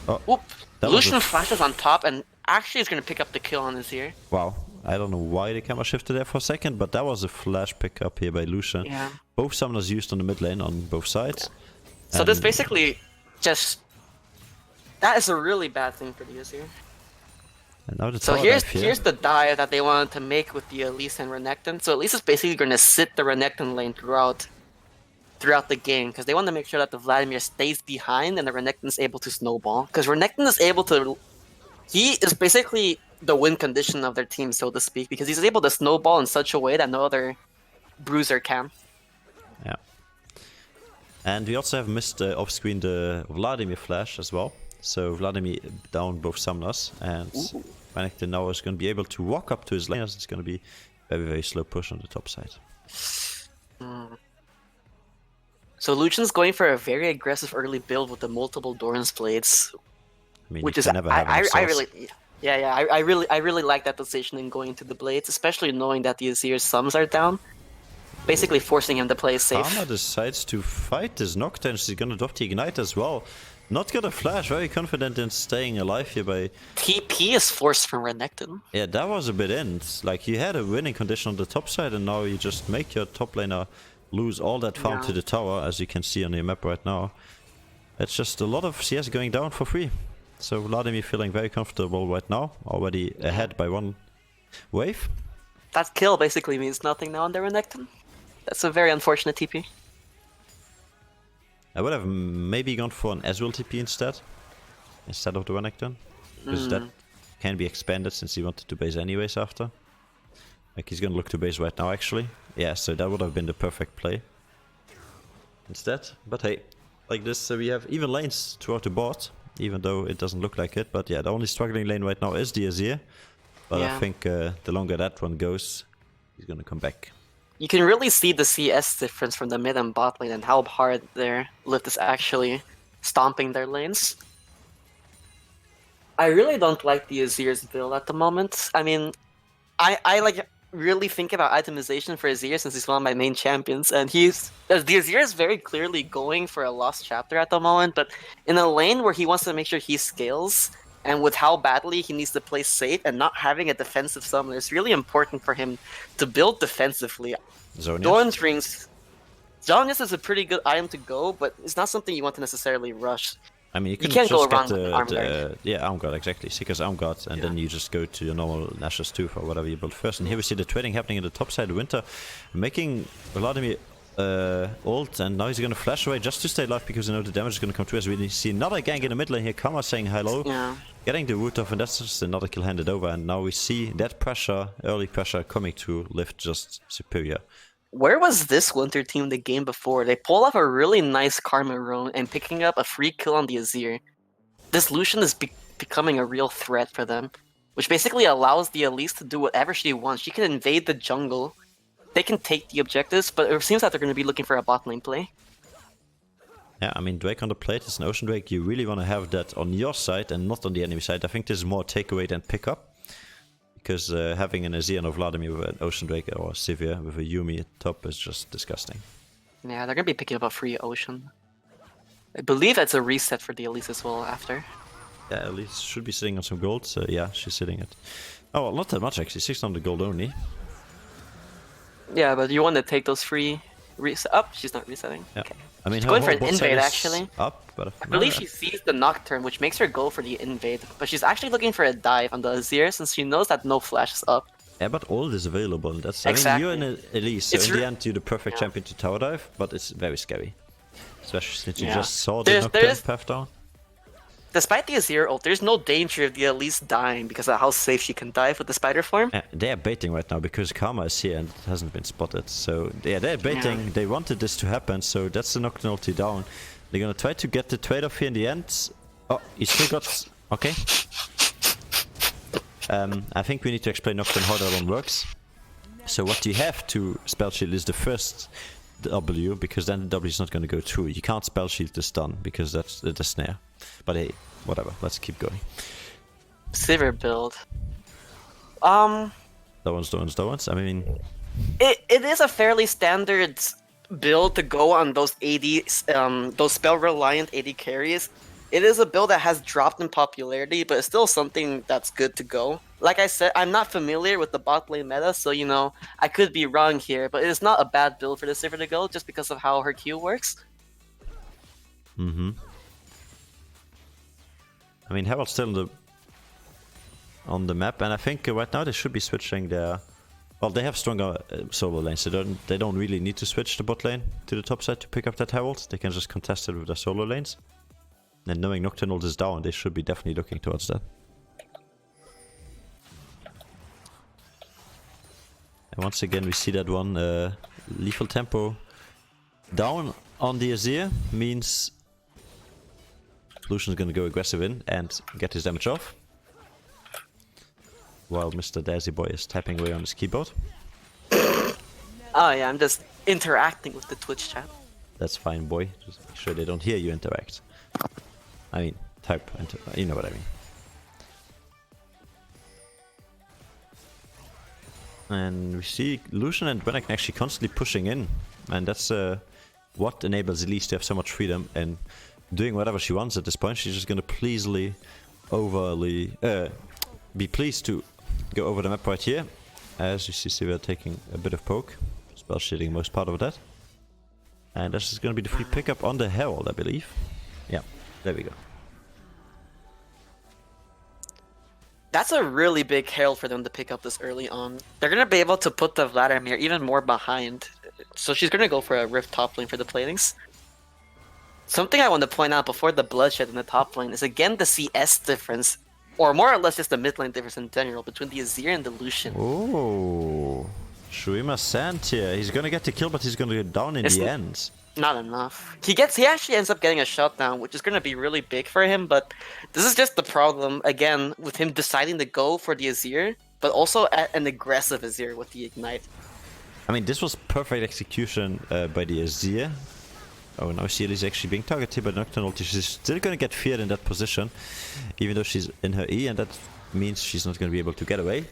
Oh, Whoop. that was Lucian flashes on top and actually is going to pick up the kill on Azir. Wow, I don't know why the camera shifted there for a second, but that was a flash pickup here by Lucian. Yeah. Both summoners used on the mid lane on both sides. Yeah. So this basically just... That is a really bad thing for the Azir. And now the So tower here's dive here. here's the dive that they wanted to make with the Elise and Renekton. So Elise is basically going to sit the Renekton lane throughout the game because they want to make sure that the Vladimir stays behind and the Renekton is able to snowball. Because Renekton is able to... He is basically the win condition of their team, so to speak, because he's able to snowball in such a way that no other bruiser can. Yeah. And we also have missed off-screen the Vladimir flash as well. So Vladimir down both summoners, and Renekton now is going to be able to walk up to his lane. It's going to be very, very slow push on the top side. So Lucian's going for a very aggressive early build with the multiple Doran's blades, I mean, which you is can never have enough I sauce. really I really like that decision in going to the blades, especially knowing that the Azir's sums are down, basically forcing him to play safe. Karma decides to fight this knockdown. She's going to drop the ignite as well. Not gonna flash, very confident in staying alive here by... TP is forced from Renekton. Yeah, that was a bit end. Like, you had a winning condition on the top side, and now you just make your top laner lose all that farm to the tower, as you can see on your map right now. It's just a lot of CS going down for free. So Vladimir feeling very comfortable right now, already ahead by one wave. That kill basically means nothing now on the Renekton. That's a very unfortunate TP. I would have maybe gone for an Ezreal TP instead of the Renekton. Because that can be expanded since he wanted to base anyways after. Like, he's gonna look to base right now actually. Yeah, so that would have been the perfect play instead. But hey, like this we have even lanes throughout the board, even though it doesn't look like it. But yeah, the only struggling lane right now is the Azir. But I think the longer that one goes, he's gonna come back. You can really see the CS difference from the mid and bot lane and how hard their Lift is actually stomping their lanes. I really don't like the Azir's build at the moment. I mean, I like really think about itemization for Azir since he's one of my main champions, and the Azir is very clearly going for a lost chapter at the moment, but in a lane where he wants to make sure he scales, and with how badly he needs to play safe and not having a defensive summoner, it's really important for him to build defensively. Doran's Rings... Zhonya's is a pretty good item to go, but it's not something you want to necessarily rush. I mean, you can't just go get around with Arm Guard. yeah, Arm Guard, exactly. Seeker's Arm Guard, and then you just go to your normal Nashor's Tooth or whatever you build first. And here we see the trading happening in the top side. Winter making Vladimir ult, and now he's going to flash away just to stay alive because you know the damage is going to come through. As we see another gank in the mid lane here, Kama saying hello, getting the root off, and that's just another kill handed over. And now we see that pressure, early pressure coming to Lift just superior. Where was this Winter team the game before? They pulled off a really nice Karma rune and picking up a free kill on the Azir. This Lucian is becoming a real threat for them, which basically allows the Elise to do whatever she wants. She can invade the jungle. They can take the objectives, but it seems that they're going to be looking for a bot lane play. Yeah, I mean, Drake on the plate is an Ocean Drake. You really want to have that on your side and not on the enemy side. I think this is more takeaway than pickup. Because having an Azir and a Vladimir with an Ocean Drake or Sivir with a Yumi at top is just disgusting. Yeah, they're going to be picking up a free Ocean. I believe that's a reset for the Elise as well after. Yeah, Elise should be sitting on some gold. So yeah, she's sitting at... Oh, well, not that much actually. 600 gold only. Yeah, but you want to take those free Reset up. She's not resetting. Yeah. Okay. I mean, She's her going for whole an bot side invade is actually. up, but I believe she sees the Nocturne, which makes her go for the invade. But she's actually looking for a dive on the Azir since she knows that no flash is up. Yeah, but ult is available. That's Exactly. I mean, you're in Elise, so It's in the re- end, you're the perfect Yeah. champion to tower dive, but it's very scary. Especially since you Yeah. just saw the There's- Nocturne there's- path down. Despite the Azir ult, there's no danger of the Elise dying because of how safe she can dive with the spider form. Yeah, they are baiting right now because Karma is here and it hasn't been spotted. So yeah, they're baiting. Yeah. They wanted this to happen, so that's the Nocturne ulti down. They're gonna try to get the trade-off here in the end. Oh, he still got... Okay. I think we need to explain Nocturne how that one works. So what you have to spell shield is the first W, because then the W is not going to go through. You can't spell shield the stun because that's the snare. But hey, whatever. Let's keep going. Sivir build. That one's. I mean, It is a fairly standard build to go on those those spell reliant AD carries. It is a build that has dropped in popularity, but it's still something that's good to go. Like I said, I'm not familiar with the bot lane meta, so you know I could be wrong here, but it is not a bad build for the Sivir to go just because of how her Q works. I mean, Herald's still on the map, and I think right now they should be switching their... Well, they have stronger solo lanes, so they don't really need to switch the bot lane to the top side to pick up that Herald. They can just contest it with their solo lanes. And knowing Nocturnal is down, they should be definitely looking towards that. And once again, we see that one lethal tempo down on the Azir means Lucian's gonna go aggressive in and get his damage off. While Mr. Daisy Boy is tapping away on his keyboard. Oh yeah, I'm just interacting with the Twitch chat. That's fine, boy. Just make sure they don't hear you interact. I mean, type, you know what I mean. And we see Lucian and Renekton actually constantly pushing in. And that's what enables Elise to have so much freedom and doing whatever she wants at this point. She's just gonna be pleased to go over the map right here. As you see, we're taking a bit of poke. Spell shielding most part of that. And this is gonna be the free pickup on the Herald, I believe. Yeah, there we go. That's a really big herald for them to pick up this early on. They're gonna be able to put the Vladimir even more behind. So she's gonna go for a Rift top lane for the platings. Something I want to point out before the bloodshed in the top lane is again the CS difference, or more or less just the mid lane difference in general between the Azir and the Lucian. Oh, Shuima Sand here. He's gonna get the kill, but he's gonna go down in the end. Not enough. He actually ends up getting a shutdown, which is gonna be really big for him, but this is just the problem, again, with him deciding to go for the Azir, but also an aggressive Azir with the Ignite. I mean, this was perfect execution by the Azir. Oh, now Ciel is actually being targeted by Nocturnal. She's still gonna get feared in that position, even though she's in her E, and that means she's not gonna be able to get away.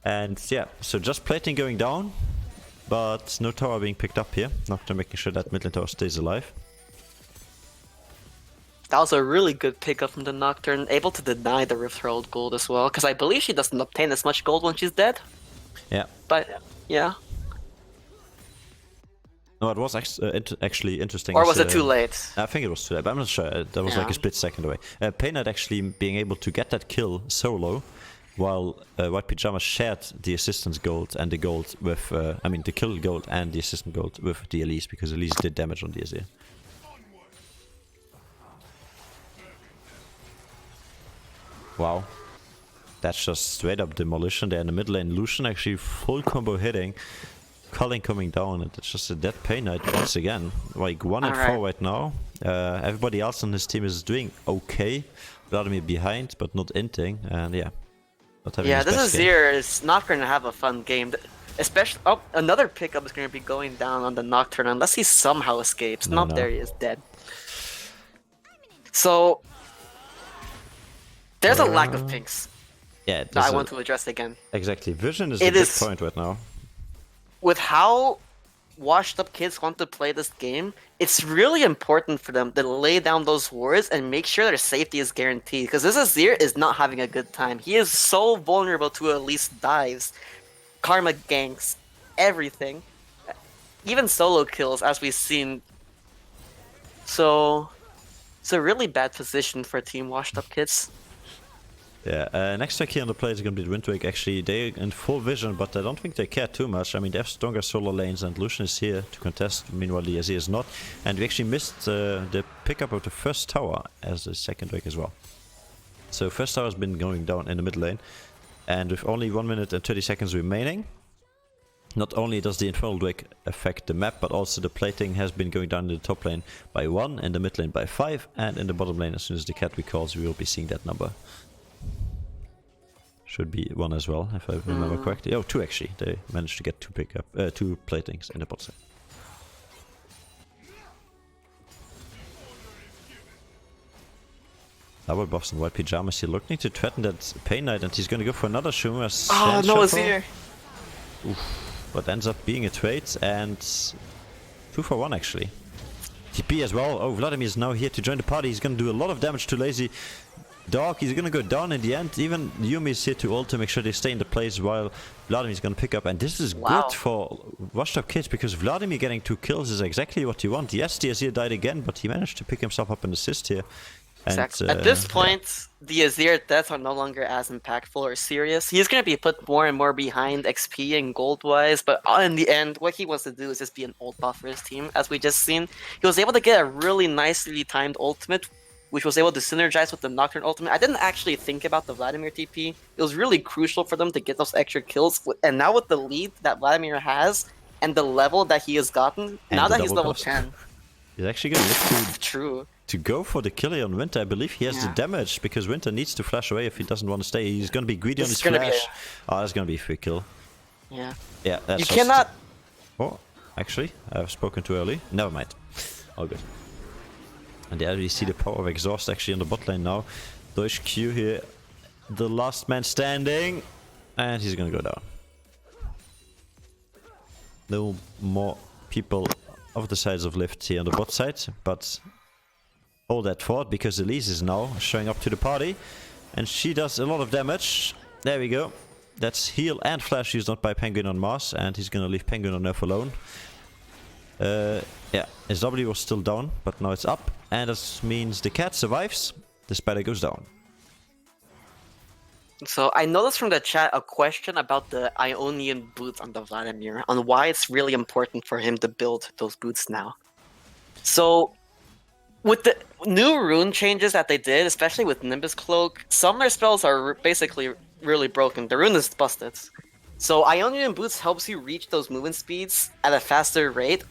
And yeah, so just plating going down. But no tower being picked up here. Nocturne making sure that mid lane tower stays alive. That was a really good pickup from the Nocturne, able to deny the Rift Herald gold as well, because I believe she doesn't obtain as much gold when she's dead. Yeah. But, yeah. No, it was actually interesting. Or was it too late? I think it was too late, but I'm not sure. That was like a split second away. Painted actually being able to get that kill solo, while White Pyjama shared the assistance gold and the gold with, I mean the kill gold and the assistant gold with the Elise, because Elise did damage on the Azir. Wow. That's just straight up demolition there in the mid lane. Lucian actually full combo hitting. Culling coming down, and it's just a dead Pain Knight once again. Like 1 and 4 right now. Everybody else on his team is doing okay. Vladimir behind, but not inting, and yeah. Yeah, this Azir is not going to have a fun game. Especially, another pickup is going to be going down on the Nocturne unless he somehow escapes. No. There he is, dead. So, there's a lack of pinks. Yeah, that I want to address again. Exactly, vision is a big point right now. With how WashedUpKids want to play this game, it's really important for them to lay down those wards and make sure their safety is guaranteed. Because this Azir is not having a good time. He is so vulnerable to Elise dives, karma ganks, everything. even solo kills, as we've seen. So it's a really bad position for Team WashedUpKids. Yeah, next tech here on the play is going to be the Windwake. Actually, they're in full vision, but I don't think they care too much. I mean, they have stronger solo lanes, and Lucian is here to contest. Meanwhile, the Azir is not. And we actually missed the pickup of the first tower as the second wake as well. So first tower has been going down in the mid lane. And with only 1 minute and 30 seconds remaining, not only does the infernal wake affect the map, but also the plating has been going down in the top lane by 1, in the mid lane by 5, and in the bottom lane, as soon as the cat recalls, we will be seeing that number. Should be 1 as well, if I remember correctly. Oh, 2 actually. They managed to get 2 platings in the bot side. Double buffs and white pajamas here, looking to threaten that Pain Knight, and he's gonna go for another Shimmer. Oh, no, it's here. But ends up being a trade, and 2 for 1 actually. TP as well. Oh, Vladimir is now here to join the party. He's gonna do a lot of damage to Lazy Dog. He's gonna go down in the end. Even Yumi is here to ult to make sure they stay in the place while Vladimir is gonna pick up. And this is good for WashedUpKids, because Vladimir getting 2 kills is exactly what you want. Yes, the Azir died again, but he managed to pick himself up an assist here. Exactly. And, At this point, the Azir deaths are no longer as impactful or serious. He's going to be put more and more behind XP and gold-wise, but in the end, what he wants to do is just be an ult buff for his team. As we just seen, he was able to get a really nicely timed ultimate, which was able to synergize with the Nocturne ultimate. I didn't actually think about the Vladimir TP. It was really crucial for them to get those extra kills, and now with the lead that Vladimir has, and the level that he has gotten, and now that he's level 10. He's actually going to look True. to go for the kill here on Winter. I believe he has the damage, because Winter needs to flash away if he doesn't want to stay. He's going to be greedy on his flash. Oh, that's going to be a free kill. Yeah. Yeah, that's You cannot... Oh, actually, I've spoken too early. Never mind. All good. And there we see the power of Exhaust actually on the bot lane now. Deutsch Q here, the last man standing. And he's going to go down. No more people of the size of LYVT here on the bot side, but hold that thought, because Elise is now showing up to the party, and she does a lot of damage. There we go. That's heal and flash used not by Penguin on Mars, and he's gonna leave Penguin on Nerf alone. Yeah, his W was still down, but now it's up, and that means the cat survives, the spider goes down. So I noticed from the chat a question about the Ionian boots on the Vladimir, on why it's really important for him to build those boots now. So with the new rune changes that they did, especially with Nimbus Cloak, some of their spells are basically really broken. The rune is busted. So Ionian boots helps you reach those movement speeds at a faster rate,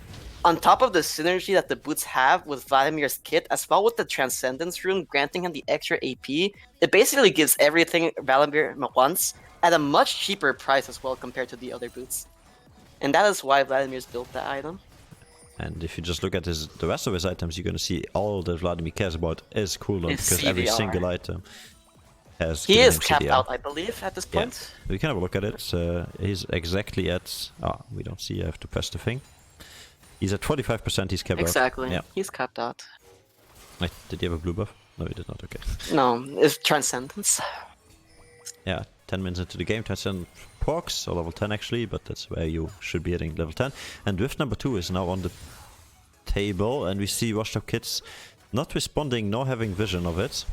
on top of the synergy that the boots have with Vladimir's kit, as well with the Transcendence rune granting him the extra AP. It basically gives everything Vladimir wants at a much cheaper price as well compared to the other boots. And that is why Vladimir's built that item. And if you just look at the rest of his items, you're gonna see all that Vladimir cares about is cooldown, because CDR. every single item has. He is capped CDR. out, I believe, at this point. Yeah. We can have a look at it. He's exactly at. Ah, we don't see. I have to press the thing. He's at 45%. He's capped out. Exactly. Yeah. He's capped out. Wait, did he have a blue buff? No, he did not. Okay. No, it's Transcendence. Yeah, 10 minutes into the game, Transcendent procs, so level 10 actually, but that's where you should be hitting level 10. And Drift number 2 is now on the table, and we see WashedUpKids not responding nor having vision of it.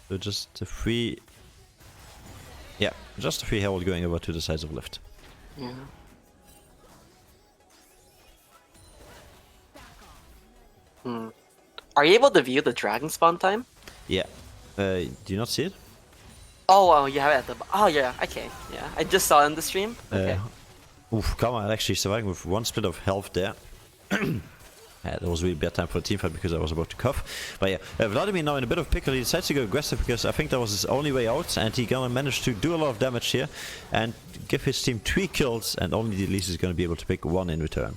So just a free... Yeah, just a free herald going over to the sides of LYVT. Yeah. Are you able to view the dragon spawn time? Yeah. Do you not see it? Oh, you have it at the... Oh, yeah, okay. Yeah, I just saw it in the stream. Okay. Oof, Kama actually surviving with 1 split of health there. That was really bad time for a teamfight because I was about to cough. But yeah, Vladimir now in a bit of pickle. He decides to go aggressive because I think that was his only way out, and he gonna manage to do a lot of damage here and give his team 3 kills, and only the Elise is gonna be able to pick 1 in return.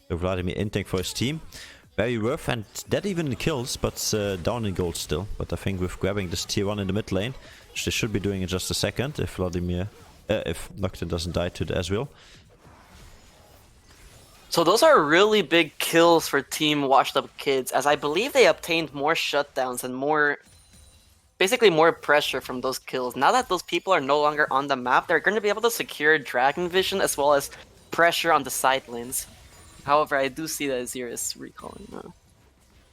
So Vladimir in tank for his team. Very rough, and that even in kills, but down in gold still. But I think with grabbing this tier 1 in the mid lane, which they should be doing in just a second if Vladimir, if Nocturne doesn't die to the Ezreal. So those are really big kills for Team WashedUpKids, as I believe they obtained more shutdowns and more, basically more pressure from those kills. Now that those people are no longer on the map, they're going to be able to secure Dragon Vision as well as pressure on the side lanes. However, I do see that Azir is recalling now.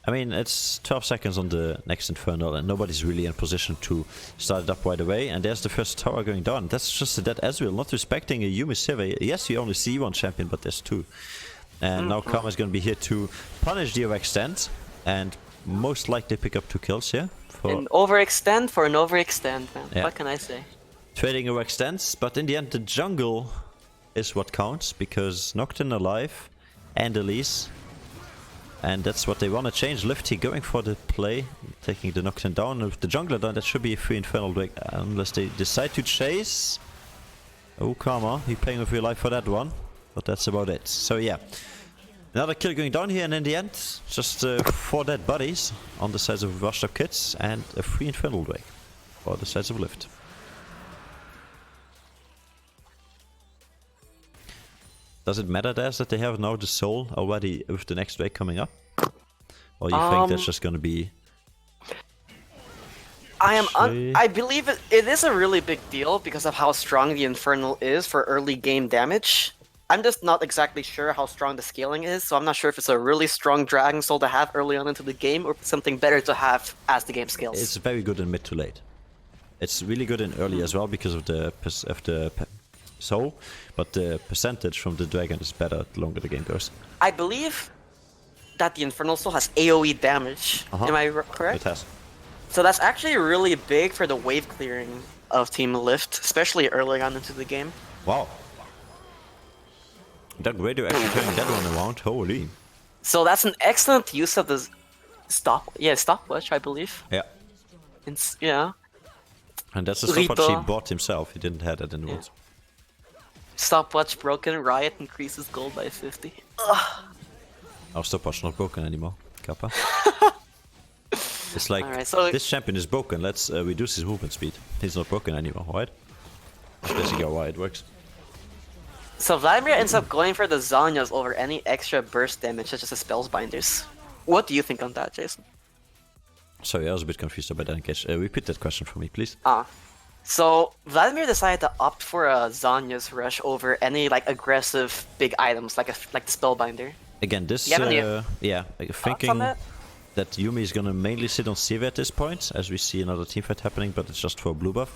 I mean, it's 12 seconds on the next Infernal, and nobody's really in position to start it up right away. And there's the first tower going down. That's just a dead Ezreal, not respecting a Yumi Sivir. Yes, you only see one champion, but there's two. And now Karma's gonna be here to punish the overextend, and most likely pick up 2 kills here. An overextend for an overextend, man. Yeah. What can I say? Trading overextends, but in the end the jungle is what counts, because Nocturne alive and Elise. And that's what they want to change. LYVT going for the play, taking the Nocturne down. With the jungler down, that should be a free Infernal Drake, unless they decide to chase. Oh, Karma, he's playing with real life for that one. But that's about it. So yeah, another kill going down here, and in the end, just 4 dead bodies on the sides of WashedUpKids, and a free Infernal Drake for the sides of LYVT. Does it matter, Daz, that they have now the soul already with the next wave coming up? Or you think that's just gonna be... I believe it is a really big deal because of how strong the Infernal is for early game damage. I'm just not exactly sure how strong the scaling is, so I'm not sure if it's a really strong Dragon Soul to have early on into the game, or something better to have as the game scales. It's very good in mid to late. It's really good in early as well because of the soul, but the percentage from the dragon is better the longer the game goes. I believe that the Infernal Soul has AoE damage. Am I correct? It has. So that's actually really big for the wave clearing of Team LYVT, especially early on into the game. Wow. That radio actually turning that one around, holy. So that's an excellent use of the stopwatch, I believe. Yeah. Yeah. And that's the stopwatch he bought himself, he didn't have that in the woods. Stopwatch broken, Riot increases gold by 50. Ugh. Our stopwatch not broken anymore, Kappa. It's like, right, so this champion is broken, let's reduce his movement speed. He's not broken anymore, right? That's basically how it works. So Vladimir ends up going for the Zhonya's over any extra burst damage, such as the Spellbinders. What do you think on that, Jason? Sorry, I was a bit confused about that in case. Repeat that question for me, please. So Vladimir decided to opt for a Zhonya's rush over any like aggressive big items like the Spellbinder. Again, this thinking that Yumi is gonna mainly sit on Sivir at this point, as we see another teamfight happening, but it's just for a blue buff.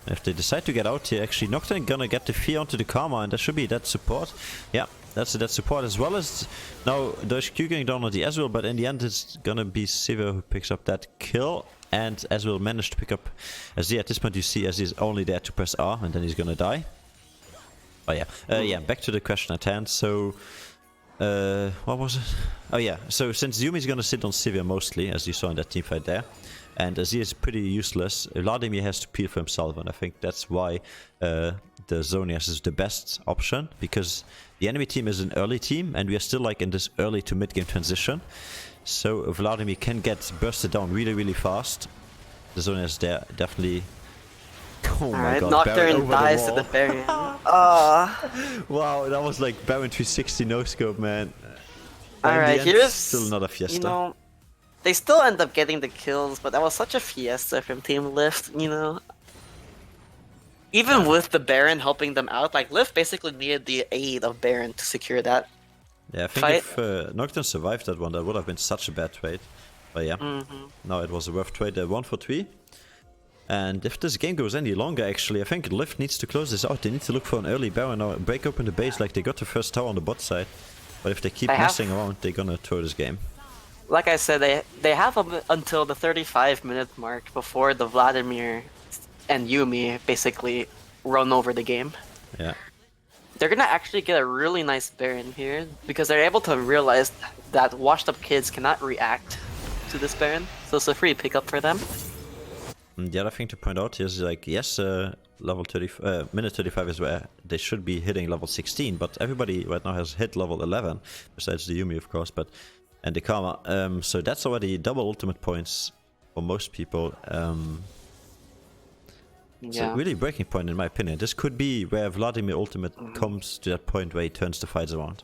And if they decide to get out here, actually Nocturne gonna get the fear onto the Karma, and there should be that support. Yeah, that's that support, as well as now there's Q going down on the Ezreal, but in the end it's gonna be Sivir who picks up that kill. And Ezreal managed to pick up Azir. At this point you see Azir is only there to press R, and then he's gonna die. Oh yeah. Back to the question at hand. So, what was it? Oh yeah, so since Yumi's gonna sit on Sivir mostly, as you saw in that teamfight there, and Azir is pretty useless, Vladimir has to peel for himself, and I think that's why the Zhonya's is the best option, because the enemy team is an early team, and we are still like in this early to mid game transition. So Vladimir can get bursted down really, really fast. The Zhonya's is there, definitely. Oh my god, Nocturne dies to the Baron. Wow, that was like Baron 360 no scope, man. Alright, here's still not a fiesta. You know, they still end up getting the kills, but that was such a fiesta from Team LYVT, you know. Even with the Baron helping them out, like LYVT basically needed the aid of Baron to secure that. Yeah, I think if Nocturne survived that one, that would have been such a bad trade. But yeah, no, it was a rough trade, 1 for 3. And if this game goes any longer, actually, I think LYVT needs to close this out. They need to look for an early Baron or break open the base like they got the first tower on the bot side. But if they keep messing around, they're gonna throw this game. Like I said, they have until the 35-minute mark before the Vladimir and Yumi basically run over the game. Yeah. They're gonna actually get a really nice Baron here, because they're able to realize that WashedUpKids cannot react to this Baron, so it's a free pickup for them. And the other thing to point out is like, yes, level 30, minute 35 is where they should be hitting level 16, but everybody right now has hit level 11, besides the Yumi, of course, and the Karma. So that's already double ultimate points for most people. It's a really breaking point in my opinion. This could be where Vladimir ultimate comes to that point where he turns the fights around.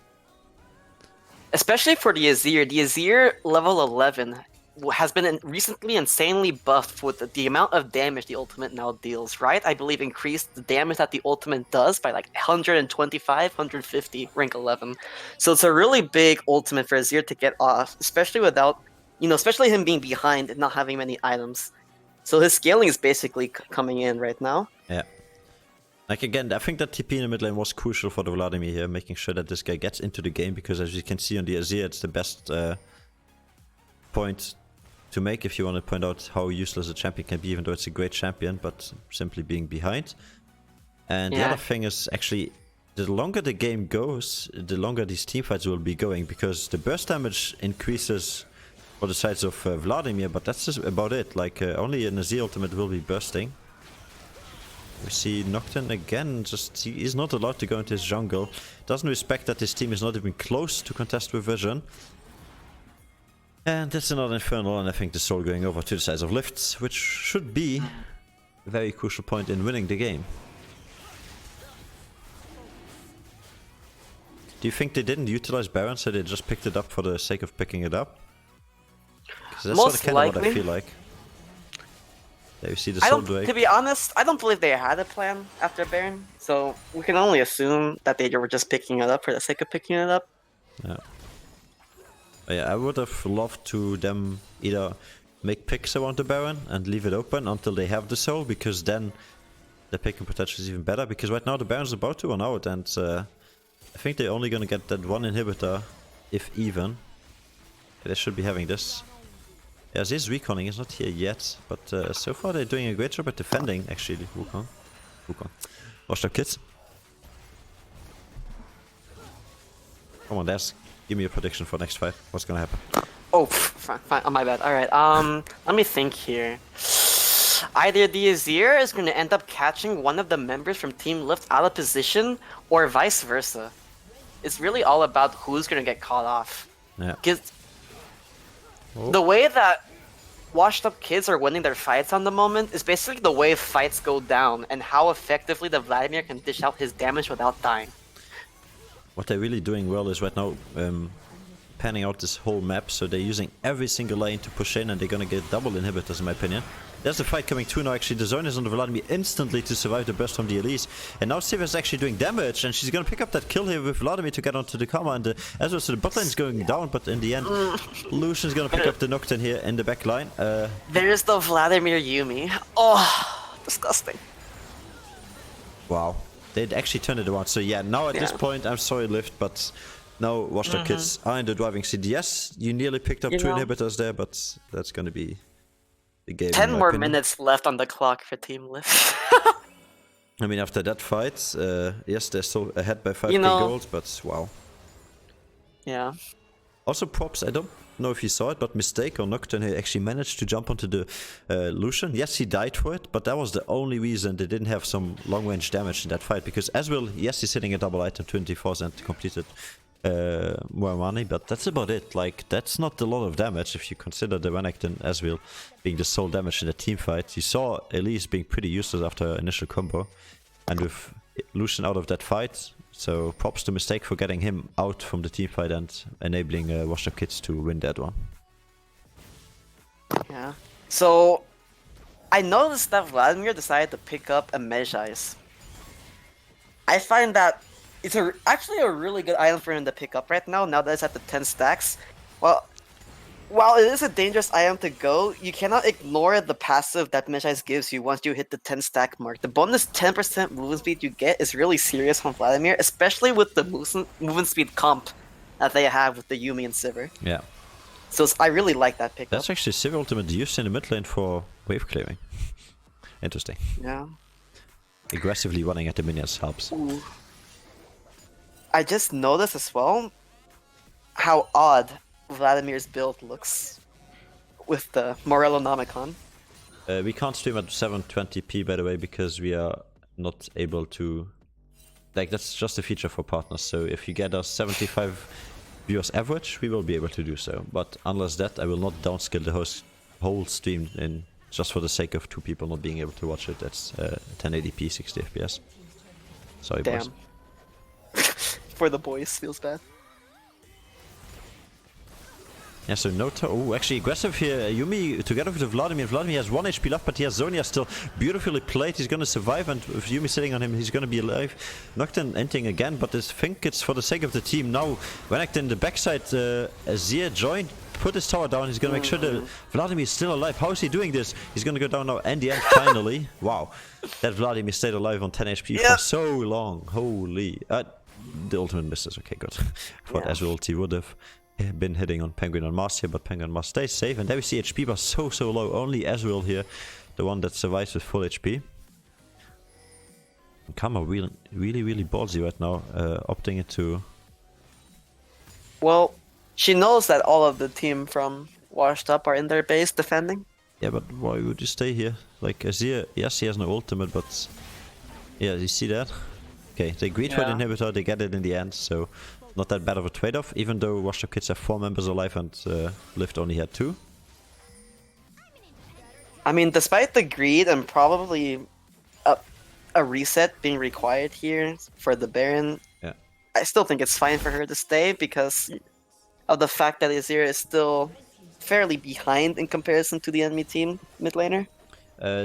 Especially for the Azir. The Azir level 11 has been recently insanely buffed with the amount of damage the ultimate now deals, right? I believe increased the damage that the ultimate does by like 125, 150, rank 11. So it's a really big ultimate for Azir to get off, especially without, especially him being behind and not having many items. So his scaling is basically coming in right now. Yeah. Like again, I think that TP in the mid lane was crucial for the Vladimir here, making sure that this guy gets into the game, because as you can see on the Azir, it's the best point to make if you want to point out how useless a champion can be, even though it's a great champion, but simply being behind. And the other thing is actually, the longer the game goes, the longer these teamfights will be going, because the burst damage increases for the sides of Vladimir, but that's just about it. Like only an Azir ultimate will be bursting. We see Nocturne again, he's not allowed to go into his jungle. Doesn't respect that his team is not even close to contest with Vision. And that's another Infernal, and I think the Soul going over to the sides of Lifts, which should be a very crucial point in winning the game. Do you think they didn't utilize Baron, so they just picked it up for the sake of picking it up? Because that's Most kind of what I likely. feel like. There you see the Soul Drake. To be honest, I don't believe they had a plan after Baron, so we can only assume that they were just picking it up for the sake of picking it up. Yeah. Yeah, I would have loved to them either make picks around the Baron and leave it open until they have the Soul, because then the picking potential is even better, because right now the Baron's about to run out, and I think they're only gonna get that one inhibitor, if even. They should be having this. Yeah, this reconning is not here yet, but so far they're doing a great job at defending, actually, Wukong. WashedUpKids. Come on, Des. Give me a prediction for next fight. What's gonna happen? Oh, fine, oh, my bad. Alright, let me think here. Either the Azir is going to end up catching one of the members from Team Lift out of position, or vice versa. It's really all about who's going to get caught off. Yeah. Because the way that WashedUpKids are winning their fights on the moment is basically the way fights go down, and how effectively the Vladimir can dish out his damage without dying. What they're really doing well is right now panning out this whole map, so they're using every single lane to push in, and they're gonna get double inhibitors in my opinion. There's the fight coming through now. Actually, the zone is on the Vladimir instantly to survive the burst from the Elise. And now Sivir is actually doing damage, and she's gonna pick up that kill here with Vladimir to get onto the Karma. And as well, so the bot lane is going down, but in the end, Lucian's gonna pick up the Nocturne here in the back line. There's the Vladimir Yumi. Oh, disgusting. Wow. They'd actually turned it around. So yeah, now at this point, I'm sorry, Lift, but now WashedUpKids are in the driving seat. Yes, you nearly picked up two inhibitors there, but that's gonna be the game. 10 more minutes left on the clock for Team Lift. I mean, after that fight, yes, they're still ahead by 5k gold, but wow. Yeah. Also props, I don't know if you saw it, but Mistake or Nocturne he actually managed to jump onto the Lucian. Yes, he died for it, but that was the only reason they didn't have some long-range damage in that fight. Because as well, yes, he's hitting a double item 24 and completed more money, but that's about it. Like, that's not a lot of damage if you consider the Renekton as well being the sole damage in the team fight. You saw Elise being pretty useless after initial combo, and with Lucian out of that fight, so props to Mistake for getting him out from the team fight and enabling WashedUpKids to win that one. Yeah. So, I noticed that Vladimir decided to pick up a Mejai's. I find that it's actually a really good item for him to pick up right now that it's at the 10 stacks. Well, while it is a dangerous item to go, you cannot ignore the passive that Mejai's gives you once you hit the 10 stack mark. The bonus 10% movement speed you get is really serious from Vladimir, especially with the movement speed comp that they have with the Yumi and Sivir. Yeah. So I really like that pickup. That's actually Sivir ultimate used in the mid lane for wave clearing. Interesting. Yeah. Aggressively running at the minions helps. Ooh. I just noticed as well how odd Vladimir's build looks with the Morellonomicon. We can't stream at 720p by the way, because we are not able to... Like, that's just a feature for partners, so if you get us 75 viewers average, we will be able to do so. But unless that, I will not downscale the whole stream in just for the sake of two people not being able to watch it. That's 1080p, 60 FPS. Sorry, Damn. boys. For the boys, feels bad. Yeah, so no oh, actually aggressive here. Yumi together with Vladimir. Vladimir has 1 HP left, but he has Zonia still beautifully played. He's gonna survive, and with Yumi sitting on him, he's gonna be alive. Nocturne ending again, but I think it's for the sake of the team. Now, Renekton in the backside, Azir joined, put his tower down. He's gonna make sure that Vladimir is still alive. How is he doing this? He's gonna go down now, and the end finally. Wow, that Vladimir stayed alive on 10 HP for so long. Holy. The ultimate misses. Okay, good. I thought Azir ulti would have been hitting on Penguin and Mars here, but Penguin must stay safe. And there we see HP bar so low. Only Ezreal here, the one that survives with full HP. Kama really ballsy right now, opting it to... Well, she knows that all of the team from Washed Up are in their base defending. Yeah, but why would you stay here? Like Azir, yes, he has no ultimate, but... Yeah, you see that? Okay, they agreed for the inhibitor, they get it in the end, so... Not that bad of a trade-off, even though WashedUpKids have 4 members alive and LYVT only had 2. I mean, despite the greed and probably a reset being required here for the Baron, I still think it's fine for her to stay because of the fact that Azir is still fairly behind in comparison to the enemy team mid laner.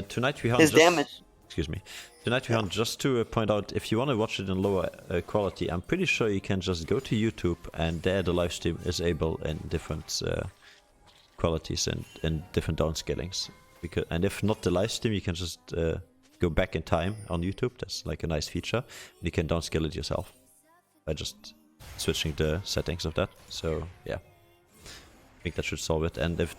Tonight we His damage. Excuse me. Tonight we just to point out, if you want to watch it in lower quality, I'm pretty sure you can just go to YouTube and there the live stream is able in different qualities and different downscalings. And if not the live stream, you can just go back in time on YouTube. That's like a nice feature. And you can downscale it yourself by just switching the settings of that. So yeah, I think that should solve it. And if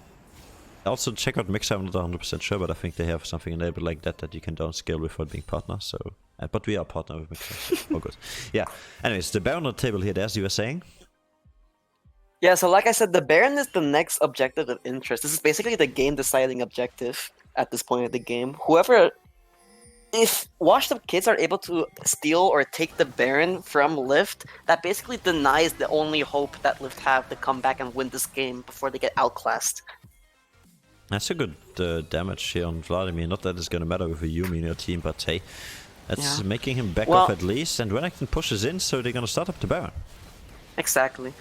also check out Mixer, I'm not 100% sure, but I think they have something enabled like that you can downscale without being partner. So, but we are partner with Mixer. So all good. Yeah. Anyways, the Baron on the table here, as you were saying. Yeah, so like I said, the Baron is the next objective of interest. This is basically the game-deciding objective at this point of the game. If WashedUpKids are able to steal or take the Baron from LYVT, that basically denies the only hope that LYVT have to come back and win this game before they get outclassed. That's a good damage here on Vladimir. Not that it's gonna matter with a Yumi in your team, but hey, that's making him back off at least. And Renekton pushes in, so they're gonna start up the Baron. Exactly.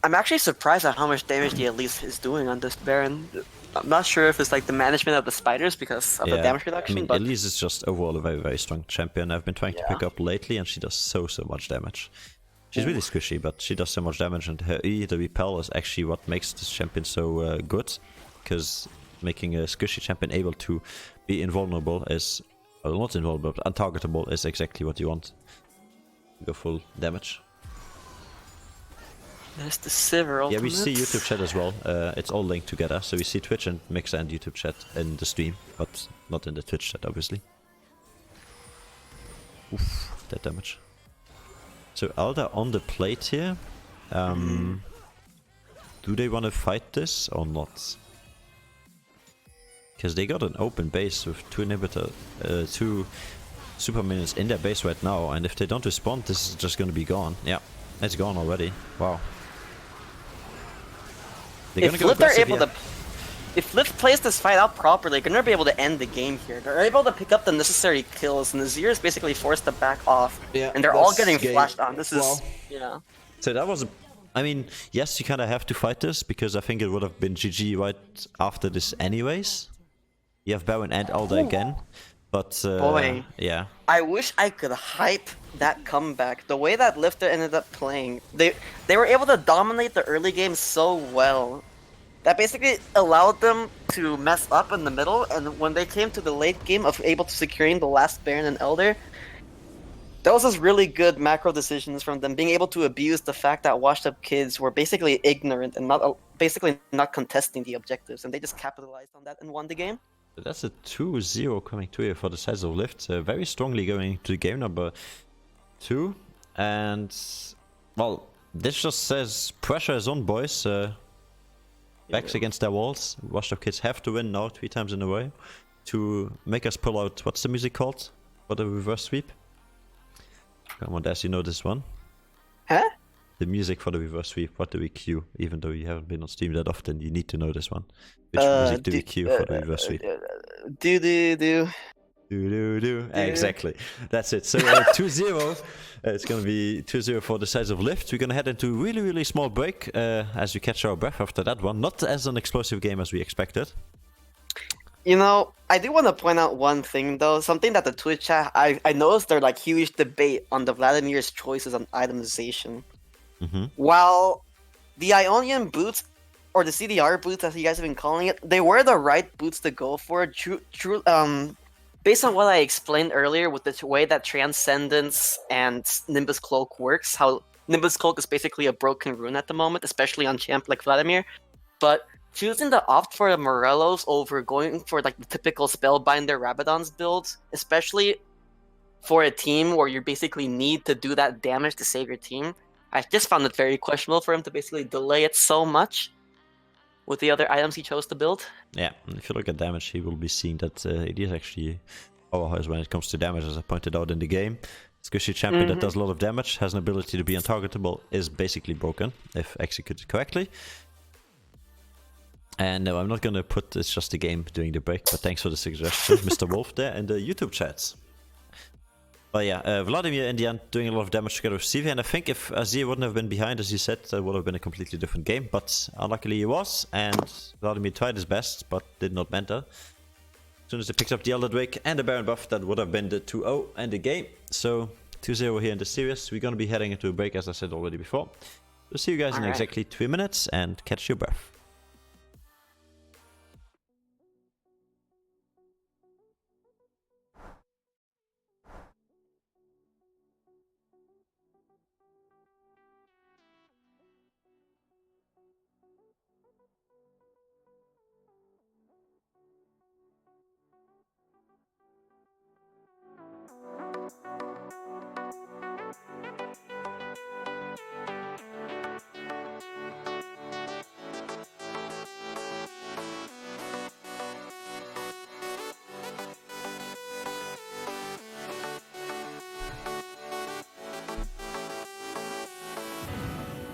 I'm actually surprised at how much damage the Elise is doing on this Baron. I'm not sure if it's like the management of the spiders because of the damage reduction. I mean, but Elise is just overall a very strong champion. I've been trying to pick up lately, and she does so much damage. She's really squishy, but she does so much damage, and her E, the repel, is actually what makes this champion so good, because making a squishy champion able to be invulnerable is, well, not invulnerable, but untargetable is exactly what you want. Go full damage. There's the Sivir ultimate. Yeah, we see YouTube chat as well. It's all linked together, so we see Twitch and Mixer and YouTube chat in the stream, but not in the Twitch chat, obviously. Oof, that damage. So Alda on the plate here. Do they want to fight this or not? Because they got an open base with 2 super minions in their base right now, and if they don't respond, this is just going to be gone. Yeah, it's gone already. Wow. If LYVT plays this fight out properly, they're gonna be able to end the game here. They're able to pick up the necessary kills, and Azir is basically forced to back off. Yeah, and they're all getting flashed on. This is, So that was, I mean, yes, you kind of have to fight this, because I think it would have been GG right after this anyways. You have Baron and Alda again, but boy, yeah. I wish I could hype that comeback. The way that LYVT ended up playing, they were able to dominate the early game so well. That basically allowed them to mess up in the middle, and when they came to the late game of able to securing the last Baron and Elder, that was just really good macro decisions from them, being able to abuse the fact that WashedUpKids were basically ignorant and basically not contesting the objectives, and they just capitalized on that and won the game. That's a 2-0 coming to here for the sides of LYVT, very strongly going to game number 2, and well, this just says pressure is on, boys. Backs against their walls. WashedUpKids have to win now 3 times in a row to make us pull out, what's the music called for the reverse sweep? Come on, Des, you know this one? Huh? The music for the reverse sweep, what do we cue? Even though you haven't been on stream that often, you need to know this one. Which music do we cue for the reverse sweep? Do. Exactly. That's it. So 2-0. It's going to be 2-0 for the sides of LYVT. We're going to head into a really, really small break as we catch our breath after that one. Not as an explosive game as we expected. You know, I do want to point out one thing though. Something that the Twitch chat, I noticed there's like huge debate on the Vladimir's choices on itemization. While the Ionian boots, or the CDR boots as you guys have been calling it, they were the right boots to go for. Based on what I explained earlier with the way that Transcendence and Nimbus Cloak works, how Nimbus Cloak is basically a broken rune at the moment, especially on champ like Vladimir. But choosing to opt for the Morellos over going for like the typical Spellbinder Rabadon's build, especially for a team where you basically need to do that damage to save your team, I just found it very questionable for him to basically delay it so much with the other items he chose to build. Yeah, if you look at damage, he will be seeing that it is actually powerhouse when it comes to damage, as I pointed out in the game. Squishy champion that does a lot of damage, has an ability to be untargetable, is basically broken if executed correctly. And no, I'm not gonna put it's just a game doing the break, but thanks for the suggestion, Mr. Wolf, there in the YouTube chats. But yeah, Vladimir in the end doing a lot of damage together with CV, and I think if Azir wouldn't have been behind, as he said, that would have been a completely different game, but unluckily he was, and Vladimir tried his best, but did not mentor. As soon as he picked up the Elder Drake and the Baron buff, that would have been the 2-0 and the game. So 2-0 here in the series. We're gonna be heading into a break, as I said already before. We'll see you guys in exactly 3 minutes, and catch your breath.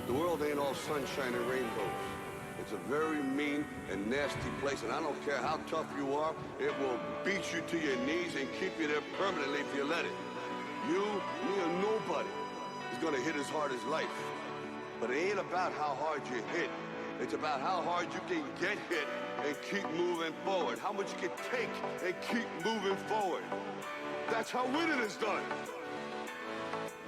The world ain't all sunshine and rainbows. It's a very mean and nasty place, and I don't care how tough you are, it will beat you to your knees and keep you there permanently if you let it. You, me, or nobody is gonna hit as hard as life. But it ain't about how hard you hit. It's about how hard you can get hit and keep moving forward. How much you can take and keep moving forward. That's how winning is done.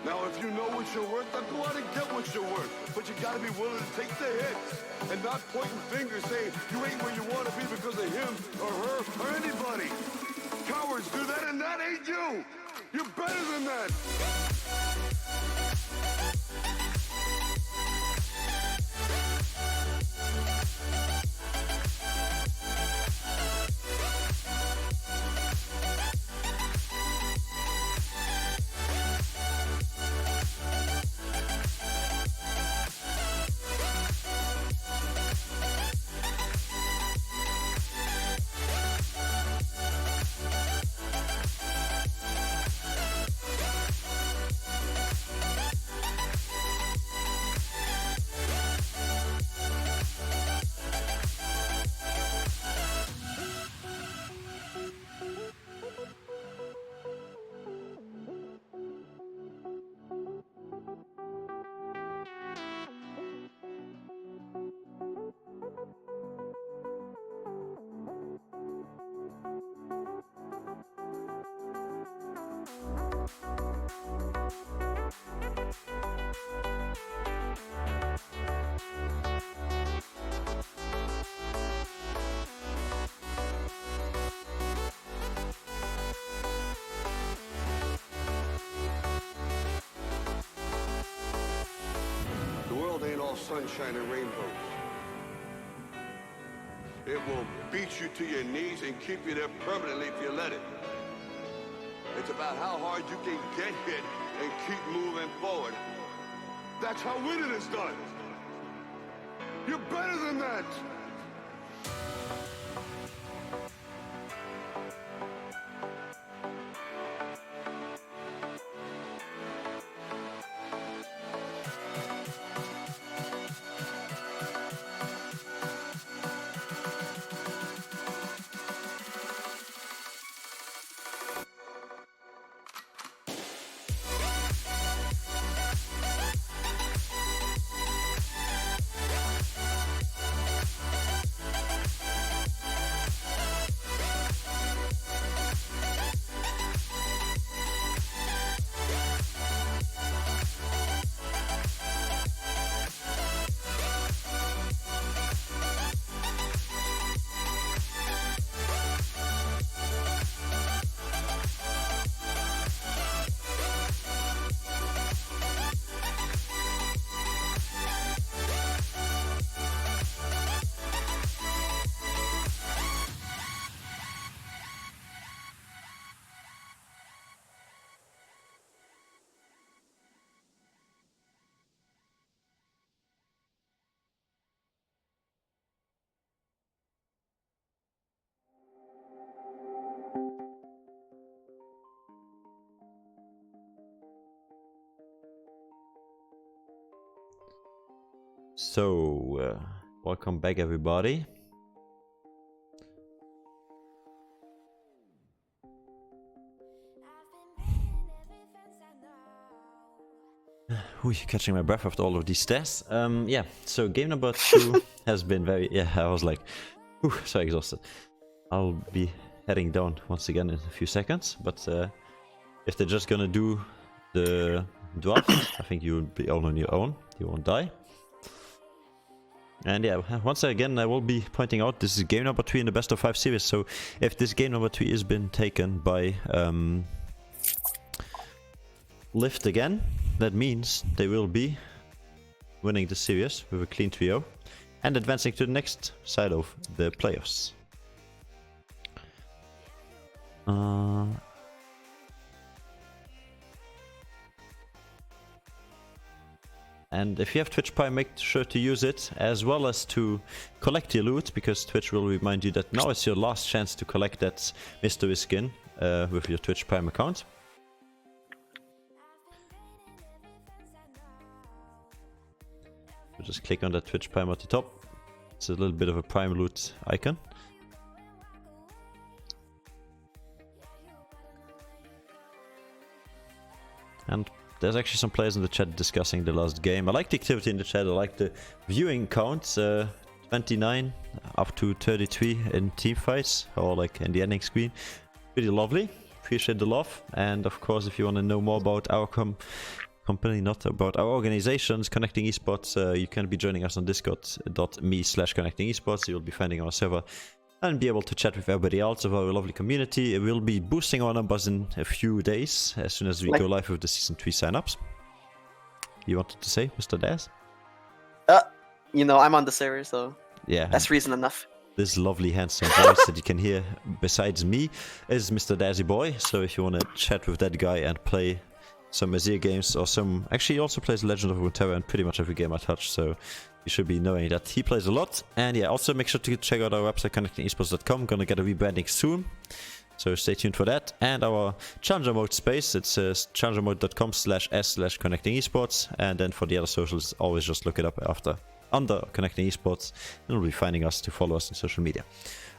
Now, if you know what you're worth, then go out and get what you're worth. But you gotta be willing to take the hits and not pointing fingers saying you ain't where you want to be because of him or her or anybody. Cowards do that, and that ain't you. You're better than that. The world ain't all sunshine and rainbows. It will beat you to your knees and keep you there permanently if you let it. It's about how hard you can get hit and keep moving forward. That's how winning is done. You're better than that. So, welcome back, everybody. Ooh, catching my breath after all of these tests. Yeah, so game number 2 has been very... Yeah, I was like, whew, so exhausted. I'll be heading down once again in a few seconds, but if they're just gonna do the dwarf, I think you'll be all on your own. You won't die. And yeah, once again, I will be pointing out this is game number 3 in the best of 5 series. So if this game number 3 has been taken by LYVT again, that means they will be winning the series with a clean trio and advancing to the next side of the playoffs. And if you have Twitch Prime, make sure to use it, as well as to collect your loot, because Twitch will remind you that now is your last chance to collect that mystery skin with your Twitch Prime account. So just click on that Twitch Prime at the top. It's a little bit of a Prime loot icon. And there's actually some players in the chat discussing the last game. I like the activity in the chat. I like the viewing counts. 29 up to 33 in team fights, or like in the ending screen. Pretty lovely. Appreciate the love. And of course, if you want to know more about our company, not about our organizations, Connecting Esports, you can be joining us on discord.me/Connecting Esports. You'll be finding our server and be able to chat with everybody else of our lovely community. We'll be boosting our numbers in a few days as soon as we go live with the Season 3 signups. You wanted to say, Mr. Daz? You know, I'm on the server, so yeah, that's reason enough. This lovely handsome voice that you can hear besides me is Mr. Dazzy Boy. So if you want to chat with that guy and play some Azir games or some... Actually, he also plays Legend of Runeterra in pretty much every game I touch, so you should be knowing that he plays a lot. And yeah, also make sure to check out our website, connectingesports.com. Gonna get a rebranding soon, so stay tuned for that. And our Challenger Mode space, it's challengermode.com/s/connectingesports. And then for the other socials, always just look it up under Connecting Esports, and you'll be finding us to follow us on social media.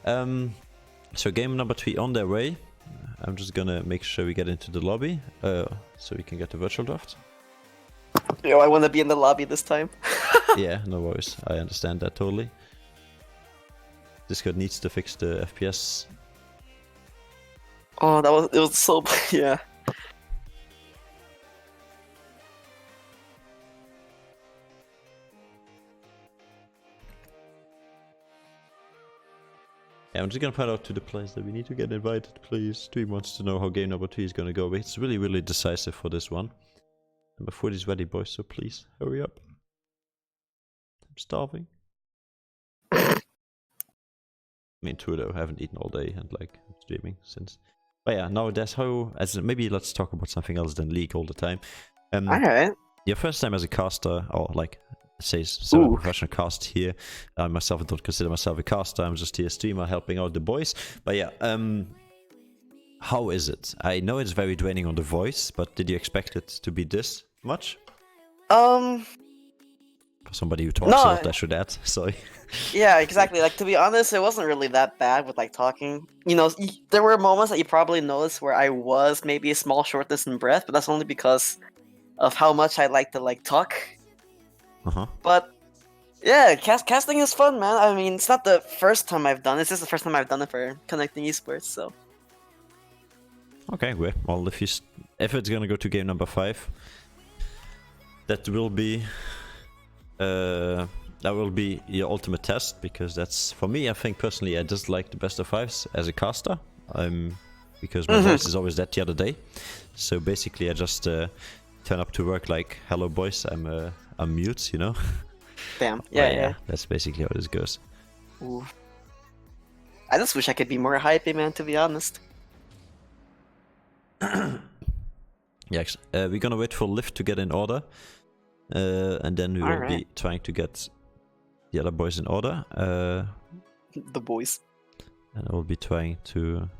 So game number 3 on their way. I'm just gonna make sure we get into the lobby, so we can get the virtual draft. Yo, I want to be in the lobby this time. Yeah, no worries. I understand that totally. Discord needs to fix the FPS. Oh, it was so yeah. Yeah, I'm just gonna point out to the players that we need to get invited, please. Stream wants to know how game number 3 is gonna go. It's really, really decisive for this one. Number 4 is ready, boys, so please, hurry up. I'm starving. Me too, though. I haven't eaten all day and, like, I'm streaming since... But yeah, now that's how... Maybe let's talk about something else than League all the time. Alright. Your first time as a caster, or like... Say so professional cast here. I myself don't consider myself a caster. I'm just here a streamer helping out the boys. But yeah, how is it? I know it's very draining on the voice, but did you expect it to be this much? For somebody who talks a lot, I should add. Sorry. Yeah, exactly. Like, to be honest, it wasn't really that bad with like talking. You know, there were moments that you probably noticed where I was maybe a small shortness in breath, but that's only because of how much I like to like talk. But yeah, casting is fun, man. I mean, it's not the first time I've done it. It's just the first time I've done it for Connecting Esports, so. Okay, well, if it's gonna go to game number 5, that will be your ultimate test, because that's, for me, I think personally, I just like the best of 5s as a caster. Because my voice is always that the other day. So basically, I just turn up to work like, hello boys, I'm mute, you know? Damn. Yeah. That's basically how this goes. Ooh. I just wish I could be more hypey, man, to be honest. Yeah, we're gonna wait for LYVT to get in order. And then we will be trying to get the other boys in order. The boys. And I will be trying to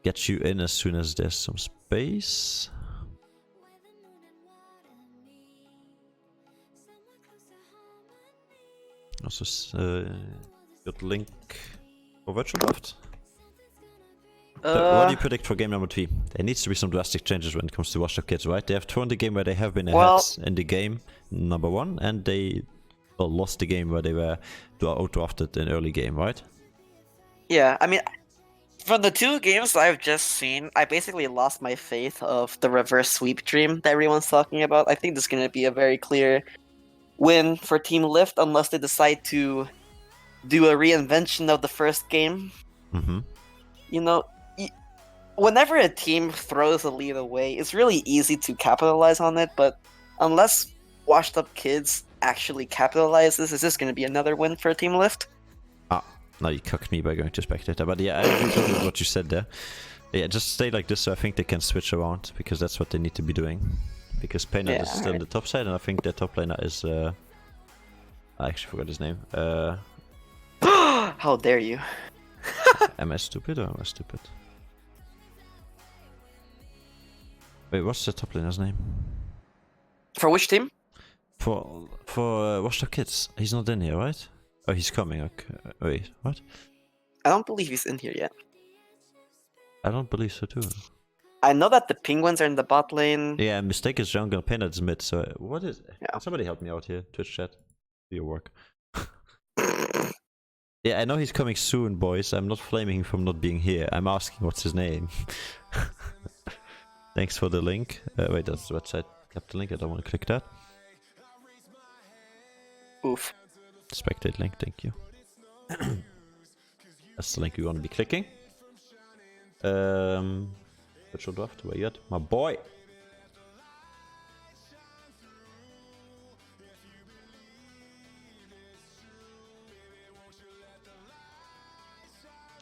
get you in as soon as there's some space. also got link for virtual draft. So what do you predict for game number 3? There needs to be some drastic changes when it comes to WashedUpKids, right? They have turned the game where they have been ahead in the game number 1, and they lost the game where they were out-drafted in early game, right? Yeah, I mean, from the 2 games I've just seen, I basically lost my faith of the reverse sweep dream that everyone's talking about. I think this is going to be a very clear win for Team Lift unless they decide to do a reinvention of the first game. Mm-hmm. You know, whenever a team throws a lead away, it's really easy to capitalize on it, but unless WashedUpKids actually capitalizes, is this going to be another win for Team Lift? Now you cucked me by going to spectator, but yeah, I agree totally with what you said there. Yeah, just stay like this, so I think they can switch around, because that's what they need to be doing. Because Paynet is still in the top side, and I think their top laner is... I actually forgot his name. How dare you? Am I stupid or am I stupid? Wait, what's the top laner's name? For which team? For WashedUpKids. He's not in here, right? Oh, he's coming. Okay. Wait, what? I don't believe he's in here yet. I don't believe so too. I know that the Penguins are in the bot lane. Yeah, mistake is jungle, Paynet is mid, so what is it? Yeah. Somebody help me out here, Twitch chat. Do your work. Yeah, I know he's coming soon, boys. I'm not flaming him from not being here. I'm asking what's his name. Thanks for the link. Wait, that's the website. Tap the link, I don't want to click that. Oof. Spectate link, thank you. That's the link we want to be clicking. Virtual draft, where you at? My boy!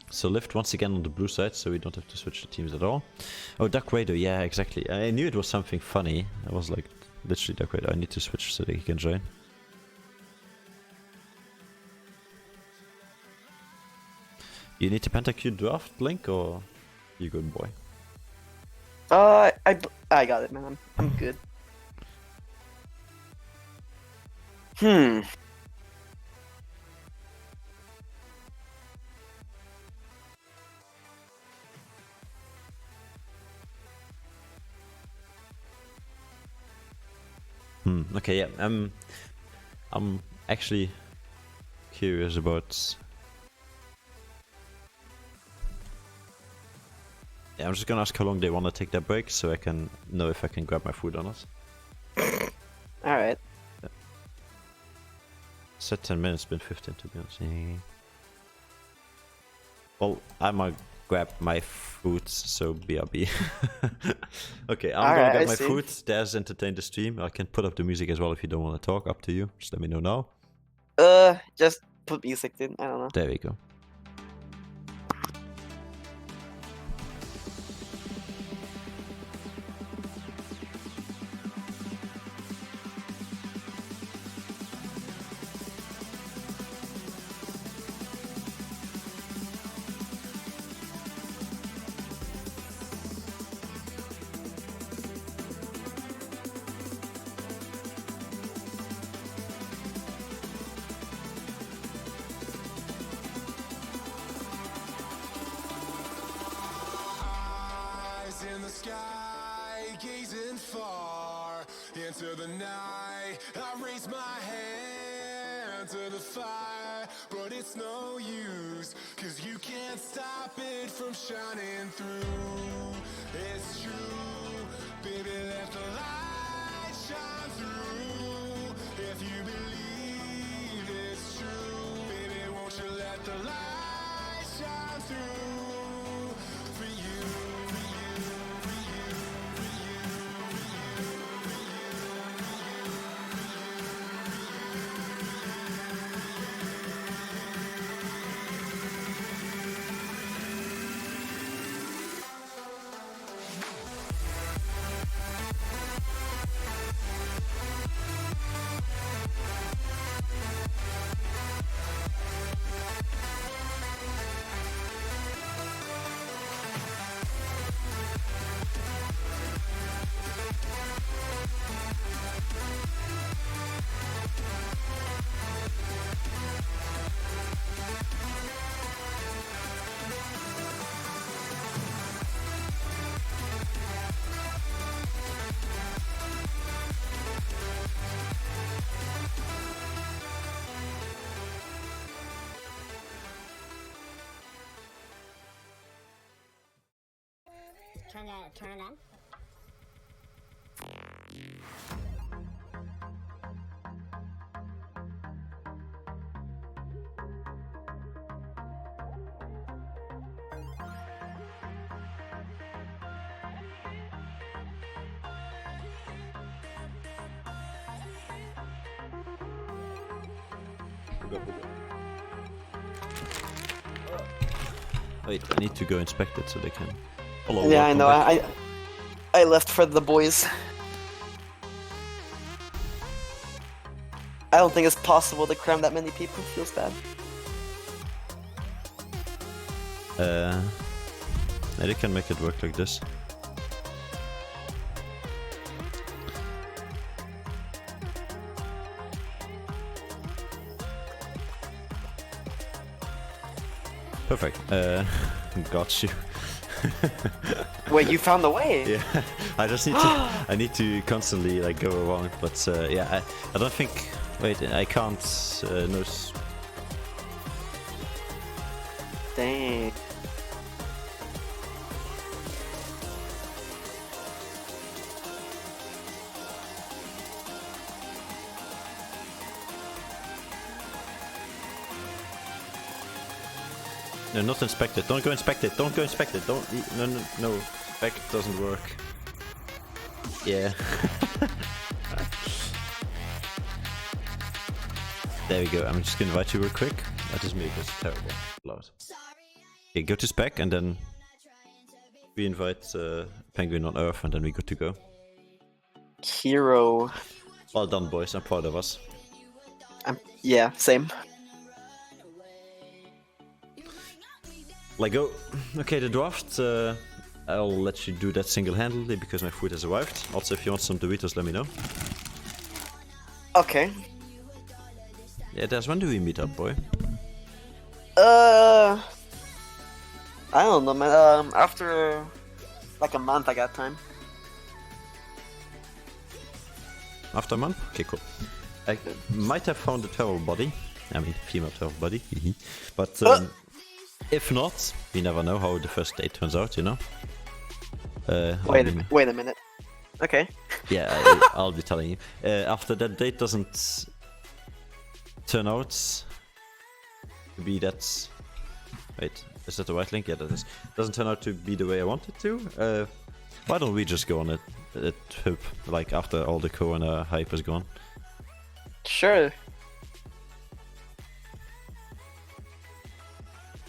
So Lift once again on the blue side, so we don't have to switch the teams at all. Oh, Duck Raider, yeah, exactly. I knew it was something funny. I was like, literally Duck Raider, I need to switch so that he can join. You need to Pentacle draft link, or you good boy? I got it, man. I'm good. Okay, yeah. I'm actually curious about. Yeah, I'm just gonna ask how long they want to take their break, so I can know if I can grab my food or not. Alright. Yeah. Said 10 minutes, been 15 to be honest. Well, I might grab my food, so BRB. Okay, I'm gonna grab my food. There's entertain the stream. I can put up the music as well if you don't want to talk. Up to you. Just let me know now. Just put music in. I don't know. There we go. In the sky, gazing far into the night, I raise my hand to the fire, but it's no use, 'cause you can't stop it from shining through. It's true, baby, let the light shine through. If you believe it's true, baby, won't you let the light shine through for you. turn it on? Wait, I need to go inspect it so they can follow. Yeah, I welcome know. back. I left for the boys. I don't think it's possible to cram that many people. Feels bad. They can make it work like this. Perfect. Got you. Wait, you found the way? Yeah, I just need to. I need to constantly like go around, but yeah, I don't think. Wait, I can't. No. Dang. No, not inspect it. Don't go inspect it. Don't go inspect it. Don't. No, no, no. Spec doesn't work. Yeah. There we go. I'm just gonna invite you real quick. That is me. It's terrible. Loud. Okay, go to spec and then we invite Penguin on Earth and then we good to go. Hero. Well done, boys. I'm proud of us. Yeah, same. Like go. Okay, the draft. I'll let you do that single-handedly because my food has arrived. Also, if you want some Doritos, let me know. Okay. Yeah, Des, when do we meet up, boy? I don't know, man. After like a month, I got time. After a month? Okay, cool. I might have found a travel body. I mean, female travel body. But if not, we never know how the first date turns out, you know? Wait a minute. Okay. Yeah, I'll be telling you. After that date doesn't turn out to be that... Wait, is that the right link? Yeah, that is. Doesn't turn out to be the way I want it to. Why don't we just go on a trip, like after all the Corona hype is gone? Sure.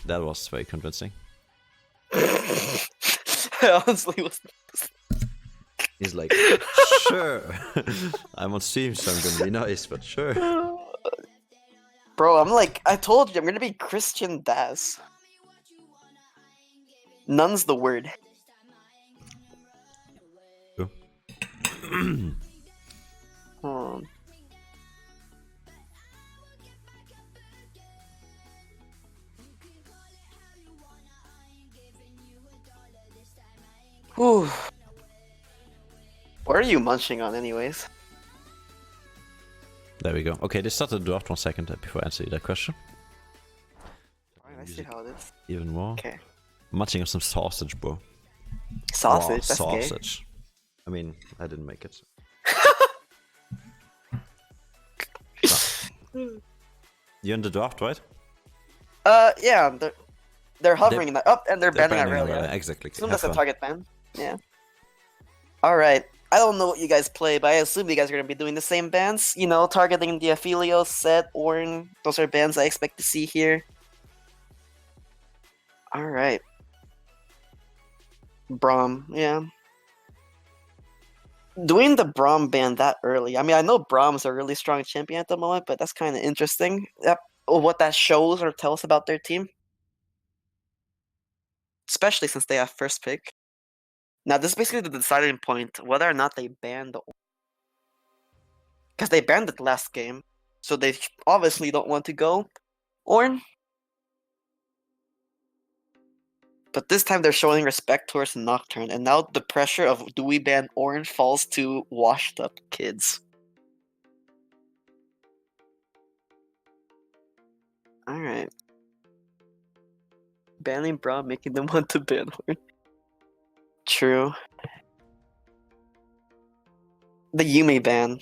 That was very convincing. I honestly was. He's like, sure. I'm on stream, so I'm gonna be nice, but sure. Bro, I'm like, I told you, I'm gonna be Christian Das. None's the word. Cool. Whew. What are you munching on, anyways? There we go. Okay, they started the draft 1 second before I answer that question. Alright, I see how it is. Even more. Okay. Munching on some sausage, bro. Sausage, Raw that's gay. sausage. I mean, I didn't make it. You're in the draft, right? Yeah, they're hovering in that up and they're They're banning that banning rail. it, Yeah. exactly. Assume Have that's a fun. target ban. Yeah. Alright. I don't know what you guys play, but I assume you guys are gonna be doing the same bans. You know, targeting the Aphelios, Set, Ornn. Those are bans I expect to see here. Alright. Braum, yeah. Doing the Braum ban that early. I mean, I know Braum's a really strong champion at the moment, but that's kind of interesting. Yep. What that shows or tells about their team. Especially since they have first pick. Now, this is basically the deciding point, whether or not they ban the... Because they banned it last game, so they obviously don't want to go Ornn. But this time they're showing respect towards Nocturne, and now the pressure of do we ban Ornn falls to WashedUpKids. Alright. Banning Braum, making them want to ban Ornn. True. The Yume ban.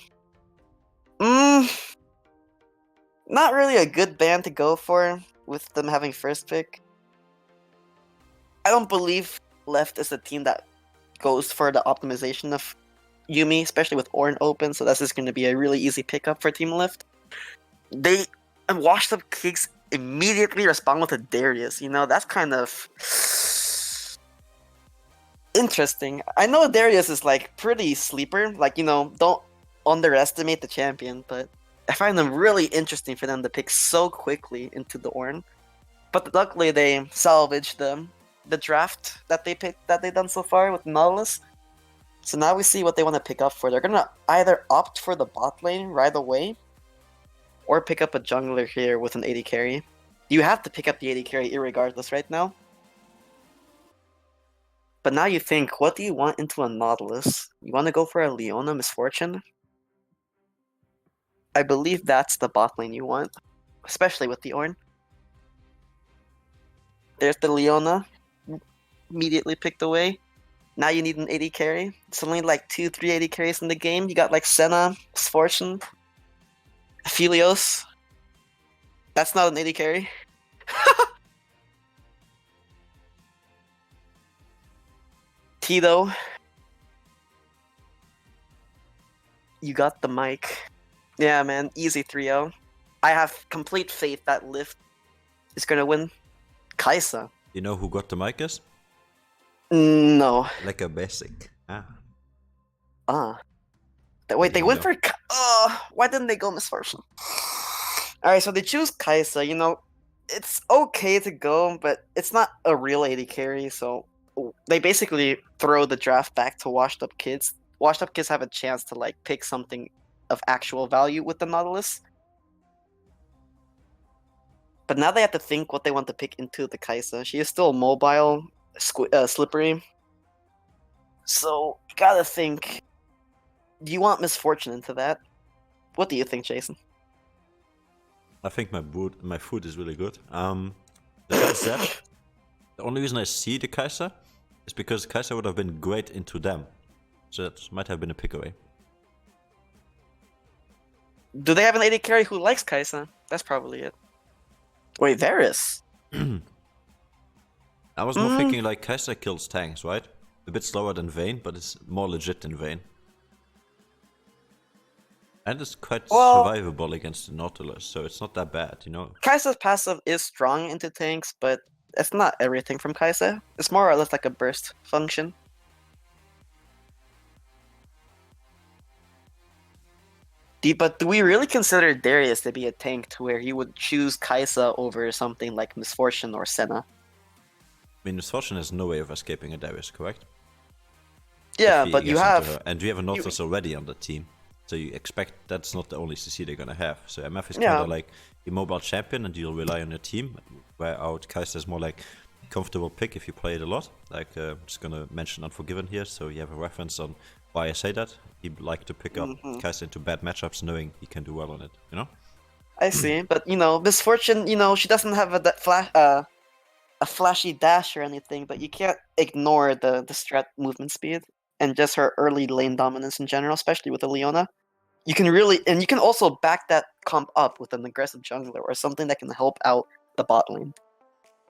Not really a good ban to go for with them having first pick. I don't believe Left is a team that goes for the optimization of Yumi, especially with Ornn open, so that's just going to be a really easy pickup for Team Left. They and WashedUpKids immediately respond with a Darius. You know, that's kind of interesting. I know Darius is like pretty sleeper, like, you know, don't underestimate the champion, but I find them really interesting for them to pick so quickly into the Ornn. But luckily they salvaged the draft that they picked that they've done so far with Nautilus. So now we see what they want to pick up for. They're gonna either opt for the bot lane right away, or pick up a jungler here with an AD carry. You have to pick up the AD carry irregardless right now. But now you think, what do you want into a Nautilus? You want to go for a Leona Misfortune? I believe that's the bot lane you want, especially with the Ornn. There's the Leona, immediately picked away. Now you need an AD carry. It's only like 2-3 AD carries in the game. You got like Senna, Misfortune, Aphelios. That's not an AD carry. Tito. You got the mic. Yeah, man, easy 3-0. I have complete faith that LYVT is gonna win. Kai'Sa. You know who got the mic is? No. Like a basic. Ah. Wait, they You went know. for... why didn't they go Misfortune? Alright, so they choose Kai'Sa. You know, it's okay to go, but it's not a real AD carry, so they basically throw the draft back to WashedUpKids. WashedUpKids have a chance to like pick something of actual value with the Nautilus. But now they have to think what they want to pick into the Kai'Sa. She is still mobile, slippery. So, you gotta think. Do you want Misfortune into that? What do you think, Jason? I think my food is really good. Besides that, the only reason I see the Kai'Sa is because Kai'Sa would have been great into them. So that might have been a pick away. Do they have an AD carry who likes Kai'Sa? That's probably it. Wait, Varus. I was more thinking like Kai'Sa kills tanks, right? A bit slower than Vayne, but it's more legit than Vayne. And it's quite survivable against the Nautilus, so it's not that bad, you know? Kai'Sa's passive is strong into tanks, but it's not everything from Kai'Sa. It's more or less like a burst function. But do we really consider Darius to be a tank to where he would choose Kai'Sa over something like Misfortune or Senna? I mean, Misfortune has no way of escaping a Darius, correct? Yeah, If he but you gets into have... her. And you have a Nautilus already on the team. So you expect that's not the only CC they're gonna have. So MF is Yeah. kinda like a mobile champion and you'll rely on your team, where out Kai'Sa is more like comfortable pick if you play it a lot. Like, I'm just gonna mention Unforgiven here, so you have a reference on why I say that. He like to pick up Kai'Sa into bad matchups knowing he can do well on it, you know? I see, but you know, Misfortune, you know, she doesn't have a flashy dash or anything, but you can't ignore the strat movement speed and just her early lane dominance in general, especially with the Leona. You can really, and you can also back that comp up with an aggressive jungler or something that can help out the bot lane.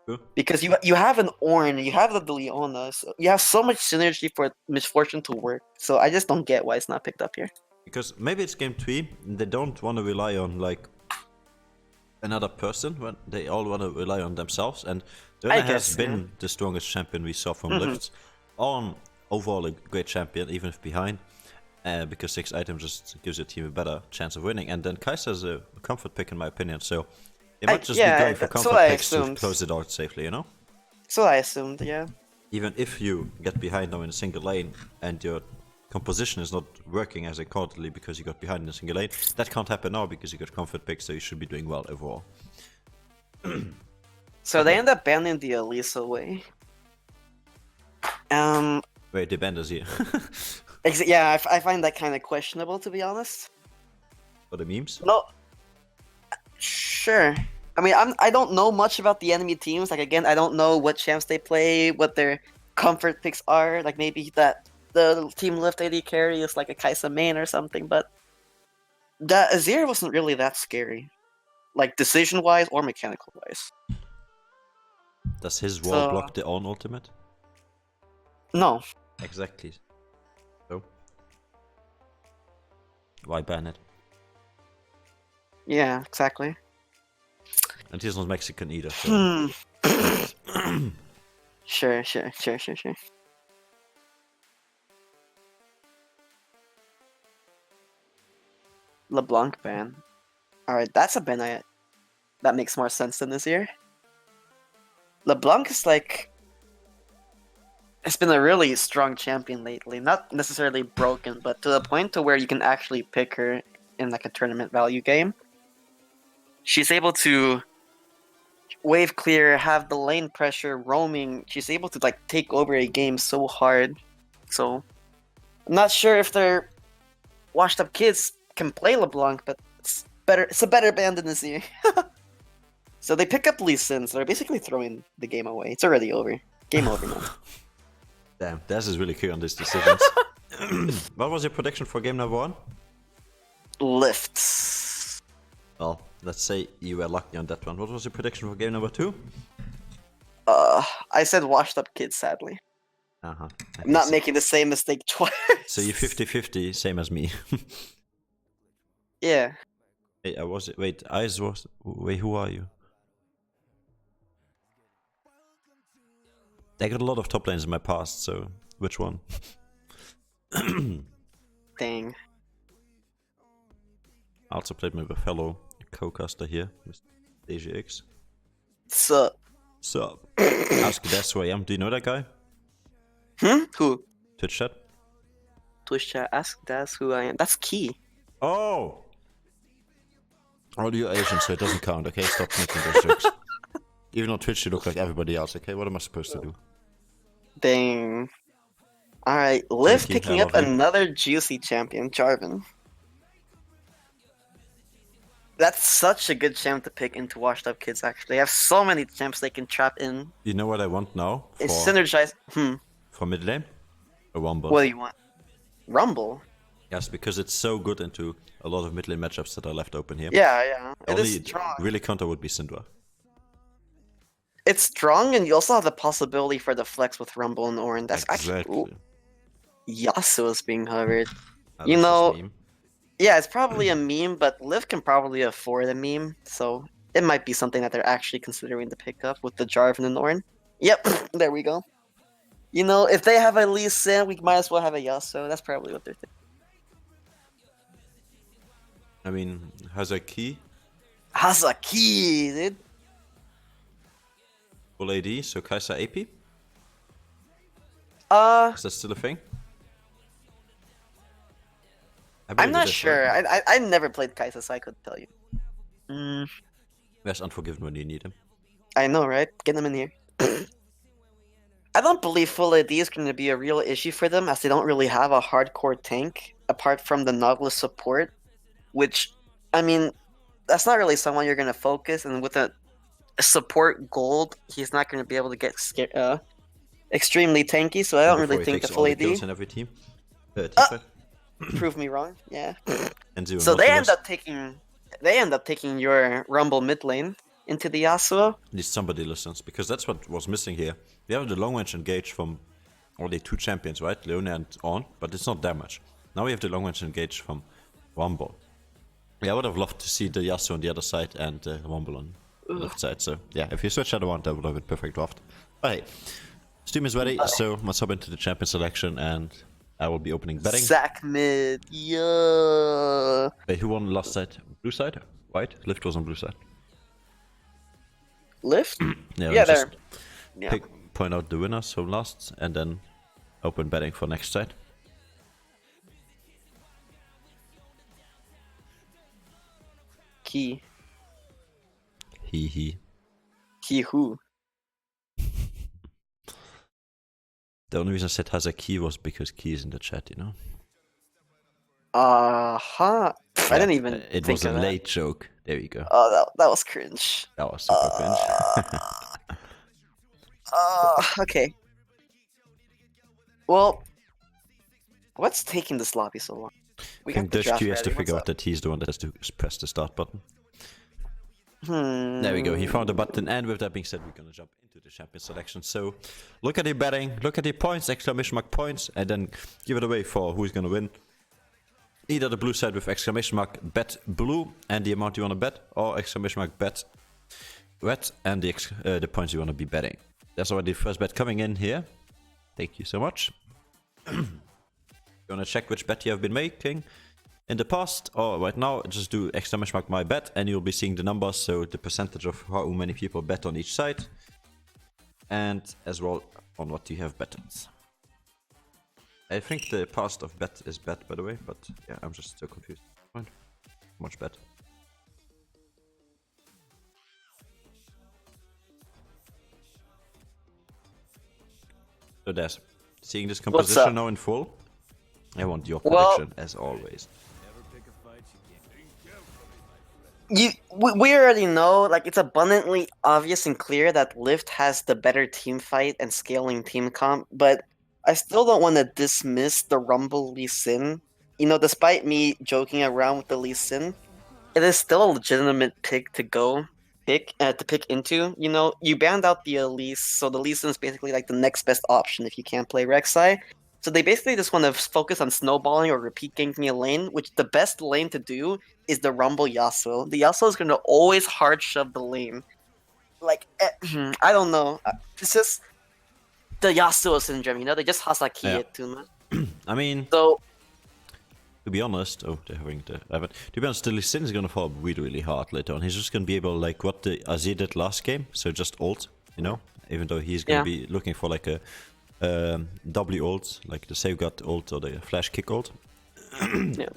True. Because you have an Ornn, you have the Leona, so you have so much synergy for Misfortune to work. So I just don't get why it's not picked up here. Because maybe it's game 3, and they don't want to rely on like another person, when they all want to rely on themselves. And Dona has been the strongest champion we saw from LYVT. On overall a great champion, even if behind, because 6 items just gives your team a better chance of winning. And then Kai'Sa is a comfort pick in my opinion, so they might just be going for comfort picks to close it out safely, you know? So I assumed, yeah. Even if you get behind now in a single lane and your composition is not working as accordingly because you got behind in a single lane, that can't happen now because you got comfort picks, so you should be doing well overall. So they end up banning the Elise away. Wait, the banned us here. Yeah, I find that kind of questionable, to be honest. For the memes? No. Sure. I mean, I don't know much about the enemy teams. Like, again, I don't know what champs they play, what their comfort picks are. Like maybe that the team left AD carry is like a Kaisa main or something, but that Azir wasn't really that scary. Like decision wise or mechanical wise. Does his wall So- block the own ultimate? No. Exactly. So why ban it? Yeah, exactly. And he's not Mexican either. So. Sure. LeBlanc ban. Alright, that's a ban that makes more sense than this year. LeBlanc is like... It's been a really strong champion lately. Not necessarily broken, but to the point to where you can actually pick her in like a tournament value game. She's able to wave clear, have the lane pressure, roaming. She's able to like take over a game so hard. So I'm not sure if their washed up kids can play LeBlanc, but it's better. It's a better band than this year. So they pick up Lee Sin, so they're basically throwing the game away. It's already over. Game over now. Damn, Daz is really clear on these decisions. What was your prediction for game number 1? Lifts. Well, let's say you were lucky on that one. What was your prediction for game number 2? I said washed up kids, sadly. Uh-huh. I'm not making the same mistake twice. So you 50-50, same as me. Yeah. Hey, I was... Wait, Eyes was... Wait, who are you? I got a lot of top lanes in my past, so which one? Dang. I also played with a fellow co-caster here, Mr. DGX. Sup? Sup? Ask Daz who I am. Do you know that guy? Who? Twitch chat? Twitch chat. Ask Daz who I am. That's key. Oh! All you Asians, so it doesn't count, okay? Stop making those jokes. Even on Twitch you look like everybody else, okay? What am I supposed to do? Dang. Alright, Liv Thank you, picking I up love you. another juicy champion, Jarvan. That's such a good champ to pick into washed up kids, actually. They have so many champs they can trap in. You know what I want now? It's synergized. For mid lane? A Wombo. What do you want? Rumble? Yes, because it's so good into a lot of mid lane matchups that are left open here. Yeah. It Only is strong. really counter would be Syndra. It's strong, and you also have the possibility for the flex with Rumble and Orin. That's actually... Ooh, Yasuo is being hovered. You know- Yeah, it's probably a meme, but Liv can probably afford a meme, so it might be something that they're actually considering to pick up with the Jarvan and Orin. Yep, there we go. You know, if they have a Lee Sin, we might as well have a Yasuo. That's probably what they're thinking. I mean, has a key, Hazaki, dude. full AD, so Kaisa AP? Is that still a thing? I believe I'm it not is, sure. right? I never played Kaisa, so I couldn't tell you. There's Unforgiven when you need him. I know, right? Get them in here. I don't believe full AD is going to be a real issue for them, as they don't really have a hardcore tank apart from the Nautilus support, which, I mean, that's not really someone you're going to focus. And with a support gold, he's not going to be able to get extremely tanky. So I don't really think the full AD. Kills in every team. Prove me wrong. Yeah. And zero So they Nautilus. end up taking your Rumble mid lane into the Yasuo. At least somebody listens, because that's what was missing here. We have the long range engage from only 2 champions, right? Leona and On, but it's not that much. Now we have the long range engage from Wombo. Yeah, I would have loved to see the Yasuo on the other side and Wombo on the left side. So yeah, if you switch that around, that would have been perfect draft. But hey, Steam is ready, so let's hop into the champion selection, and I will be opening betting. Zac mid. Yeah. Wait, who won the last side? Blue side? White? Lift was on blue side. Lift? Yeah, Yeah, let's there. just Yeah. point out the winners from last, and then open betting for next side. Key. He. Key who? The only reason I said has a key was because key is in the chat, you know? I didn't even It think was a of that. late joke. There you go. Oh, that was cringe. That was super cringe. Okay. Well, what's taking this lobby so long? We I think got the Dutch draft Q has to ready. figure What's out that he's the one that has to press the start button. up? There we go, he found the button, and with that being said, we're gonna jump into the champion selection. So, look at the betting, look at the points, exclamation mark points, and then give it away for who's gonna win. Either the blue side with exclamation mark bet blue and the amount you wanna bet, or exclamation mark bet red and the points you wanna be betting. There's already the first bet coming in here. Thank you so much. You wanna check which bet you have been making in the past or right now, just do exclamation mark my bet and you'll be seeing the numbers, so the percentage of how many people bet on each side and as well on what you have betted. I think the past of bet is bet, by the way, but yeah, I'm just so confused. How much bet? So there's seeing this composition now in full. I want your prediction as always. Never pick a fight you can't. We already know, like, it's abundantly obvious and clear that LYVT has the better team fight and scaling team comp, but I still don't want to dismiss the Rumble Lee Sin. You know, despite me joking around with the Lee Sin, it is still a legitimate pick to pick into. You know, you banned out the Elise, so the Lee Sin is basically like the next best option if you can't play Rek'Sai. So they basically just want to focus on snowballing or repeat ganking a lane, which the best lane to do is the Rumble Yasuo. The Yasuo is going to always hard shove the lane. Like, I don't know. It's just the Yasuo syndrome, you know? They just Hasaki it too much. I mean, So, to be honest, they're having the Evan. To be honest, the Lee Sin is gonna fall really, really hard later on. He's just gonna be able, like what the Azir did last game, so just ult, you know? Even though he's gonna be looking for like a W ult, like the Safeguard ult or the Flash Kick ult. yeah.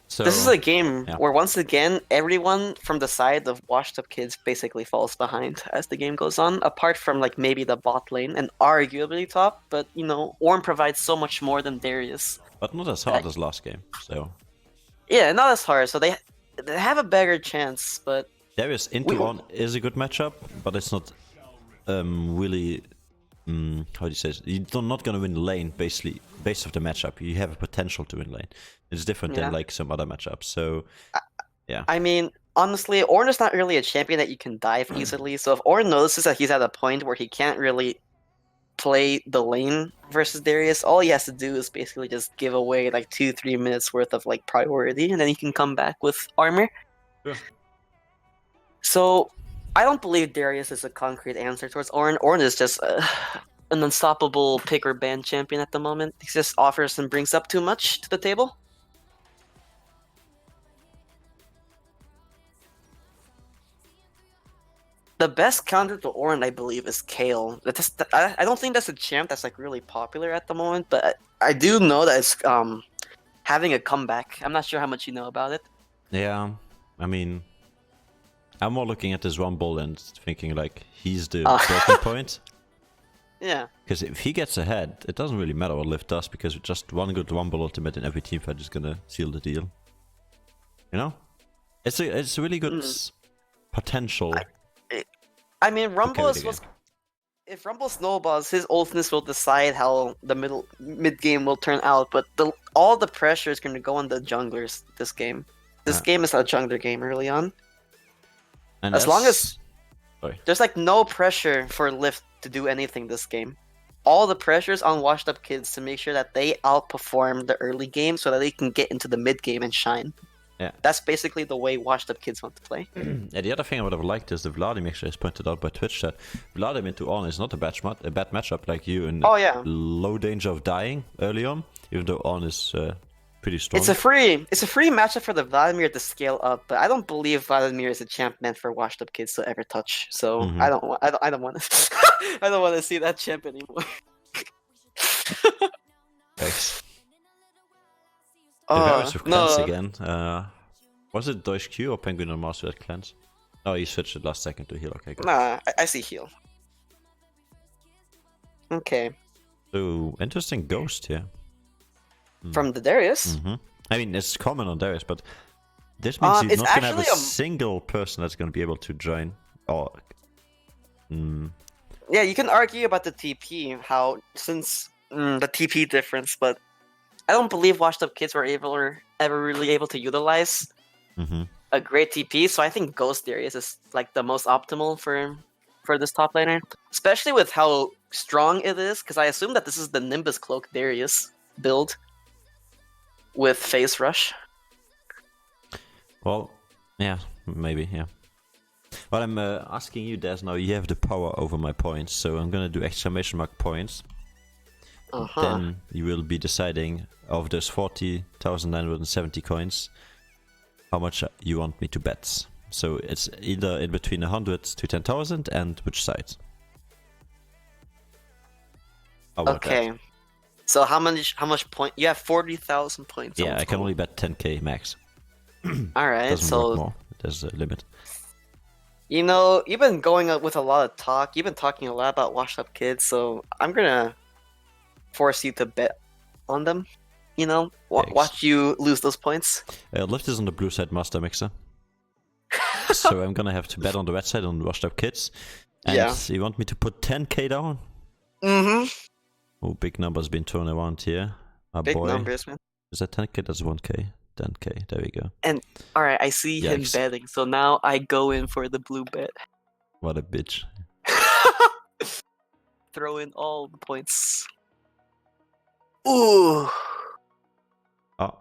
So, This is a game where, once again, everyone from the side of WashedUpKids basically falls behind as the game goes on, apart from, like, maybe the bot lane and arguably top, but, you know, Ornn provides so much more than Darius. but not as hard as last game, so... Yeah, not as hard, so they have a better chance, but... Darius into Ornn is a good matchup, but it's not really... how do you say it? You're not gonna win lane, basically, based off the matchup. You have a potential to win lane. It's different than, like, some other matchups, so... Yeah. I mean, honestly, Ornn is not really a champion that you can dive easily, so if Ornn notices that he's at a point where he can't really play the lane versus Darius, all he has to do is basically just give away like 2-3 minutes worth of like priority, and then he can come back with armor. Yeah. So I don't believe Darius is a concrete answer towards Ornn. Ornn is just an unstoppable pick or ban champion at the moment. He just offers and brings up too much to the table. The best counter to Ornn, I believe, is Kale. I don't think that's a champ that's like really popular at the moment, but I do know that it's having a comeback. I'm not sure how much you know about it. Yeah, I mean, I'm more looking at this Rumble and thinking like he's the breaking point. Yeah. Because if he gets ahead, it doesn't really matter what LYVT does, because just one good Rumble ultimate in every team fight is gonna seal the deal. You know, it's a really good potential. I mean, Rumble is what's... If Rumble snowballs, his ultness will decide how the mid game will turn out. But all the pressure is going to go on the junglers this game. This game is a jungler game early on. And as long as sorry. There's like no pressure for LYVT to do anything this game. All the pressure is on WashedUpKids to make sure that they outperform the early game so that they can get into the mid game and shine. Yeah. That's basically the way WashedUpKids want to play. Yeah, the other thing I would have liked is the Vladimir actually is pointed out by Twitch that Vladimir into Ornn is not a bad matchup, like you in low danger of dying early on, even though Ornn is pretty strong. It's a free matchup for the Vladimir to scale up, but I don't believe Vladimir is a champ meant for WashedUpKids to ever touch. So I don't want to I don't want to see that champ anymore. Thanks. The Varus with cleanse again. Was it Deutsch Q or Penguin or Master that cleanse? Oh, he switched it last second to heal. Okay, good. Nah, I see heal. Okay. So, interesting ghost here. From the Darius? I mean, it's common on Darius, but this means he's not going to have a single person that's going to be able to join. Or, Yeah, you can argue about the TP, how since the TP difference, but I don't believe Washed Up Kids were ever really able to utilize a great TP. So I think Ghost Darius is like the most optimal for this top laner, especially with how strong it is. Because I assume that this is the Nimbus Cloak Darius build with Phase Rush. Well, yeah, maybe, yeah. But I'm asking you, Des, now you have the power over my points, so I'm gonna do exclamation mark points. Then you will be deciding of those 40,970 coins, how much you want me to bet. So it's either in between 100 to 10,000 and which side. How about Okay. that? So how much point? You have 40,000 points. Yeah, on I can total. only bet 10k max. All right, Doesn't work so more. There's a limit. you know you've been going up with a lot of talk. You've been talking a lot about Washed Up Kids, so I'm gonna force you to bet on them. You know, Thanks. watch you lose those points. Lift is on the blue side, Master Mixer. So I'm gonna have to bet on the red side on Washed Up Kids. And Yeah. you want me to put 10k down? Mm-hmm. Oh, big numbers being thrown around here. Big Boy. numbers, man. Is that 10k? That's 1k. 10k. There we go. And all right, I see him Yikes. betting, so now I go in for the blue bet. What a bitch. Throw in all the points. Ooh. Oh,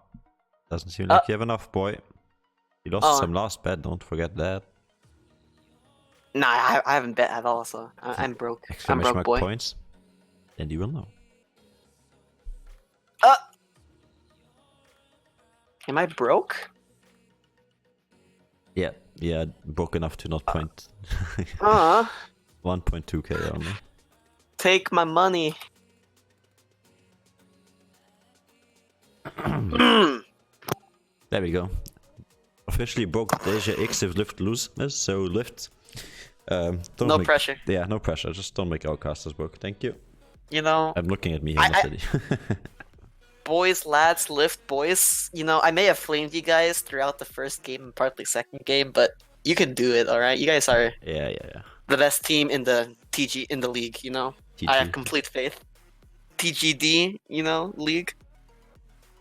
doesn't seem like you have enough, boy. You lost Oh. some last bet, don't forget that. Nah, I haven't bet at all, so I'm broke. I'm Exclamation broke, mark boy. points. And you will know. Am I broke? Yeah, broke enough to not point. 1.2k only. Take my money. There we go. Officially broke Deja X if Lift loses, so Lift. Don't No make, pressure. Yeah, no pressure. Just don't make our casters broke. Thank you. You know, I'm looking at me here, City. boys, lads, lift, boys. You know, I may have flamed you guys throughout the first game and partly second game, but you can do it, all right? You guys are Yeah. the best team in the TG in the league. You know, I have TG. complete faith. TGD, you know, league.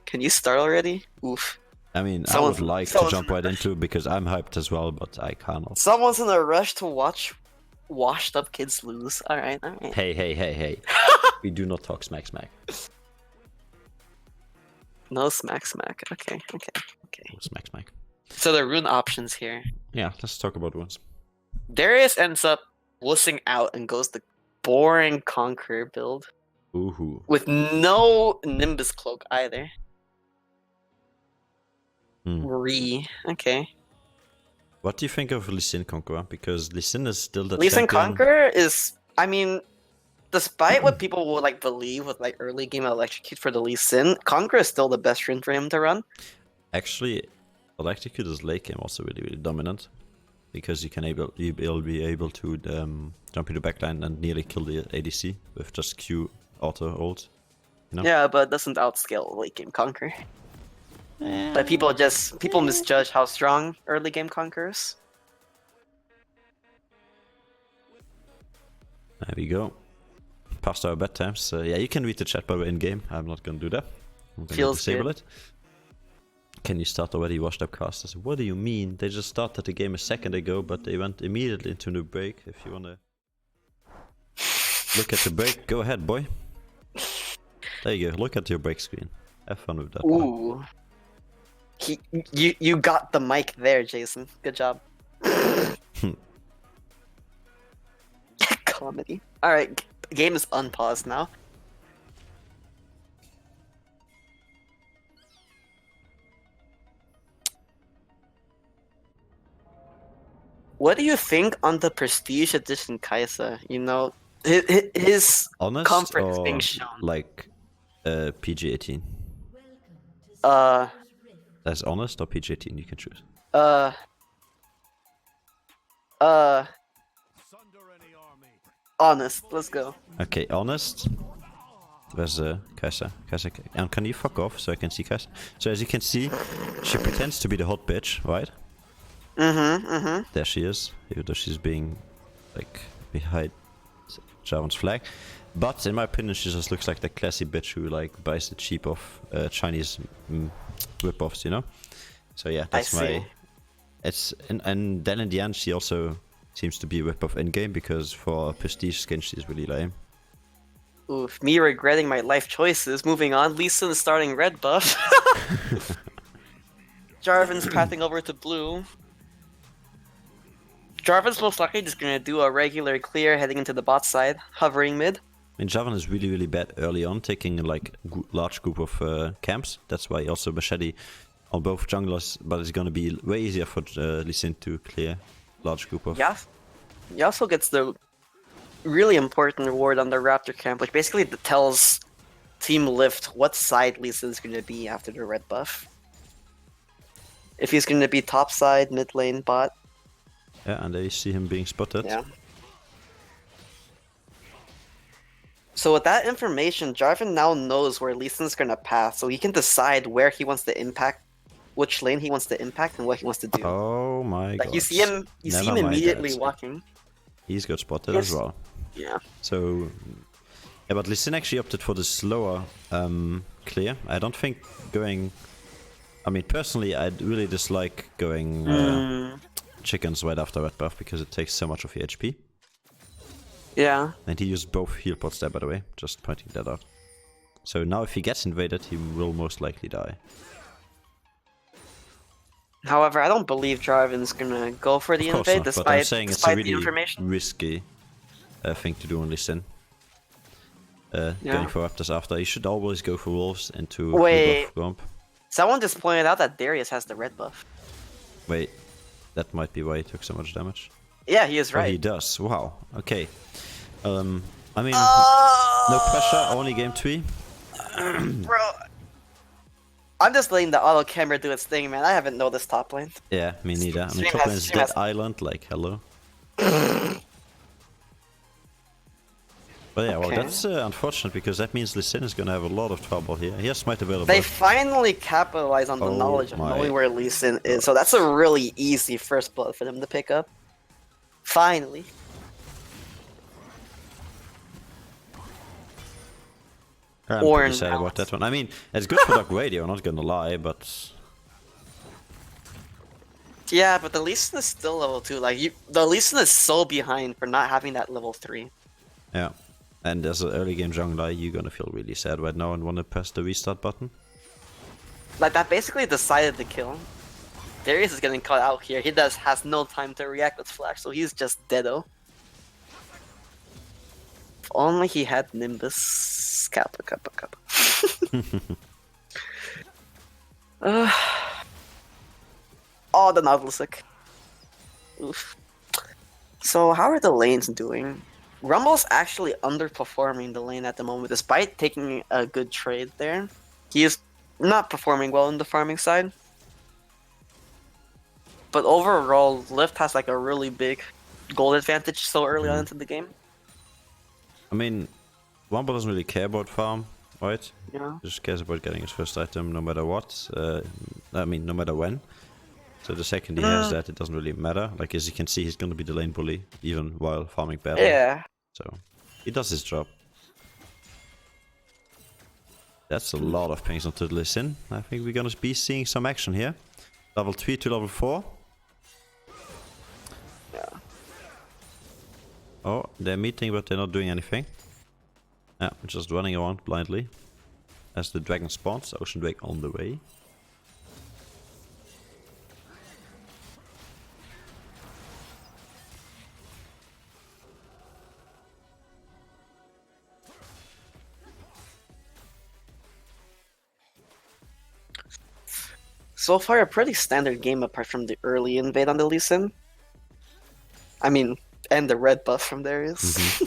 Can you start already? Oof. I mean, I Someone's- would like to someone's- jump right into it because I'm hyped as well, but I cannot. Someone's in a rush to watch Washed Up Kids lose. All right, all right. Hey. We do not talk smack. No smack. Okay. Smack. So the rune options here. Yeah, let's talk about ones. Darius ends up wussing out and goes the boring Conqueror build Ooh. with no Nimbus Cloak either. Okay. What do you think of Lee Sin Conqueror? Because Lee Sin is still the Lee Sin champion. Conqueror is, I mean, despite what people will like believe with like early game Electrocute for the Lee Sin, Conqueror is still the best rune for him to run. Actually, Electrocute is late game also really dominant. Because you'll be able to jump into backline and nearly kill the ADC with just Q auto ult. You know? Yeah, but it doesn't outscale late game Conqueror. But people misjudge how strong early game Conqueror is. There we go. Past our bedtimes. Yeah, you can read the chat by the way in game. I'm not gonna do that. I'm gonna Feels disable good. it. Can you start already washed up casters? What do you mean? They just started the game a second ago, but they went immediately into the break. If you wanna look at the break, go ahead, boy. There you go. Look at your break screen. Have fun with that. Boy. Ooh. You got the mic there, Jason. Good job. Comedy. Alright, game is unpaused now. What do you think on the Prestige Edition Kaisa? You know, his Honest comfort is or being shown. like PG-18? That's honest or PG-18? You can choose. Honest. Let's go. Okay, honest. Where's Kaisa? Kaisa, and can you fuck off so I can see Kaisa? So as you can see, she pretends to be the hot bitch, right? There she is, even though she's being like behind Javan's flag. But in my opinion, she just looks like the classy bitch who like buys the cheap off Chinese rip-offs, you know. So yeah, that's my. It's and then in the end, she also seems to be a rip-off in-game because for a prestige skin, she's really lame. Oof, me regretting my life choices. Moving on, Lee Sin is starting red buff. Jarvan's pathing over to blue. Jarvan's most likely just gonna do a regular clear heading into the bot side, hovering mid. I mean, Javan is really, really bad early on, taking like a large group of camps. That's why also Machete on both junglers, but it's gonna be way easier for Lee Sin to clear large group of... Yeah. He also gets the really important reward on the Raptor camp, which basically tells Team Lift what side Lee Sin is gonna be after the red buff. If he's gonna be top side, mid lane, bot. Yeah, and they see him being spotted. Yeah. So with that information, Jarvan now knows where Lee Sin's gonna pass, so he can decide where he wants to impact, which lane he wants to impact, and what he wants to do. Oh my god. Like you see him immediately walking. He's got spotted as well. Yeah. So, yeah, but Lee Sin actually opted for the slower clear. I don't think going... I mean, personally, I really dislike going chickens right after red buff because it takes so much of your HP. Yeah. And he used both heal pots there, by the way, just pointing that out. So now if he gets invaded, he will most likely die. However, I don't believe Jarvan's gonna go for the Of course invade, not, despite, but I'm saying it's a the really information. risky thing to do on Lee Sin. Going for Raptors after. You should always go for Wolves into Wait. Gromp. Someone just pointed out that Darius has the red buff. Wait, that might be why he took so much damage. Yeah, he is Oh, right. he does. Wow. Okay. I mean, no pressure. Only game 3. Bro, I'm just letting the auto camera do its thing, man. I haven't noticed top lane. Yeah, me neither. I mean, Stream top lane is stream dead island. Like, hello. But yeah, well, Okay. that's unfortunate because that means Lee Sin is gonna have a lot of trouble here. He has smite available. They finally capitalize on the Oh knowledge of my knowing where Lee Sin is, so that's a really easy first blood for them to pick up. Finally. I'm Or pretty sad about that one. I mean, it's good for Dark Radio, not gonna lie, but Yeah, but the Lee Sin is still level 2. Like, the Lee Sin is so behind for not having that level 3. yeah. And as an early game jungler, you're gonna feel really sad right now and wanna press the restart button. Like, that basically decided the kill. Darius is getting caught out here. He has no time to react with Flash, so he's just deado. If only he had Nimbus. Kappa, kappa, kappa. Oh, the Nautilusik. Oof. So, how are the lanes doing? Rumble's actually underperforming the lane at the moment, despite taking a good trade there. He is not performing well in the farming side. But overall, Lift has like a really big gold advantage so early on into the game. I mean, Wumble doesn't really care about farm, right? Yeah. He just cares about getting his first item no matter what. I mean, no matter when. So the second he has that, it doesn't really matter. Like, as you can see, he's gonna be the lane bully, even while farming badly. Yeah. So, he does his job. That's a lot of pings onto Lee Sin. I think we're gonna be seeing some action here. Level 3 to level 4. Yeah. Oh, they're meeting, but they're not doing anything. Yeah, just running around blindly. As the dragon spawns, Ocean Drake on the way. So far, a pretty standard game apart from the early invade on the Lee Sin. I mean, and the red buff from Darius.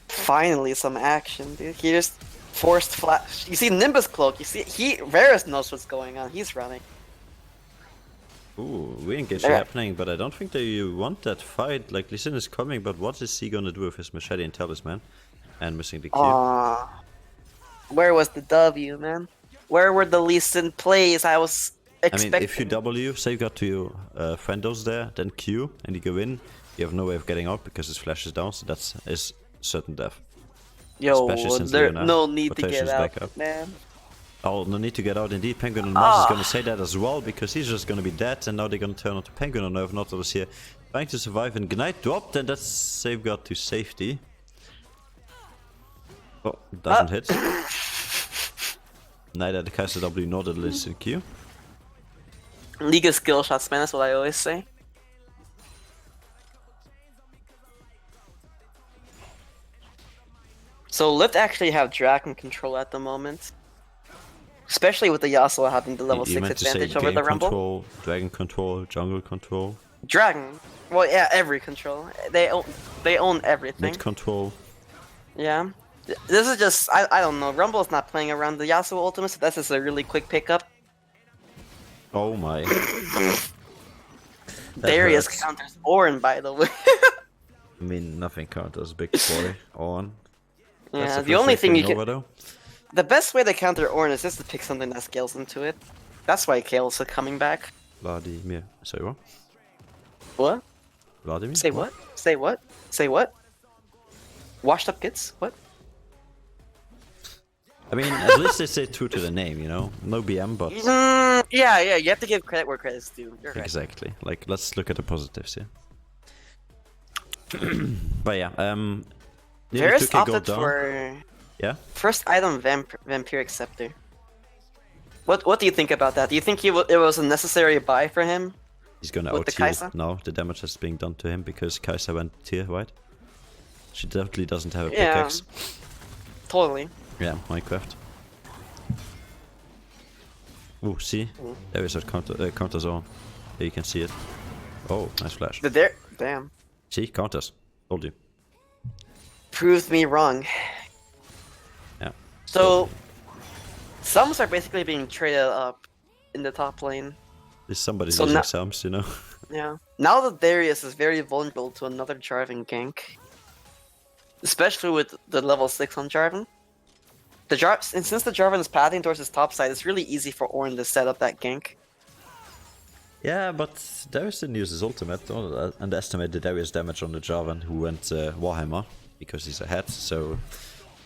Finally, some action, dude. He just forced flash. You see Nimbus cloak. You see Varus knows what's going on. He's running. Ooh, re-engage happening, but I don't think they want that fight. Like, Lee Sin is coming, but what is he gonna do with his machete and talisman? And missing the Q. Where was the W, man? Where were the Lee Sin plays? I was I mean, if you W, say you got to your friendos there, then Q, and you go in, you have no way of getting out because his flash is down, so that's is certain death. Yo, Especially since there's Leona no need to rotation's get back out, up. man. Oh, no need to get out indeed. Penguin and Mars is going to say that as well, because he's just going to be dead, and now they're going to turn onto Penguin on Earth. Nautilus here trying to survive, and Ignite dropped, and that's safeguard to safety. Oh, doesn't hit. Neither the Kaiser W nor the Listen Q. League of skill shots, man, that's what I always say. So LYVT actually have Dragon control at the moment. Especially with the Yasuo having the level You 6 meant to say advantage over game the Rumble. control, Dragon control, jungle control, Dragon. Well, yeah, every control. They own everything. mid control. Yeah. This is just, I don't know, Rumble's not playing around the Yasuo ultimate, so this is a really quick pickup. Oh my. Darius hurts. counters Ornn, by the way. I mean, nothing counters Big Boy on. Yeah, the only thing you can... Though. The best way to counter Ornn is just to pick something that scales into it. That's why Kale's coming back. Vladimir. Sorry, what? What? Vladimir? Say what? Say what? Say what? WashedUpKids? What? I mean, at least they say true to the name, you know? No BM, but... Yeah, you have to give credit where credit's due. You're right. Exactly. Like, let's look at the positives here. But yeah, nearly Varus 2K gold opted down. for Yeah? first item Vampiric Scepter. What do you think about that? Do you think it was a necessary buy for him? He's gonna With the out-heal Kai'Sa? now. The damage that's being done to him because Kai'Sa went tier, right? She definitely doesn't have a Yeah. pickaxe. Totally. Yeah, Minecraft. Ooh, see? There is a counter zone. There you can see it. Oh, nice flash. Damn. See? Counters. Told you. Proved me wrong. Yeah. So, sums are basically being traded up in the top lane. There's somebody So using now- Sums, you know? Yeah. Now that Darius is very vulnerable to another Jarvan gank. Especially with the level 6 on Jarvan. And since the Jarvan is pathing towards his top side, it's really easy for Ornn to set up that gank. Yeah, but Darius didn't use his ultimate. Don't underestimate the Darius damage on the Jarvan who went Warhammer, because he's ahead. So,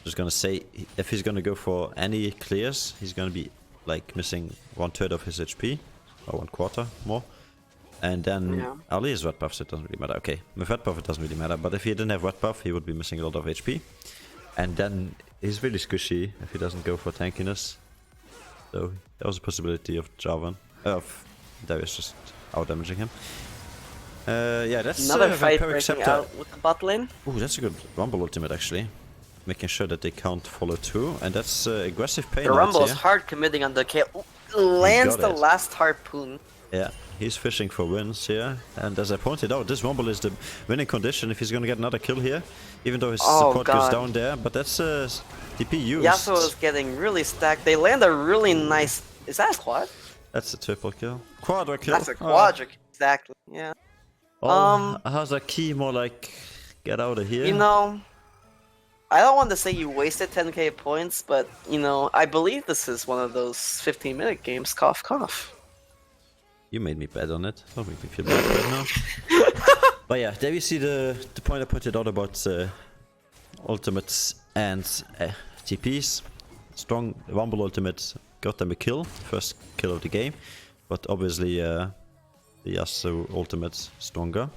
just gonna say, if he's gonna go for any clears, he's gonna be like missing 1/3 of his HP, or 1/4 more. And then Yeah. Ali is red buff, so it doesn't really matter. Okay, with red buff it doesn't really matter, but if he didn't have red buff, he would be missing a lot of HP. And then he's really squishy if he doesn't go for tankiness. So that was a possibility of Jarvan, of Darius just out-damaging him. Yeah, that's Another fight Vampiric breaking Scepter. out with the bot lane. Ooh, that's a good Rumble ultimate actually. Making sure that they can't follow through, and that's aggressive pain. The right Rumble is here. hard committing on the Kale. Lands got the it. last harpoon. Yeah, he's fishing for wins here, and as I pointed out, this Rumble is the winning condition if he's gonna get another kill here, even though his Oh, support goes God. down there, but that's DP used. Yasuo is getting really stacked. They land a really nice... Is that a quad? That's a triple kill. Quadra kill. That's a quadric. Exactly, yeah. Oh, how's a key more like, get out of here? You know, I don't want to say you wasted 10k points, but, you know, I believe this is one of those 15-minute games. Cough, cough. You made me bet on it. Don't make me feel bad right now. But yeah, there you see the point I pointed out about ultimates and TPs. Strong Rumble ultimate got them a kill, first kill of the game. But obviously the Yasuo ultimate's stronger.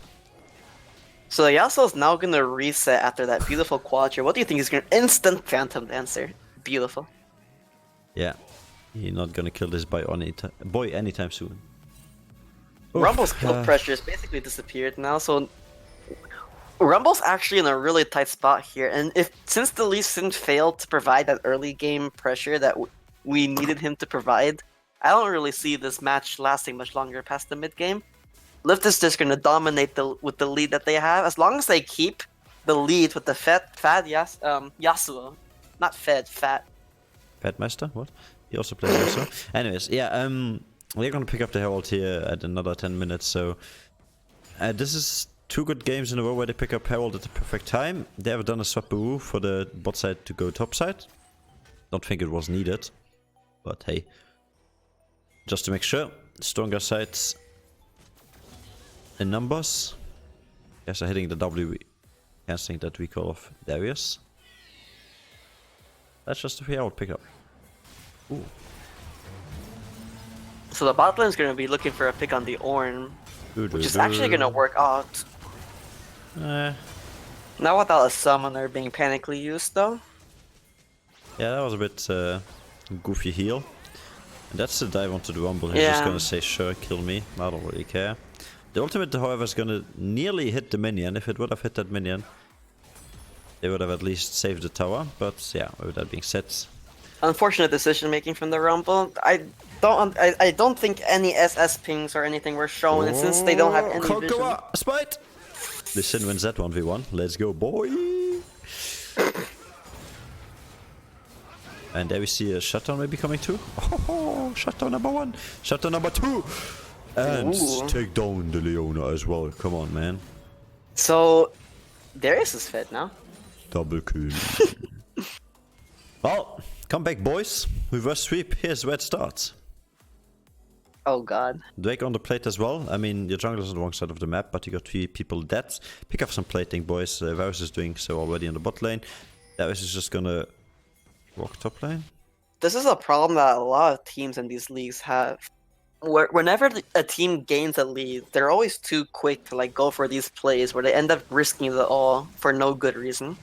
So Yasuo is now gonna reset after that beautiful quadra. What do you think? He's gonna instant Phantom Dancer. Beautiful. Yeah, he's not gonna kill this boy anytime soon. Oof, Rumble's kill pressure has basically disappeared now, so Rumble's actually in a really tight spot here. And since the Lee Sin failed to provide that early game pressure that we needed him to provide, I don't really see this match lasting much longer past the mid game. LYVT is just gonna dominate with the lead that they have, as long as they keep the lead with the fat Yasuo, not fat. Fatmeister? What? He also plays Yasuo. Anyways, yeah, we're gonna pick up the Herald here at another 10 minutes, so this is 2 good games in a row where they pick up Herald at the perfect time. They have done a swap for the bot side to go top side. Don't think it was needed, but hey, just to make sure. stronger sides in numbers. Yes, hitting the W casting that we call of Darius. That's just the way I would pick up. Ooh. So the bot lane is going to be looking for a pick on the Ornn, which is actually going to work out. Not without a summoner being panically used, though. Yeah, that was a bit goofy heal. And that's the dive onto the Rumble. He's just gonna say, sure, kill me. I don't really care. The ultimate, however, is gonna nearly hit the minion. If it would have hit that minion, they would have at least saved the tower. But yeah, with that being said, Unfortunate decision making from the Rumble. I don't think any SS pings or anything were shown, and since they don't have any vision. Spite! The Sin wins that 1v1. Let's go, boy! And there we see a shutdown maybe coming too. Oh, shutdown number 1, shutdown number 2, and take down the Leona as well. Come on, man. So, Darius is fed now. Double kill. Well, come back, boys. Reverse sweep. Here's where it starts. Oh god. Drake on the plate as well. I mean, your jungler's on the wrong side of the map, but you got 3 people dead. Pick up some plating, boys. Varus is doing so already in the bot lane. Varus is just gonna walk top lane. This is a problem that a lot of teams in these leagues have. Whenever a team gains a lead, they're always too quick to like go for these plays where they end up risking it all for no good reason.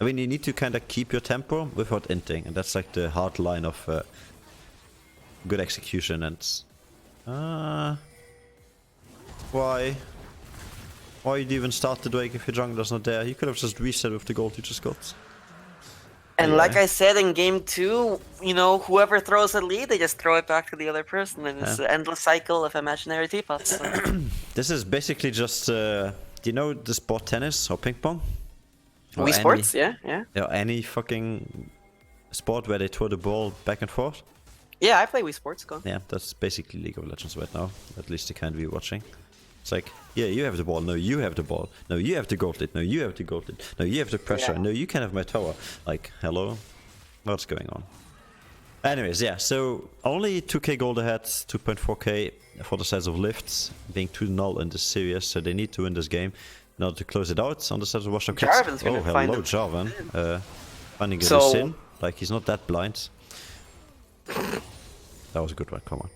I mean, you need to kind of keep your tempo without inting, and that's like the hard line of good execution. And why did you even start the Drake if your jungler's not there? You could have just reset with the gold you just got. And like I said in game 2, you know, whoever throws a lead, they just throw it back to the other person, and it's an endless cycle of imaginary teapots. So. This is basically just, do you know the sport tennis or ping pong? Or Wii Sports, yeah. Or any fucking sport where they throw the ball back and forth? Yeah, I play Wii Sports, go on. Yeah, that's basically League of Legends right now, at least the kind we're watching. It's like, yeah, you have the ball, no, you have the ball, no, you have the gold lead, no, you have the gold lead, no, you have the pressure, no, you can have my tower. Like, hello? What's going on? Anyways, yeah, so only 2k gold ahead, 2.4k for the size of LYVT, being 2-0 in this series, so they need to win this game in order to close it out on the side of WashedUpKids. Jarvan's gonna find him. Jarvan. Finding a So- sin, like he's not that blind. That was a good one, come on.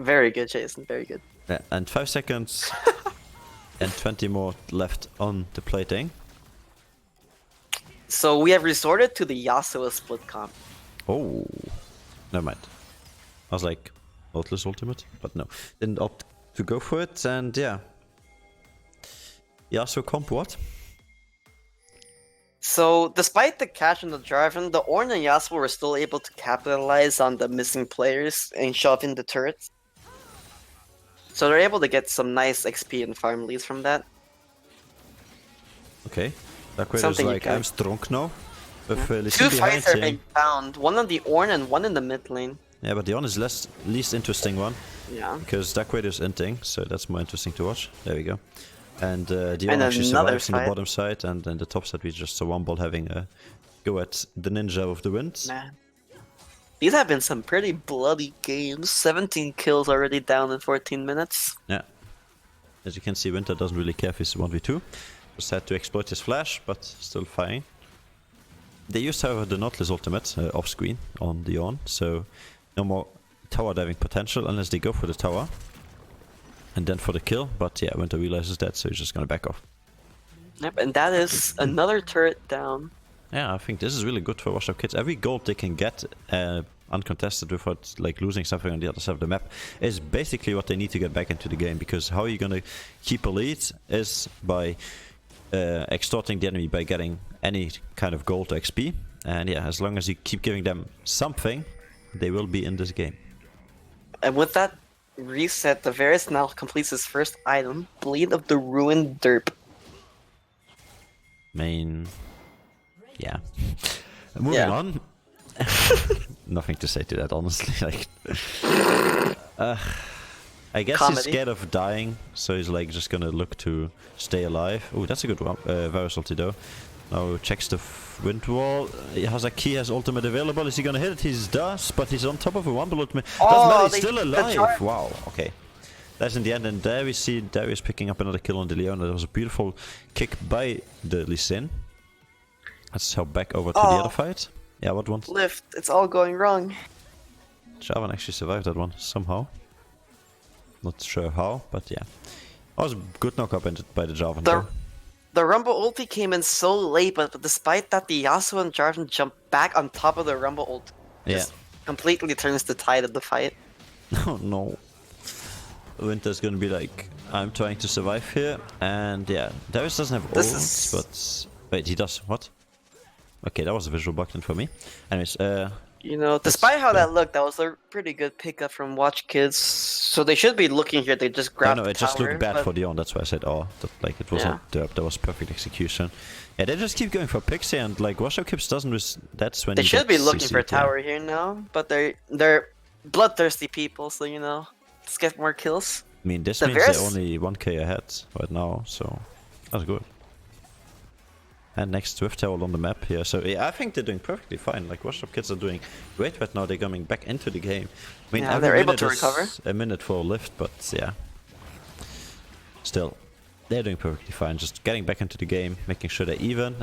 Very good, Jason, very good. Yeah, and 5 seconds and 20 more left on the plating. So we have resorted to the Yasuo split comp. Oh, never mind. I was like, Nautilus ultimate, but no. Didn't opt to go for it, and yeah. Yasuo comp what? So despite the catch in the Jarvan, the Ornn and Yasuo were still able to capitalize on the missing players and shove in the turrets. So they're able to get some nice XP and farm leads from that. Okay. Dark Raider's Something you like, can- I'm strong now. With Lee 2 Sin behind fights are him. being found. One on the Ornn and one in the mid lane. Yeah, but the one is least interesting one. Yeah. Because Dark Raider's inting, so that's more interesting to watch. There we go. And the And one actually another survives on the fight. bottom side, and then the top side we just saw Wumble having a go at the Ninja of the Wind. Man. These have been some pretty bloody games. 17 kills already down in 14 minutes. Yeah. As you can see, Winter doesn't really care if he's 1v2. Just had to exploit his flash, but still fine. They used, however, the Nautilus ultimate off-screen on the Ornn, so no more tower diving potential unless they go for the tower. And then for the kill, but yeah, Winter realizes that, so he's just gonna back off. Yep, and that is another turret down. Yeah, I think this is really good for WashedUpKids. Every gold they can get uncontested without like losing something on the other side of the map is basically what they need to get back into the game, because how you're gonna keep a lead is by extorting the enemy by getting any kind of gold or XP. And yeah, as long as you keep giving them something, they will be in this game. And with that reset, the Varus now completes his first item, Bleed of the Ruined Derp. Main... yeah. Moving on. Nothing to say to that, honestly. Like, I guess Comedy. he's scared of dying, so he's like just gonna look to stay alive. Oh, that's a good one. Varus ulti though. Now checks the wind wall. Hazaki has ultimate available. Is he gonna hit it? He does, but he's on top of a Wumble ultimate. Doesn't matter, he's still alive. Wow, okay. That's in the end, and there we see Darius picking up another kill on the Leona. That was a beautiful kick by the Lee Sin. Let's hop back over to the other fight. Yeah, what one? Lift, it's all going wrong. Jarvan actually survived that one, somehow. Not sure how, but yeah. That was a good knock-up by the Jarvan though. The Rumble ulti came in so late, but despite that, the Yasuo and Jarvan jumped back on top of the Rumble ult. Just completely turns the tide of the fight. Oh no. Winter's gonna be like, I'm trying to survive here, and yeah, Darius doesn't have ult, but... Wait, he does, what? Okay, that was a visual bug then for me. Anyways, you know, despite how that looked, that was a pretty good pickup from WashedUpKids. So they should be looking here, they just grabbed the tower. No, it just looked bad for Dion, that's why I said, oh, like it was not derp, that was perfect execution. Yeah, they just keep going for picks here, and like WashedUpKids doesn't, that's when they should be looking for a tower here now, but they're bloodthirsty people, so you know, let's get more kills. I mean, this means they're only 1k ahead right now, so that's good. And next Swift Tower on the map here, so yeah, I think they're doing perfectly fine. Like WashedUpKids are doing great right now. They're coming back into the game. I mean, they're able to recover. A minute for a lift, but yeah, still, they're doing perfectly fine. Just getting back into the game, making sure they're even.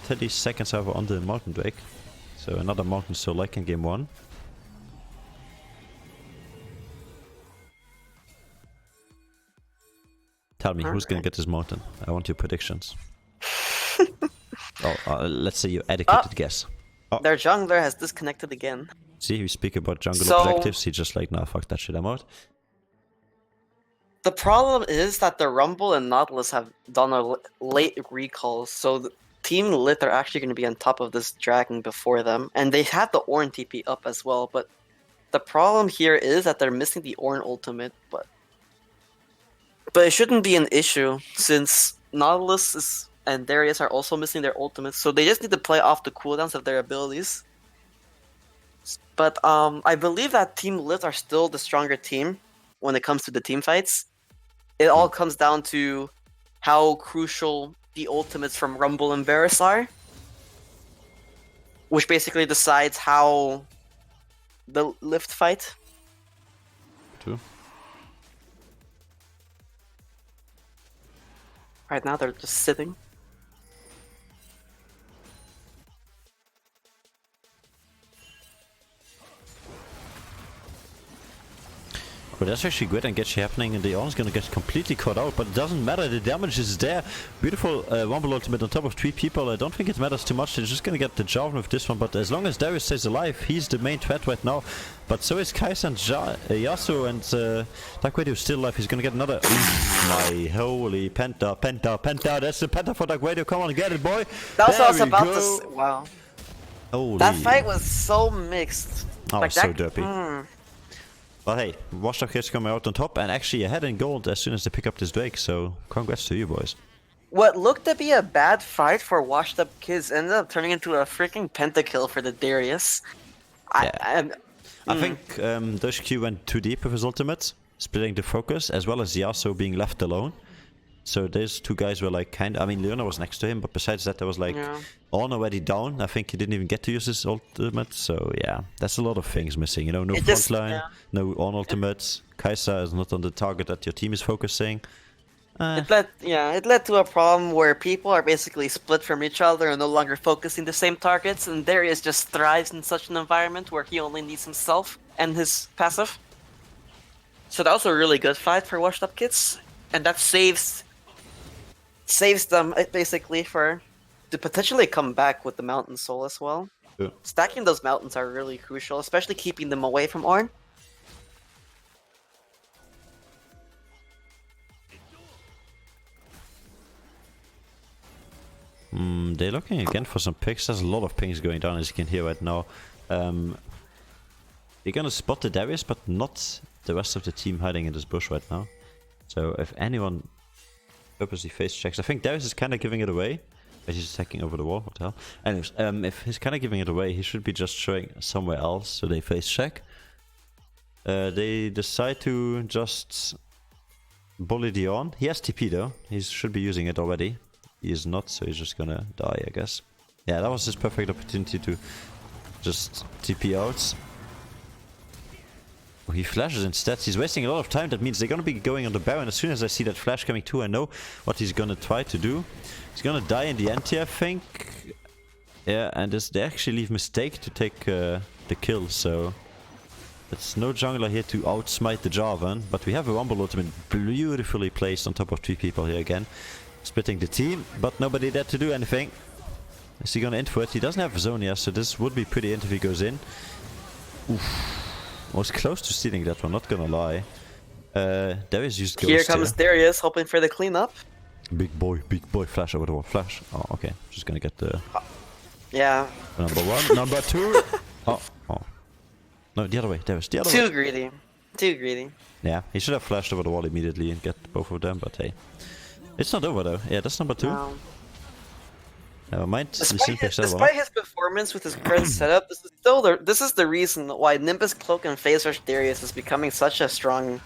30 seconds over on the Mountain Drake, so another Mountain Soul like in game 1. Tell me, who's gonna get this Mountain? I want your predictions. Let's say your educated guess. Their jungler has disconnected again. See, we speak about jungle objectives, he's just like, nah, fuck that shit, I'm out. The problem is that the Rumble and Nautilus have done a late recall, so the Team Lit are actually going to be on top of this dragon before them, and they have the Ornn TP up as well, but the problem here is that they're missing the Ornn ultimate, but it shouldn't be an issue, since Nautilus and Darius are also missing their ultimates, so they just need to play off the cooldowns of their abilities. But I believe that Team Lit are still the stronger team when it comes to the team fights. It all comes down to how crucial the ultimates from Rumble and Varus are, which basically decides how the lift fight. True. Right now they're just sitting. But that's actually good and gets happening, and the Ornn's gonna get completely caught out, but it doesn't matter, the damage is there. Beautiful Wumble ultimate on top of 3 people. I don't think it matters too much, they're just gonna get the Jarvan with this one, but as long as Darius stays alive, he's the main threat right now. But so is Kai'Sa and Yasuo, and Dark Radio is still alive, he's gonna get another... my holy Penta, that's the Penta for Dark Radio, come on, get it boy! That's what I was about to say, wow. Holy. That fight was so mixed. Oh, like so derpy. But hey, WashedUpKids coming out on top and actually ahead in gold as soon as they pick up this Drake, so congrats to you boys. What looked to be a bad fight for WashedUpKids ended up turning into a freaking pentakill for the Darius. I think Q went too deep with his ultimate, splitting the focus, as well as Yasuo being left alone. So those two guys were like I mean, Leona was next to him, but besides that there was like Ornn already down. I think he didn't even get to use his ultimate, so yeah, that's a lot of things missing, you know, no frontline, no Ornn ultimates, Kai'Sa is not on the target that your team is focusing. It led to a problem where people are basically split from each other and no longer focusing the same targets, and Darius just thrives in such an environment where he only needs himself and his passive. So that was a really good fight for WashedUpKids, and that saves them basically to potentially come back with the Mountain Soul as well. Yeah. Stacking those mountains are really crucial, especially keeping them away from Ornn. They're looking again for some picks. There's a lot of pings going down as you can hear right now. You're gonna spot the Darius, but not the rest of the team hiding in this bush right now. So if anyone purposely face checks, I think Darius is kind of giving it away. But he's attacking over the wall, what the hell. Anyways, if he's kind of giving it away, he should be just showing somewhere else, so they face check. They decide to just bully the Ornn. He has TP though, he should be using it already. He is not, so he's just gonna die, I guess. Yeah, that was his perfect opportunity to just TP out. Oh, he flashes instead. He's wasting a lot of time. That means they're gonna be going on the Baron. As soon as I see that flash coming too, I know what he's gonna try to do. He's gonna die in the anti, I think. Yeah, and they actually leave Mistake to take the kill, so... It's no jungler here to outsmite the Jarvan, but we have a Rumble ultimate beautifully placed on top of 3 people here again. Splitting the team, but nobody there to do anything. Is he gonna int for it? He doesn't have a zone yet, so this would be pretty int if he goes in. Oof. Was close to stealing that one, not gonna lie. Darius used Ghost Here comes Darius, hoping for the cleanup. Big boy, flash over the wall, flash. Oh, okay. Just gonna get the... Yeah. Number 1, number 2. Oh. No, the other way, Darius, the other way. Too greedy. Yeah, he should have flashed over the wall immediately and get both of them, but hey. It's not over though. Yeah, that's number 2. No. Never mind. Despite his performance with his current setup, this is the reason why Nimbus Cloak and Phase Rush Darius is becoming such a strong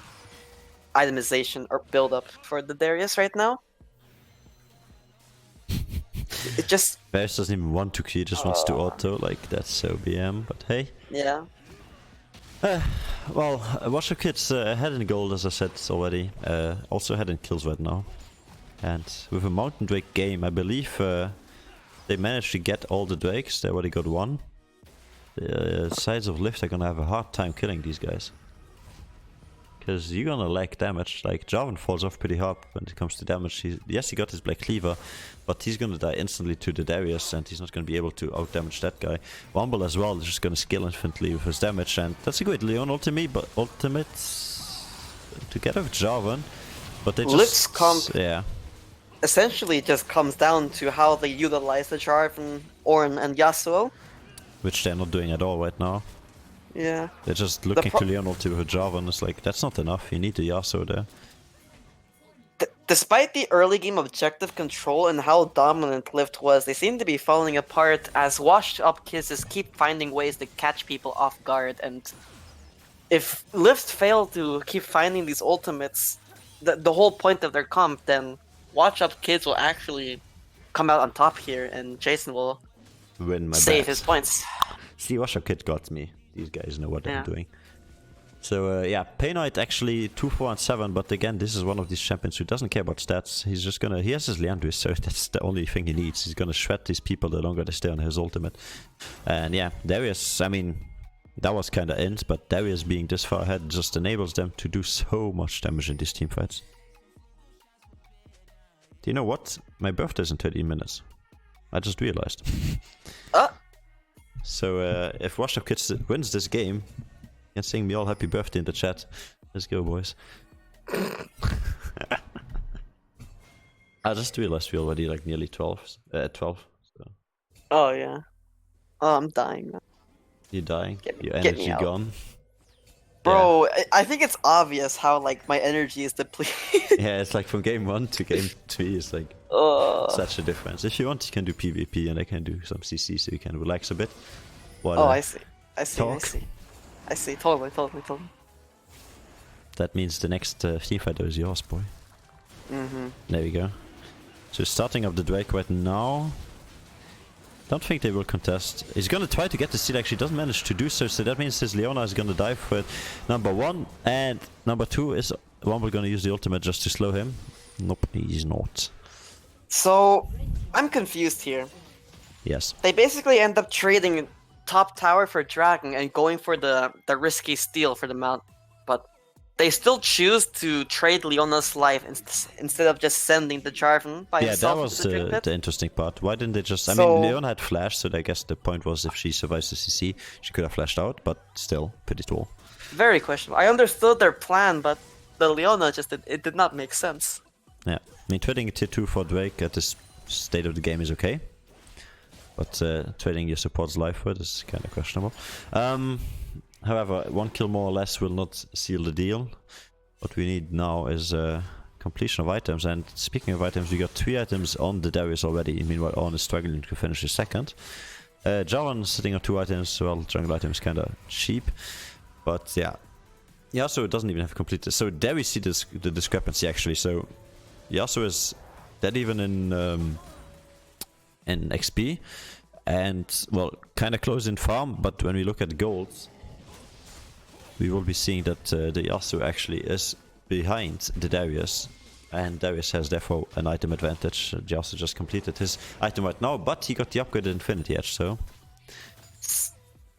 itemization or build-up for the Darius right now. It just... Bears doesn't even want to, he just wants to auto, like that's so BM, but hey. Yeah. Well, WashedUpKids ahead in gold, as I said already. Also ahead in kills right now. And with a Mountain Drake game, I believe they managed to get all the Drakes. They already got 1. The sides of LYVT are gonna have a hard time killing these guys. Because you're gonna lack damage. Like, Jarvan falls off pretty hard when it comes to damage. Yes, he got his Black Cleaver, but he's gonna die instantly to the Darius, and he's not gonna be able to out-damage that guy. Rumble as well is just gonna skill infinitely with his damage, and that's a great Leon ultimate together with Jarvan. But they just... yeah. Essentially just comes down to how they utilize the Jarvan, Ornn, and Yasuo. Which they're not doing at all right now. Yeah. They're just looking to Leon ulti with Jarvan. It's like, that's not enough. You need the Yasuo there. Despite the early game objective control and how dominant LYVT was, they seem to be falling apart as WashedUpKids just keep finding ways to catch people off guard. And if LYVT fail to keep finding these ultimates, the whole point of their comp, then WashedUpKids will actually come out on top here, and Jason will save his points. See, WashedUpKids got me. These guys know what they're doing. So yeah, Payknight actually 2, 4, and 7, but again, this is one of these champions who doesn't care about stats. He's just gonna... He has his Leandris, so that's the only thing he needs. He's gonna shred these people the longer they stay on his ultimate. And yeah, Darius, I mean, that was kinda int, but Darius being this far ahead just enables them to do so much damage in these teamfights. Do you know what? My birthday's in 13 minutes. I just realized. So if WashedUpKids wins this game, you can sing me all happy birthday in the chat. Let's go, boys. I just realized we're already like nearly 12. So. Oh yeah. Oh, I'm dying now. You're dying? Your energy gone? Bro, yeah. I think it's obvious how like my energy is depleted. Yeah, it's like from game 1 to game 3, it's like such a difference. If you want, you can do PvP and I can do some CC so you can relax a bit. While, I see. Talk. I see. Totally. That means the next teamfighter is yours, boy. There we go. So starting up the Drake right now. Don't think they will contest. He's gonna try to get the steal, actually doesn't manage to do so, so that means his Leona is gonna die for it. Number 1, and number 2 is Rumble gonna use the ultimate just to slow him. Nope, he's not. So, I'm confused here. Yes. They basically end up trading top tower for Dragon and going for the risky steal for the mount, but they still choose to trade Leona's life instead of just sending the Jarvan by himself. Yeah, that was the interesting part. Why didn't they just... I mean, Leona had flash, so I guess the point was if she survives the CC, she could have flashed out, but still, pretty tall. Very questionable. I understood their plan, but the Leona just... It did not make sense. Yeah, I mean, trading a tier 2 for Drake at this state of the game is okay. But trading your support's life for it is kind of questionable. However, 1 kill more or less will not seal the deal. What we need now is completion of items. And speaking of items, we got 3 items on the Darius already. Meanwhile, Ornn is struggling to finish his second. Jarvan sitting on 2 items. Well, jungle item is kind of cheap. But yeah. Yasuo doesn't even have completed. So there we see the discrepancy actually. So Yasuo is that even in XP, and well, kind of close in farm. But when we look at golds, we will be seeing that the Yasuo actually is behind the Darius, and Darius has therefore an item advantage. Yasuo just completed his item right now, but he got the upgraded Infinity Edge, so.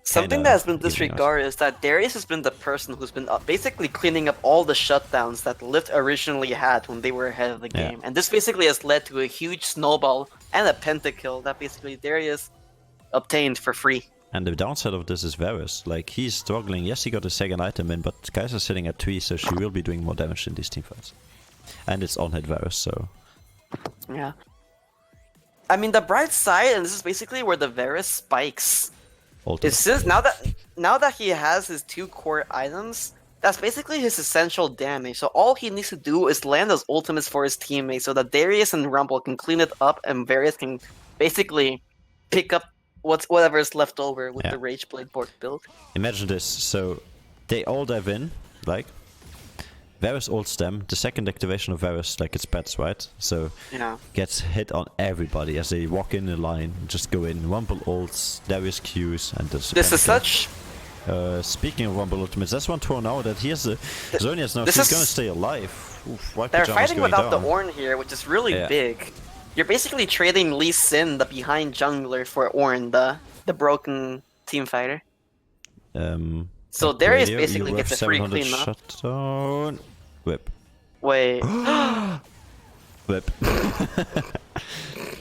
Something that has been disregarded is that Darius has been the person who's been basically cleaning up all the shutdowns that LYVT originally had when they were ahead of the game. And this basically has led to a huge snowball and a pentakill that basically Darius obtained for free. And the downside of this is Varus. Like, he's struggling. Yes, he got a second item in, but Kai'Sa's sitting at 3, so she will be doing more damage in these teamfights. And it's on-hit Varus, so... Yeah. I mean, the bright side, and this is basically where the Varus spikes, is since now that he has his 2 core items, that's basically his essential damage. So all he needs to do is land those ultimates for his teammates so that Darius and Rumble can clean it up and Varus can basically pick up whatever is left over with the Rageblade board build. Imagine this, so they all dive in, like, Varus ults them, the second activation of Varus, like it's pets, right? So, gets hit on everybody as they walk in a line, just go in, Rumble ults, Darius Qs, and this is such... speaking of Rumble ultimates, that's one turn now that he has the... Zonia's now, he's gonna stay alive. Oof, they're fighting without the Ornn here, which is really big. You're basically trading Lee Sin, the behind jungler, for Ornn, the broken team fighter. So Darius basically gets a free cleanup. Shutdown. Whip. Wait. Whip.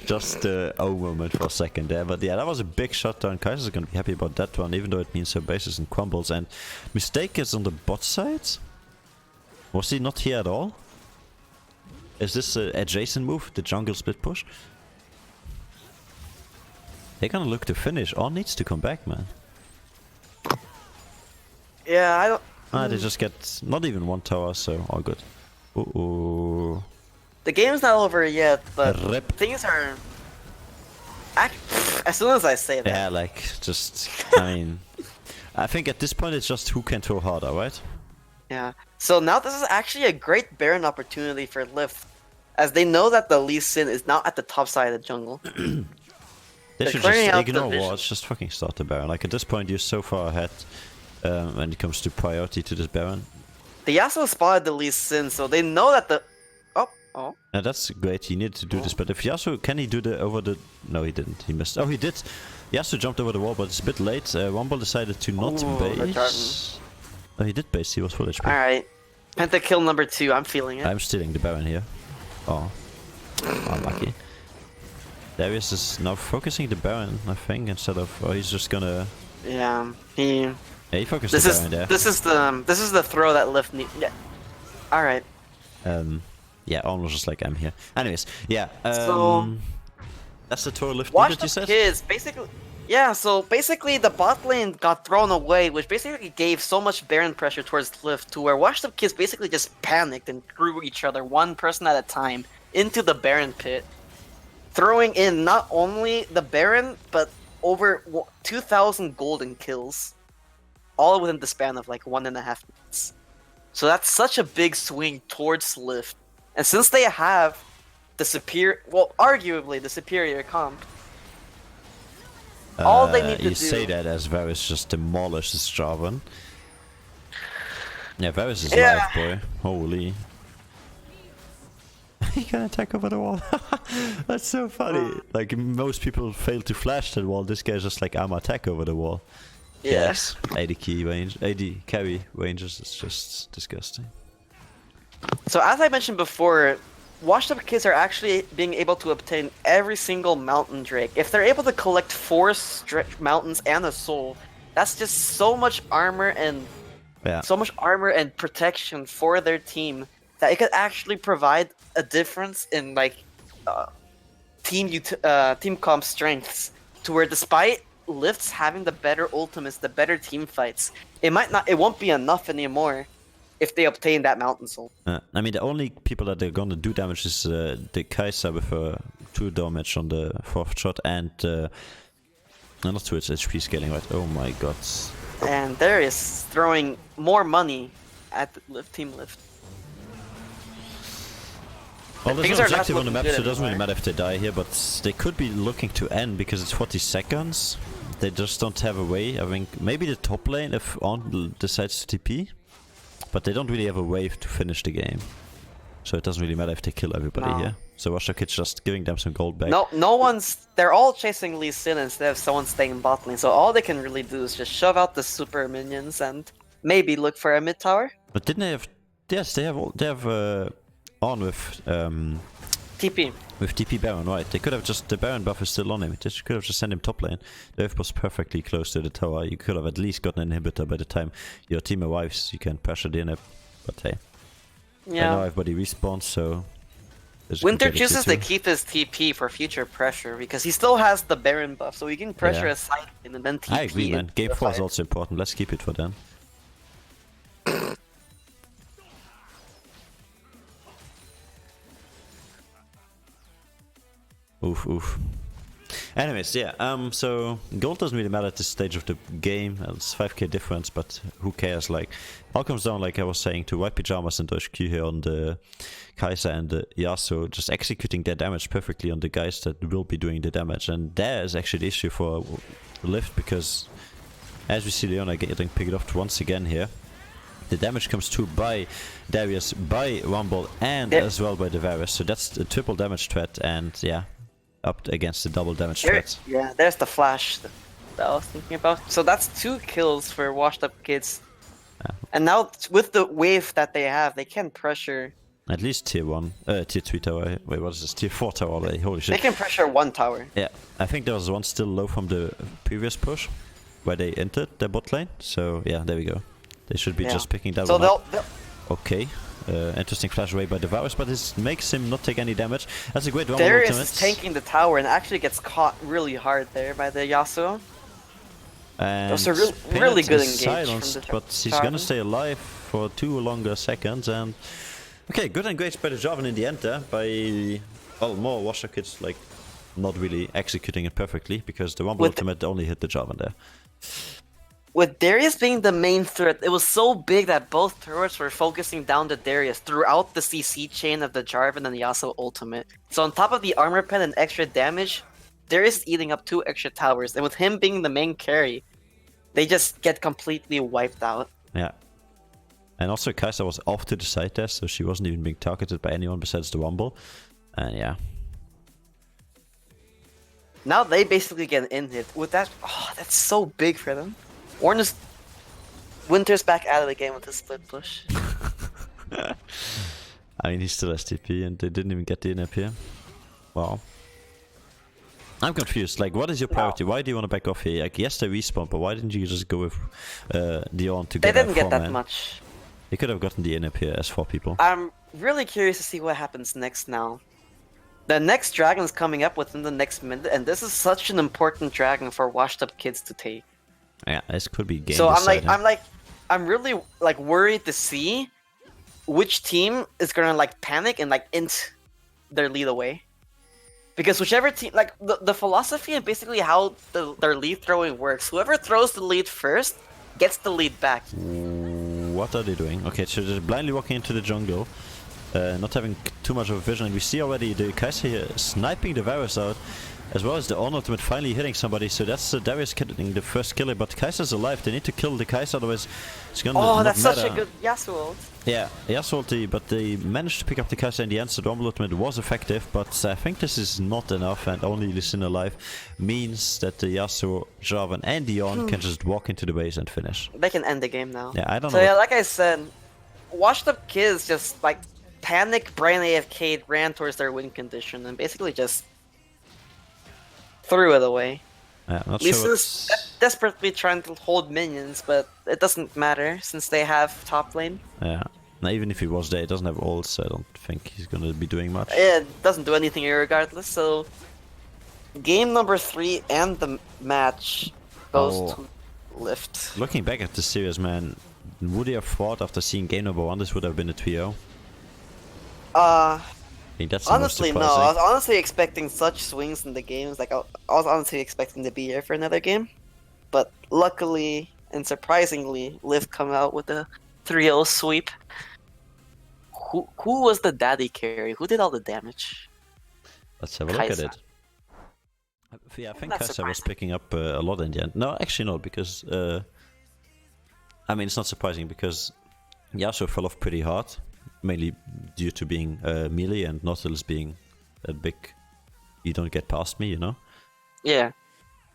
Just a moment for a second there, but yeah, that was a big shutdown. Kai'Sa's gonna be happy about that one, even though it means her bases and crumbles. And Mistake is on the bot side. Was he not here at all? Is this an adjacent move, the jungle split push? They're gonna look to finish. Ornn needs to come back, man. Yeah, I don't... they just get not even 1 tower, so all good. Ooh. The game's not over yet, but Rip. things are... As soon as I say that. Yeah, like, just... I mean... I think at this point it's just who can throw harder, right? Yeah. So now this is actually a great Baron opportunity for LYVT, as they know that the Lee Sin is not at the top side of the jungle. They should just ignore wards, just fucking start the Baron. Like, at this point you're so far ahead when it comes to priority to this Baron. The Yasuo spotted the Lee Sin, so they know that the... Oh. Now that's great, he needed to do this, but if Yasuo, can he do the over the... No, he didn't, he missed. Oh, he did! Yasuo jumped over the wall, but it's a bit late. Rumble decided to not base. Oh, he did base, he was full HP. Alright. Pentakill number 2, I'm feeling it. I'm stealing the Baron here. Oh. Unlucky. Darius is now focusing the Baron, I think, instead of... Oh, he's just gonna... Yeah, he focused the Baron there. This is the throw that LYVT need. Yeah. Alright. Yeah, almost just like I'm here. Anyways, yeah. So that's the total LYVT needed, you said? WashedUpKids, basically... Yeah, so basically the bot lane got thrown away, which basically gave so much Baron pressure towards LYVT to where WashedUpKids basically just panicked and threw each other, one person at a time, into the Baron pit. Throwing in not only the Baron, but over 2,000 golden kills. All within the span of like 1.5 minutes. So that's such a big swing towards LYVT. And since they have the arguably the superior comp, all they need to do... You say that as Varus just demolishes Jarvan. Yeah, Varus is live, boy. Holy. He can attack over the wall. That's so funny. Like, most people fail to flash that wall. This guy's just like, I'm attack over the wall. Yes. 80 carry ranges is just disgusting. So as I mentioned before, WashedUpKids are actually being able to obtain every single mountain drake. If they're able to collect 4 mountains and a soul, that's just so much armor and protection for their team that it could actually provide a difference in like team comp strengths. To where despite LYVT's having the better ultimates, the better team fights, it won't be enough anymore if they obtain that mountain soul. I mean, the only people that are gonna do damage is the Kai'Sa with 2 damage on the 4th shot and not 2, it's HP scaling, right? Oh my god. And there is throwing more money at Team LYVT. Well, there's Things no are not objective on the map, looking so good it doesn't really anymore. matter if they die here, but they could be looking to end because it's 40 seconds. They just don't have a way. I think maybe the top lane if On decides to TP, but they don't really have a wave to finish the game. So it doesn't really matter if they kill everybody No. here. So WashedUpKids just giving them some gold back. No one's. They're all chasing Lee Sin instead of someone staying bot lane. So all they can really do is just shove out the super minions and maybe look for a mid tower. But didn't they have? Yes, they have. They have On with TP. with TP Baron, right? They could have just the Baron buff is still on him. They could have just sent him top lane. The wave was perfectly close to the tower. You could have at least gotten an inhibitor by the time your team arrives. You can pressure the inhib. But hey, I know Yeah. everybody respawns, so. Winter chooses to keep his TP for future pressure because he still has the Baron buff, so he can pressure Yeah. a side lane and then TP. I agree, man. into Game the 4 is fight. also important. Let's keep it for them. Oof, oof. Anyways, yeah, so gold doesn't really matter at this stage of the game. It's 5k difference, but who cares? Like, all comes down, like I was saying, to White Pyjamas and HQ here on the Kai'Sa and the Yasuo, just executing their damage perfectly on the guys that will be doing the damage. And there is actually the issue for LYVT, because as we see Leona getting picked off once again here, the damage comes through by Darius, by Rumble, and Yep. as well by the Varus. So that's the triple damage threat, and yeah, up against the double damage There- threat. yeah, there's the flash that I was thinking about. So that's 2 kills for WashedUpKids. Yeah. And now with the wave that they have, they can pressure. At least tier 1, tier 3 tower. Wait, what is this? Tier 4 tower already. Holy They shit. can pressure 1 tower. Yeah, I think there was one still low from the previous push, where they entered the bot lane. So yeah, there we go. They should be Yeah. just picking that So one up. they'll Okay. Interesting flash away by the Varus, but this makes him not take any damage. That's a great Rumble Darius ultimate. is tanking the tower and actually gets caught really hard there by the Yasuo. And was a really Peanut good is engage from silenced, the but he's Jarvan. gonna stay alive for 2 longer seconds. And okay, good engage by the Jarvan in the end there. By well, more WashedUpKids like not really executing it perfectly because the Rumble With the- ultimate only hit the Jarvan there. With Darius being the main threat, it was so big that both turrets were focusing down the Darius throughout the CC chain of the Jarvan and the Yasuo ultimate. So on top of the armor pen and extra damage, Darius is eating up 2 extra towers, and with him being the main carry, they just get completely wiped out. Yeah. And also Kai'Sa was off to the side there, so she wasn't even being targeted by anyone besides the Rumble. And yeah. Now they basically get in hit. With that, oh, that's so big for them. Warner's Winter's back out of the game with his split push. I mean, he still has TP and they didn't even get the in-app here. Wow. I'm confused. Like, what is your priority? Why do you want to back off here? Like, yes, they respawn, but why didn't you just go with Dion to They get didn't a get that 4-man? much. They could have gotten the in-app here as 4 people. I'm really curious to see what happens next now. The next dragon's coming up within the next minute, and this is such an important dragon for WashedUpKids to take. Yeah, this could be game So deciding. I'm really like worried to see which team is gonna like panic and like int their lead away. Because whichever team, like the philosophy and basically how their lead throwing works, whoever throws the lead first gets the lead back. What are they doing? Okay, so they're blindly walking into the jungle, not having too much of a vision. And we see already the Kai'Sa here sniping the Varus out, as well as the On ultimate finally hitting somebody. So that's Darius getting the first killer, but Kai'Sa's alive. They need to kill the Kai'Sa, otherwise it's gonna Oh, not that's matter. such a good Yasuo ult. Yeah, Yasuo ulti, but they managed to pick up the Kai'Sa in the end, so the Rumble ultimate was effective, but I think this is not enough, and only Lysina alive means that the Yasuo, Jarvan, and Dion can just walk into the base and finish. They can end the game now. Yeah, I don't So know. yeah, like I said, WashedUpKids just like panic, brain AFK, ran towards their win condition, and basically just threw it away. Yeah, not sure Lisa's what's... desperately trying to hold minions, but it doesn't matter since they have top lane. Yeah. Now, even if he was there, he doesn't have ults, so I don't think he's gonna be doing much. It doesn't do anything regardless, so game number 3 and the match goes Oh. to LYVT. Looking back at the series, man, would you have thought after seeing game number 1 this would have been a 3-0? I think that's the most Honestly, no. surprising. I was honestly expecting such swings in the games. Like, I was honestly expecting to be here for another game. But luckily and surprisingly, LYVT come out with a 3-0 sweep. Who was the daddy carry? Who did all the damage? Let's have a look at Kai'Sa. it. Yeah, I think Not Kai'Sa was surprising. picking up a lot in the end. No, actually not, because I mean, it's not surprising because Yasuo fell off pretty hard, mainly due to being melee and Nautilus being a big. You don't get past me, you know. Yeah.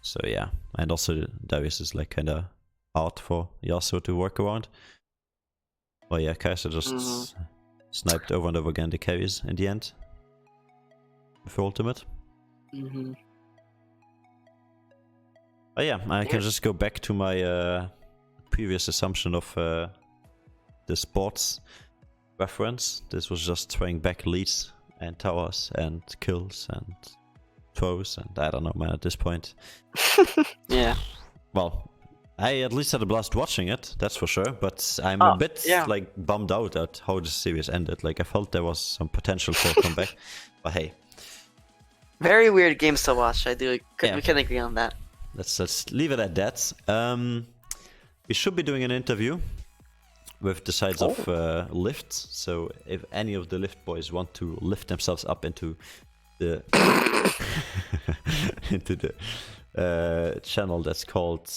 So yeah, and also Darius is like kind of hard for Yasuo to work around. Oh yeah, Kai'Sa just sniped over and over again the carries in the end. For ultimate. Mm-hmm. Oh yeah, I can just go back to my previous assumption of the sports reference. This was just throwing back leads and towers and kills and throws and I don't know, man, at this point. Yeah. Well, I at least had a blast watching it, that's for sure, but I'm a bit like bummed out at how the series ended. Like I felt there was some potential for a comeback, but hey. Very weird games to watch. We Yeah. can agree on that. Let's leave it at that. We should be doing an interview with the sides of LYVT. So if any of the LYVT boys want to lift themselves up into the into the channel that's called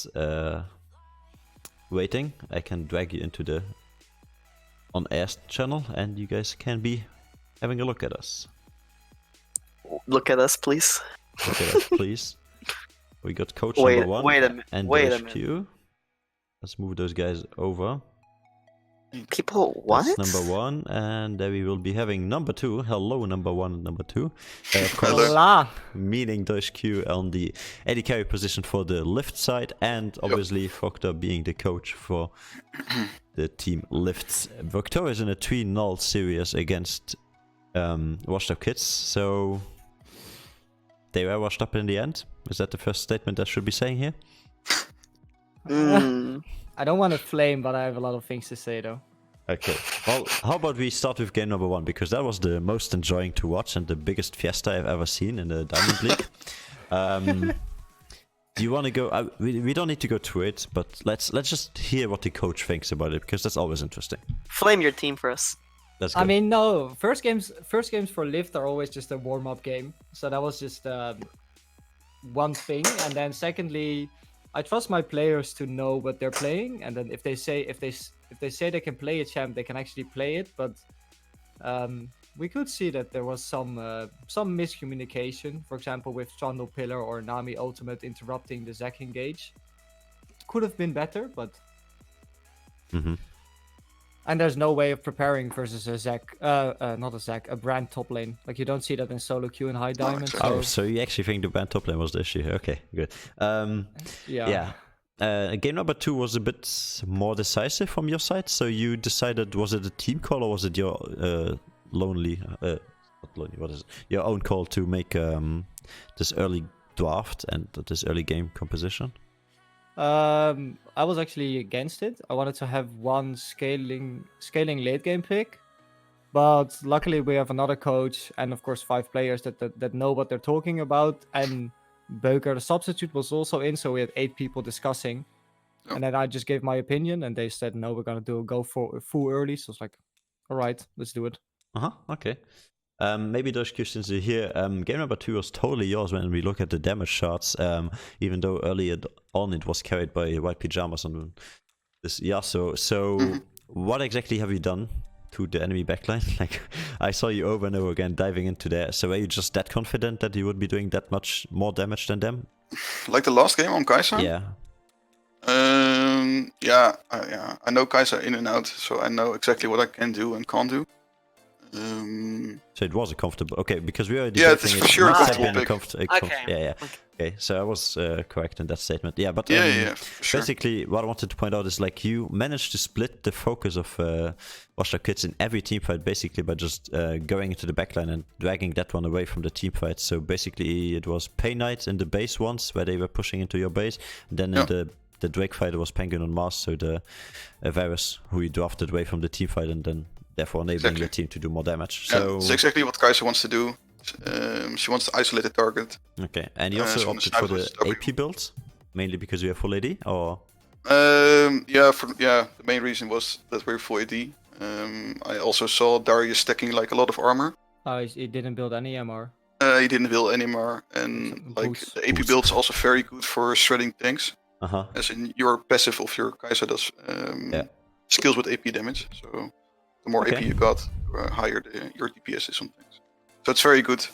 Waiting, I can drag you into the on-air channel, and you guys can be having a look at us. Look at us, please. Look at us, please. We got coach number 1 Wait a minute. and Wait a HQ. minute. Let's move those guys over. People, what? That's number 1, and there we will be having number 2. Hello, number 1 and number 2. Of course, Hola. meaning HQ on the AD carry position for the LYVT side, and obviously Proctor being the coach for the team LYVT. Proctor is in a 3-0 series against WashedUpKids, so they were washed up in the end. Is that the first statement I should be saying here? I don't want to flame, but I have a lot of things to say though. Okay, well, how about we start with game number 1, because that was the most enjoying to watch and the biggest fiesta I've ever seen in the Diamond League. Do you want to go? We don't need to go through it, but let's just hear what the coach thinks about it, because that's always interesting. Flame your team for us. Let's go. I mean, no, first games for LYVT are always just a warm-up game, so that was just one thing. And then secondly, I trust my players to know what they're playing, and then if they say they can play a champ, they can actually play it. But we could see that there was some miscommunication, for example, with Trundle Pillar or Nami Ultimate interrupting the Zac engage. Could have been better, but. And there's no way of preparing versus a Zac, a Brand top lane. Like, you don't see that in solo queue and high diamond. Oh, so you actually think the Brand top lane was the issue? Okay, good. Yeah. Game number 2 was a bit more decisive from your side. So you decided, was it a team call or was it your your own call to make this early draft and this early game composition? I was actually against it. I wanted to have one scaling late game pick, but luckily we have another coach and of course 5 players that know what they're talking about. And Beuker, the substitute, was also in, so we had 8 people discussing. Oh. And then I just gave my opinion, and they said no, we're gonna go for full early. So it's like, all right, let's do it. Okay. Maybe those questions you hear. Game number 2 was totally yours when we look at the damage charts. Even though earlier on it was carried by White Pyjamas on this Yasuo. So what exactly have you done to the enemy backline? Like, I saw you over and over again diving into there. So are you just that confident that you would be doing that much more damage than them? Like the last game on Kai'Sa? Yeah. I know Kai'Sa in and out, so I know exactly what I can do and can't do. So it was a comfortable. Okay, because we already. Yeah, it's for sure a comfortable pick. Okay. Okay, so I was correct in that statement. Yeah, but for sure. basically, what I wanted to point out is like you managed to split the focus of WashedUpKids in every team fight, basically by just going into the backline and dragging that one away from the team fight. So basically, it was Pain Knight in the base ones where they were pushing into your base, and then in the Drake fight it was Penguin on Mars, so the virus who you drafted away from the team fight, and then therefore enabling your team to do more damage. So that's exactly what Kai'Sa wants to do. She wants to isolate the target. Okay, and you also opted for the AP build, mainly because you have full AD, or? The main reason was that we're full AD. I also saw Darius stacking like a lot of armor. Oh, he didn't build any MR. He didn't build any more, and Some like boots. the AP Boots. build is also very good for shredding tanks. Uh-huh. As in your passive of your Kai'Sa does Yeah. skills with AP damage. So the more AP Okay. you got, higher your DPS is on things. So it's very good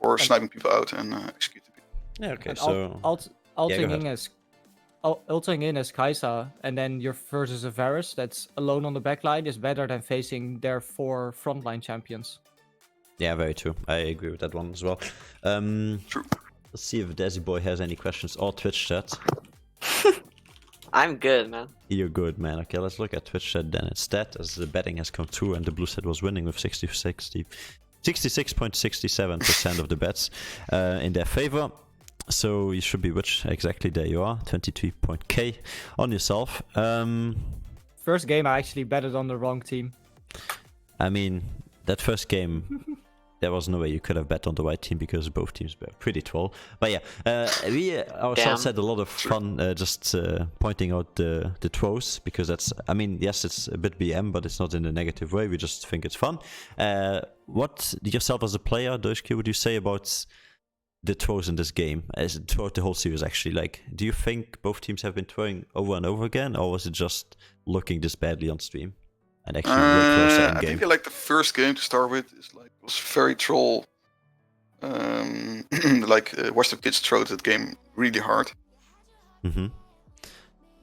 for sniping people out and executing people. Yeah, okay, And so... ulting ahead. in as ulting in as Kai'Sa, and then you're versus a Varus that's alone on the backline is better than facing their 4 frontline champions. Yeah, very true. I agree with that one as well. True. Let's see if Desi Boy has any questions or Twitch chat. I'm good, man. You're good, man. Okay, let's look at Twitch chat then instead, as the betting has come through and the blue set was winning with 66.67% of the bets in their favor. So you should be which exactly? There you are, 23.k on yourself. First game I actually betted on the wrong team. I mean, that first game, there was no way you could have bet on the right team because both teams were pretty troll. But yeah, we ourselves had a lot of fun just pointing out the trolls, because that's, I mean, yes, it's a bit BM, but it's not in a negative way. We just think it's fun. What yourself as a player, Doshki, would you say about the throws in this game, as throughout the whole series actually? Like, do you think both teams have been throwing over and over again, or was it just looking this badly on stream? And actually way closer in I game. think like the first game to start with was very troll. Like WashedUpKids throwed that game really hard. Mm-hmm.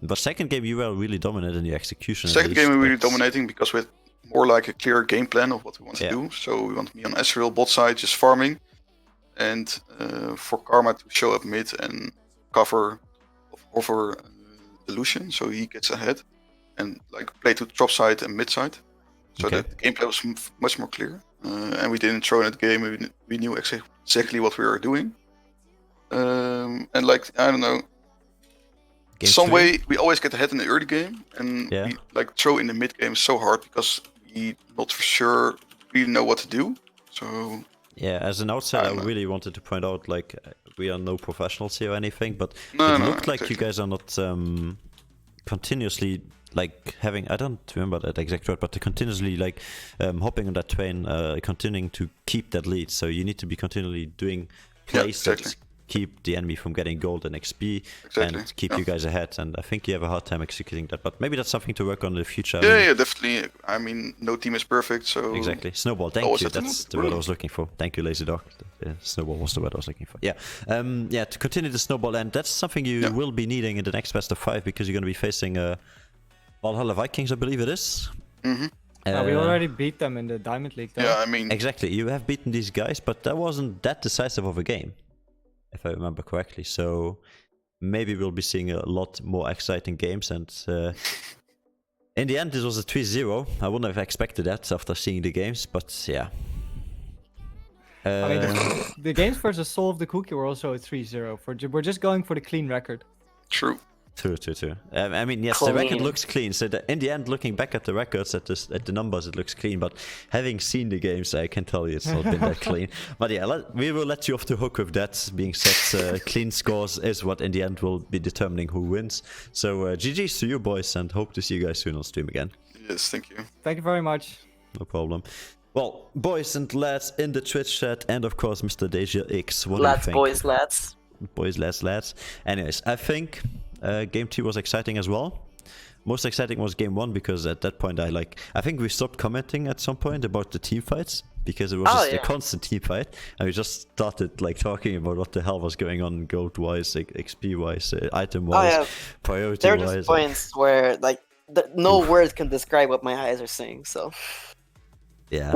But second game you were really dominant in your execution. Second game we were really dominating because we had more like a clear game plan of what we want to do. So we want to be on Ezreal bot side just farming, and for Karma to show up mid and cover Illusion, so he gets ahead, and like play to top side and mid side, so that the gameplay was much more clear. And we didn't throw in that game. We knew exactly what we were doing. And like, I don't know, some way we always get ahead in the early game, and we like throw in the mid game so hard because we not for sure really know what to do. So yeah, as an outsider, I really wanted to point out, like, we are no professionals here or anything, but it looked like you guys are not continuously like having, I don't remember that exact word, but to continuously like hopping on that train, continuing to keep that lead. So you need to be continually doing plays that keep the enemy from getting gold and XP and keep you guys ahead. And I think you have a hard time executing that, but maybe that's something to work on in the future. Yeah, definitely. I mean, no team is perfect, so exactly. Snowball, thank you. That's the word I was looking for. Thank you, Lazy Dog. Snowball was the word I was looking for. Yeah, yeah. To continue the snowball, and that's something you will be needing in the next best of 5, because you're going to be facing Valhalla Vikings, I believe it is. We already beat them in the Diamond League, though. Yeah, I mean, exactly. You have beaten these guys, but that wasn't that decisive of a game, if I remember correctly. So maybe we'll be seeing a lot more exciting games. And in the end, this was a 3-0. I wouldn't have expected that after seeing the games, but yeah. I mean, the games versus Soul of the Cookie were also a 3-0. We're just going for the clean record. True. True. I mean, yes, the record looks clean. So in the end, looking back at the records, at the numbers, it looks clean. But having seen the games, I can tell you it's not been that clean. But yeah, we will let you off the hook with that. Being said, clean scores is what in the end will be determining who wins. So GG's to you, boys, and hope to see you guys soon on stream again. Yes, thank you. Thank you very much. No problem. Well, boys and lads in the Twitch chat, and of course, Mr. Deja X. What do you think? Boys, lads. Boys, lads. Anyways, I think game 2 was exciting as well. Most exciting was game 1, because at that point I think we stopped commenting at some point about the team fights, because it was just a constant team fight, and we just started like talking about what the hell was going on gold wise, XP wise, item wise, priority there are wise. just points where like no words can describe what my eyes are seeing. So yeah,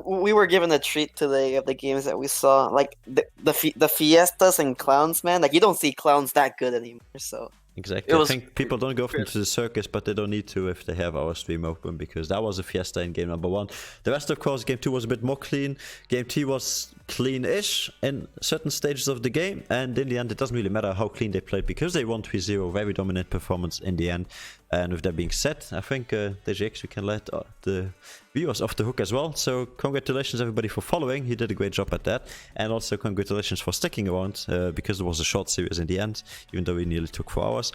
we were given a treat today of the games that we saw, like the fiestas and clowns, man. Like, you don't see clowns that good anymore. So exactly. I think people don't go often to the circus, but they don't need to if they have our stream open, because that was a fiesta in game number 1. The rest, of course, game 2 was a bit more clean. Game 3 was clean-ish in certain stages of the game, and in the end, it doesn't really matter how clean they played, because they won 3-0, very dominant performance in the end. And with that being said, I think DJX, we can let the viewers off the hook as well. So congratulations everybody for following. You did a great job at that. And also congratulations for sticking around, because it was a short series in the end, even though we nearly took 4 hours.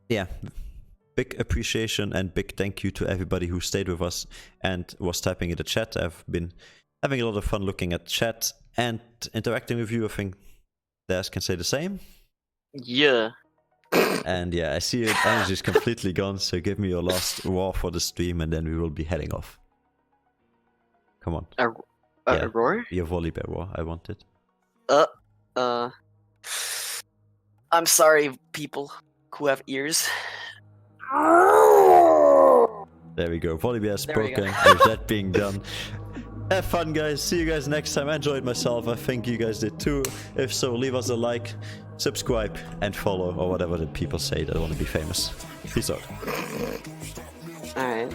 Yeah. big appreciation and big thank you to everybody who stayed with us and was typing in the chat. I've been having a lot of fun looking at chat and interacting with you. I think Daz can say the same. Yeah. And yeah, I see your energy is completely gone, so give me your last roar for the stream and then we will be heading off. Come on. Yeah. Roar? Your volleyball roar, I want it. I'm sorry, people who have ears. There we go. Volleyball is There we go. broken. With that being done. Have fun, guys. See you guys next time. I enjoyed myself. I think you guys did too. If so, leave us a like, subscribe, and follow, or whatever the people say that want to be famous. Peace out. Alright.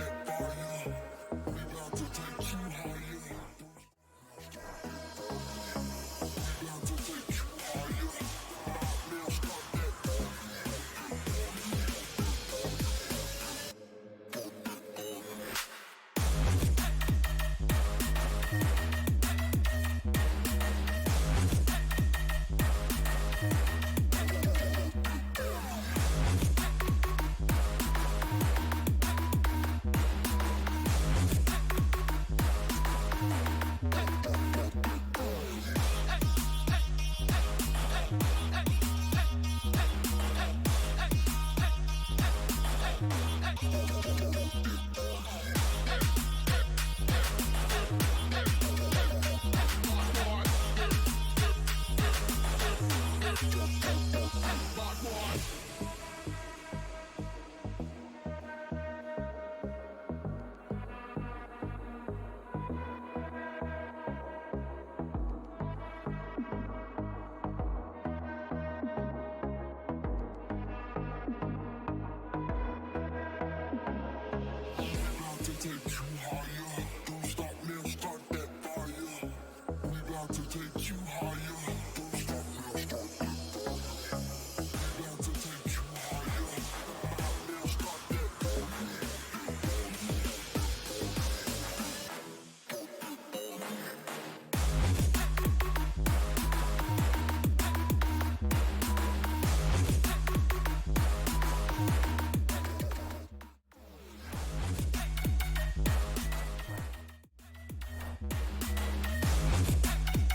Take you higher.